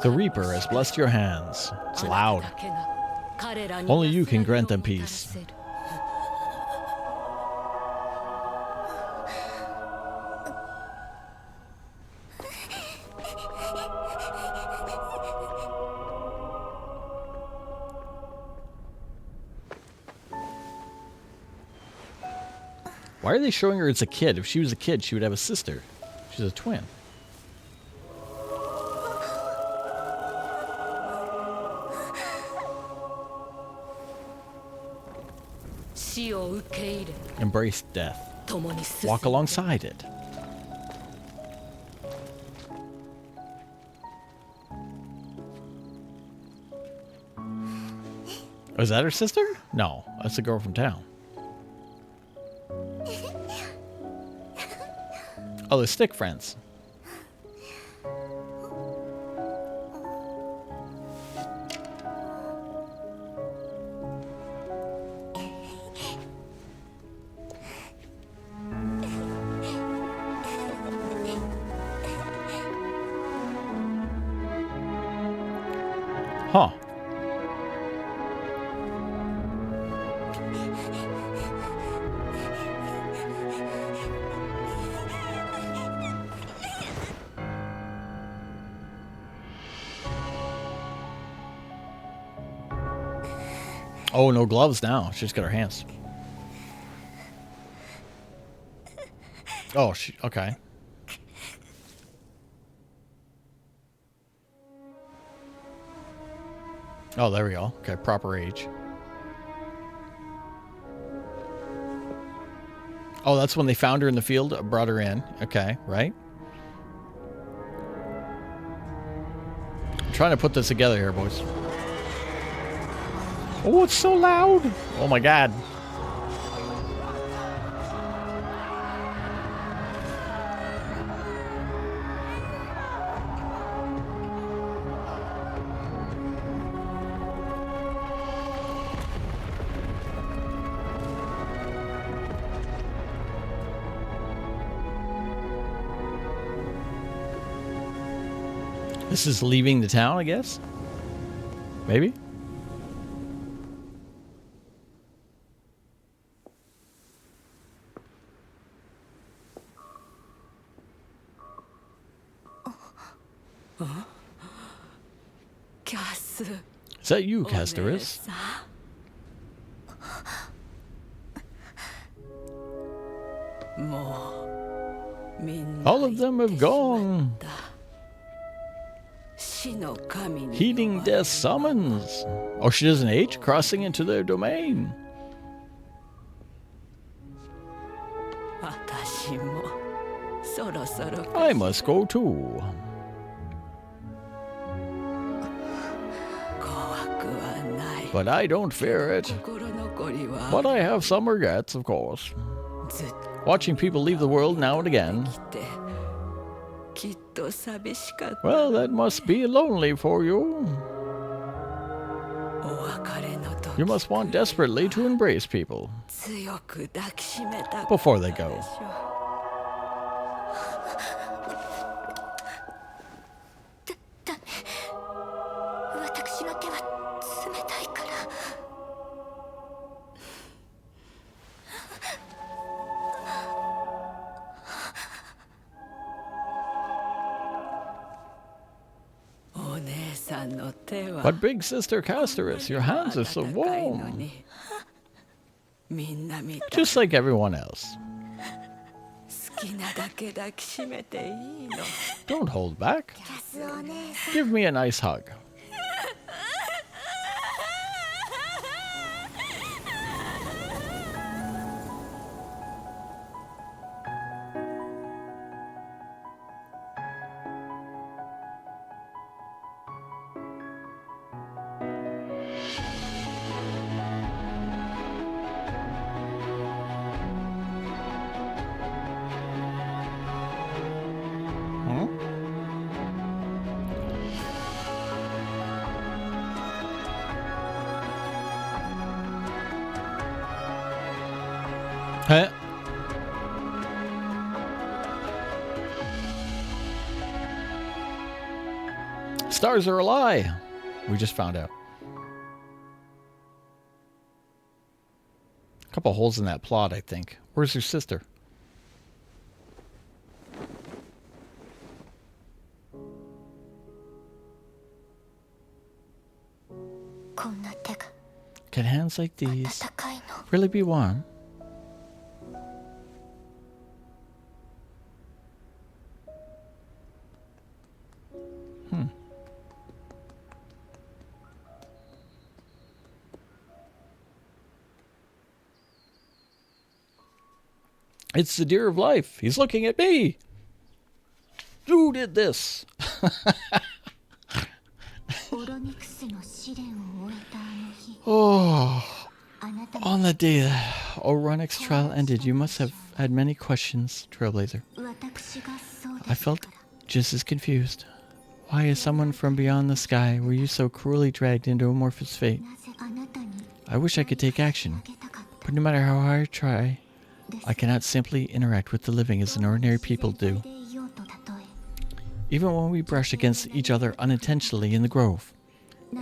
The Reaper has blessed your hands. It's loud. Only you can grant them peace. Why are they showing her as a kid? If she was a kid, she would have a sister. She's a twin. Embrace death. Walk alongside it. Oh, is that her sister? No, that's the girl from town. Oh, the stick friends. Huh. Oh, no gloves now. She's got her hands. Oh, okay. Oh, there we go. Okay, proper age. Oh, that's when they found her in the field, brought her in. Okay, right? I'm trying to put this together here, boys. Oh, it's so loud. Oh my God. This is leaving the town, I guess? Maybe? Is that you, Castorice? All of them have gone. Heeding death's summons. Oh, she doesn't age, crossing into their domain. I must go too. But I don't fear it. But I have some regrets, of course. Watching people leave the world now and again. Well, that must be lonely for you. You must want desperately to embrace people before they go. But big sister Castorice, your hands are so warm. Just like everyone else. Don't hold back. Give me a nice hug. Huh? Stars are a lie. We just found out. A couple holes in that plot, I think. Where's your sister? Can hands like these really be warm? It's the deer of life. He's looking at me. Who did this? Oh, on the day that Oronic's trial ended, you must have had many questions, Trailblazer. I felt just as confused. Why, as someone from beyond the sky, were you so cruelly dragged into amorphous fate? I wish I could take action, but no matter how hard I try, I cannot simply interact with the living as an ordinary people do. Even when we brushed against each other unintentionally in the grove,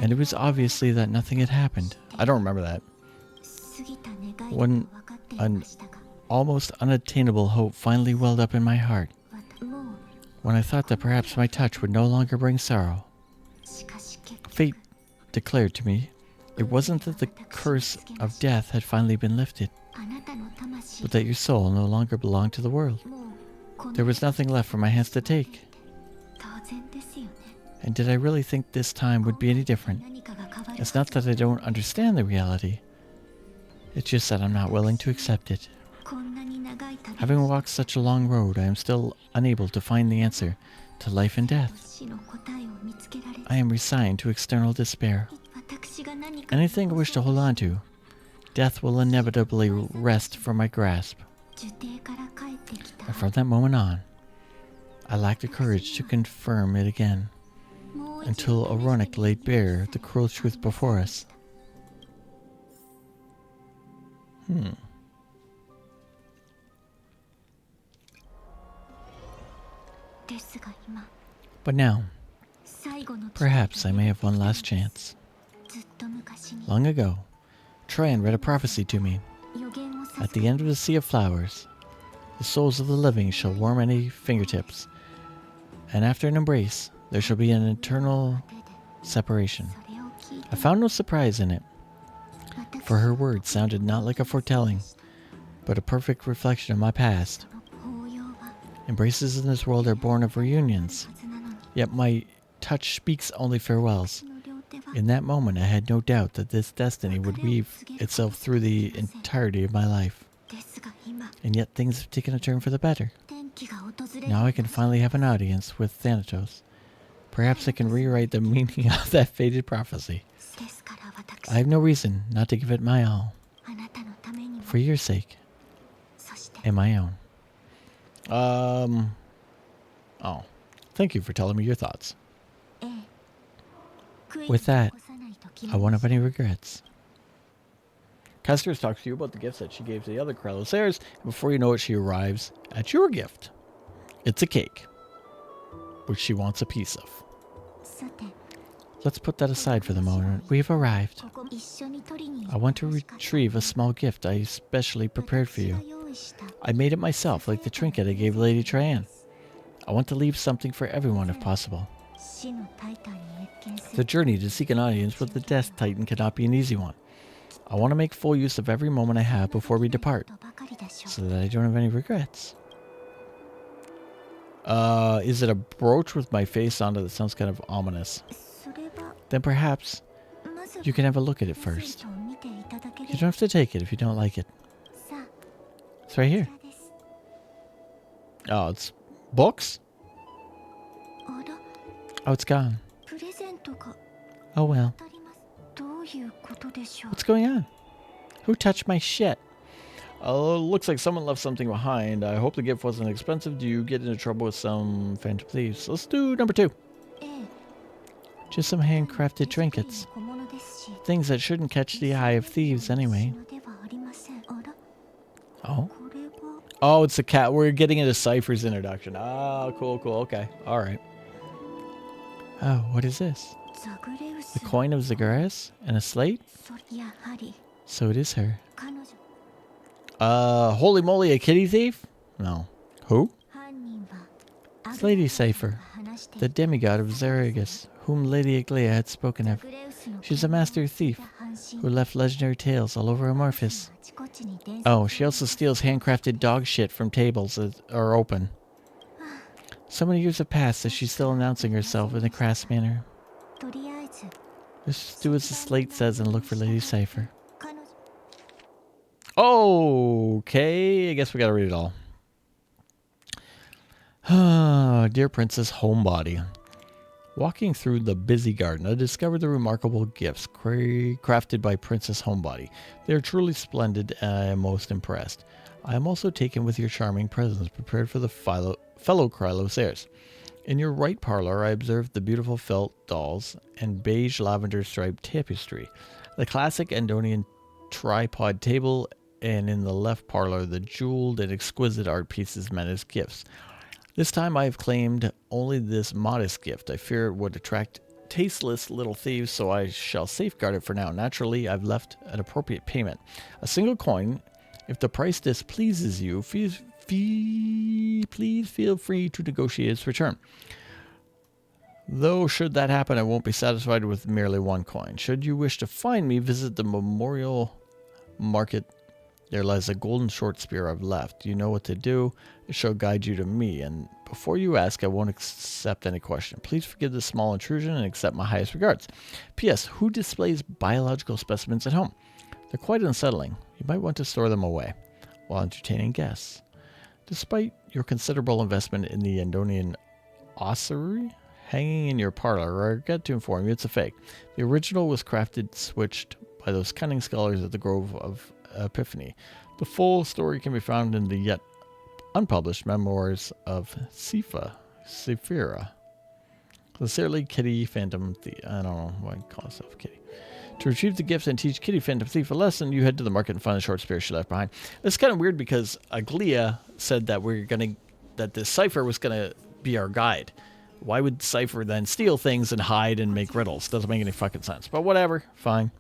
and it was obviously that nothing had happened. I don't remember that. When an almost unattainable hope finally welled up in my heart, when I thought that perhaps my touch would no longer bring sorrow, fate declared to me it wasn't that the curse of death had finally been lifted, but that your soul no longer belonged to the world. There was nothing left for my hands to take. And did I really think this time would be any different? It's not that I don't understand the reality. It's just that I'm not willing to accept it. Having walked such a long road, I am still unable to find the answer to life and death. I am resigned to external despair. Anything I wish to hold on to, death will inevitably wrest from my grasp. And from that moment on, I lacked the courage to confirm it again, until Oronic laid bare the cruel truth before us. But now, perhaps I may have one last chance. Long ago, Trian read a prophecy to me. At the end of the Sea of Flowers, the souls of the living shall warm any fingertips, and after an embrace, there shall be an eternal separation. I found no surprise in it, for her words sounded not like a foretelling, but a perfect reflection of my past. Embraces in this world are born of reunions, yet my touch speaks only farewells. In that moment, I had no doubt that this destiny would weave itself through the entirety of my life. And yet things have taken a turn for the better. Now I can finally have an audience with Thanatos. Perhaps I can rewrite the meaning of that faded prophecy. I have no reason not to give it my all. For your sake. And my own. Oh. Thank you for telling me your thoughts. With that, I won't have any regrets. Castorice talks to you about the gifts that she gave to the other Krylosairs, and before you know it, she arrives at your gift. It's a cake, which she wants a piece of. Let's put that aside for the moment. We've arrived. I want to retrieve a small gift I specially prepared for you. I made it myself, like the trinket I gave Lady Trianne. I want to leave something for everyone if possible. The journey to seek an audience with the Death Titan cannot be an easy one. I want to make full use of every moment I have before we depart, so that I don't have any regrets. Is it a brooch with my face on it? That sounds kind of ominous. Then perhaps you can have a look at it first. You don't have to take it if you don't like it. It's right here. Oh, it's books? Oh, it's gone. Oh well. What's going on? Who touched my shit? Oh, looks like someone left something behind. I hope the gift wasn't expensive. Do you get into trouble with some phantom thieves? Let's do number 2. Just some handcrafted trinkets. Things that shouldn't catch the eye of thieves anyway. Oh? Oh, it's a cat. We're getting into Cypher's introduction. Oh, cool, cool. Okay. All right. Oh, what is this? The coin of Zagreus and a slate? So it is her. Holy moly, a kitty thief? No. Who? It's Lady Cypher, the demigod of Zaragus, whom Lady Aglaia had spoken of. She's a master thief who left legendary tales all over Amorphous. Oh, she also steals handcrafted dog shit from tables that are open. So many years have passed that she's still announcing herself in a crass manner. Let's do as the slate says and look for Lady Cypher. Okay, I guess we gotta read it all. Dear Princess Homebody. Walking through the busy garden, I discovered the remarkable gifts crafted by Princess Homebody. They are truly splendid, and I am most impressed. I am also taken with your charming presents prepared for the fellow Krylosairs. In your right parlor, I observed the beautiful felt dolls and beige lavender striped tapestry, the classic Andonian tripod table, and in the left parlor, the jeweled and exquisite art pieces meant as gifts. This time I have claimed only this modest gift. I fear it would attract tasteless little thieves, so I shall safeguard it for now. Naturally, I've left an appropriate payment. A single coin. If the price displeases you, please feel free to negotiate its return. Though, should that happen, I won't be satisfied with merely 1 coin. Should you wish to find me, visit the Memorial Market. There lies a golden short spear I've left. You know what to do. It shall guide you to me. And before you ask, I won't accept any question. Please forgive this small intrusion and accept my highest regards. P.S. Who displays biological specimens at home? They're quite unsettling. You might want to store them away while entertaining guests. Despite your considerable investment in the Andonian ossuary hanging in your parlor, I regret to inform you it's a fake. The original was switched by those cunning scholars at the Grove of Epiphany. The full story can be found in the yet unpublished memoirs of Sephira. Sincerely, Kitty Phantom Thief. I don't know why I call myself Kitty. To retrieve the gifts and teach Kitty Phantom Thief a lesson, you head to the market and find the short spear she left behind. It's kind of weird because Aglaia said that that this Cypher was gonna be our guide. Why would Cypher then steal things and hide and make riddles? Doesn't make any fucking sense. But whatever, fine.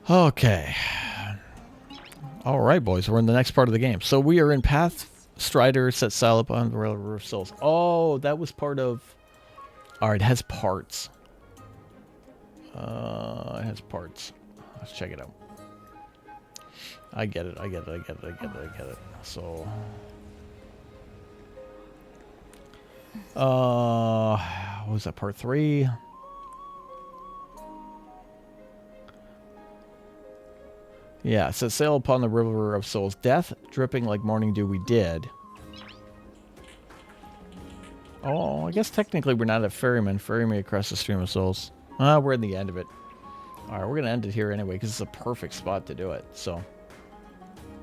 Okay. All right, boys. We're in the next part of the game. So we are in Pathstrider, set sail upon the Railroad of Souls. Oh, that was part of... All right, it has parts. It has parts. Let's check it out. I get it. So... what was that, part 3? Yeah, it says sail upon the river of souls. Death dripping like morning dew we did. Oh, I guess technically we're not a ferryman. Ferry me across the stream of souls. We're in the end of it. Alright, we're going to end it here anyway because it's a perfect spot to do it. So,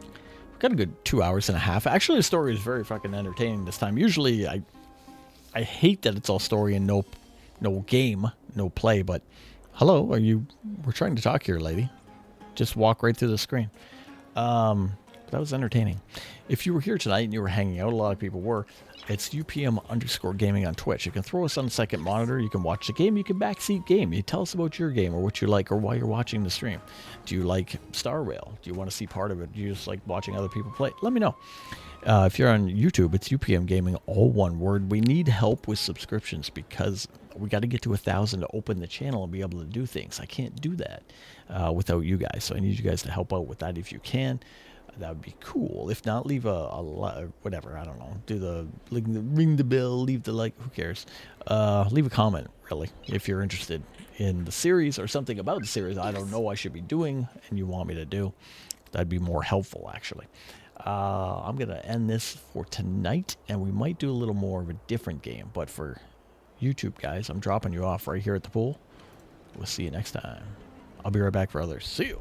we've got a good 2 hours and a half. Actually, the story is very fucking entertaining this time. Usually, I hate that it's all story and no game, no play, but hello, we're trying to talk here, lady. Just walk right through the screen. That was entertaining. If you were here tonight and you were hanging out, a lot of people were, it's UPM_gaming on Twitch. You can throw us on the second monitor. You can watch the game. You can backseat game. You tell us about your game or what you like or why you're watching the stream. Do you like Star Rail? Do you want to see part of it? Do you just like watching other people play? Let me know. If you're on YouTube, it's UPM Gaming, all one word. We need help with subscriptions because we got to get to 1,000 to open the channel and be able to do things. I can't do that without you guys. So I need you guys to help out with that if you can. That would be cool. If not, leave a whatever. I don't know. Do the ring the bell, leave the like. Who cares? Leave a comment, really, if you're interested in the series or something about the series I don't know I should be doing and you want me to do. That'd be more helpful, actually. I'm going to end this for tonight, and we might do a little more of a different game. But for YouTube, guys, I'm dropping you off right here at the pool. We'll see you next time. I'll be right back for others. See you.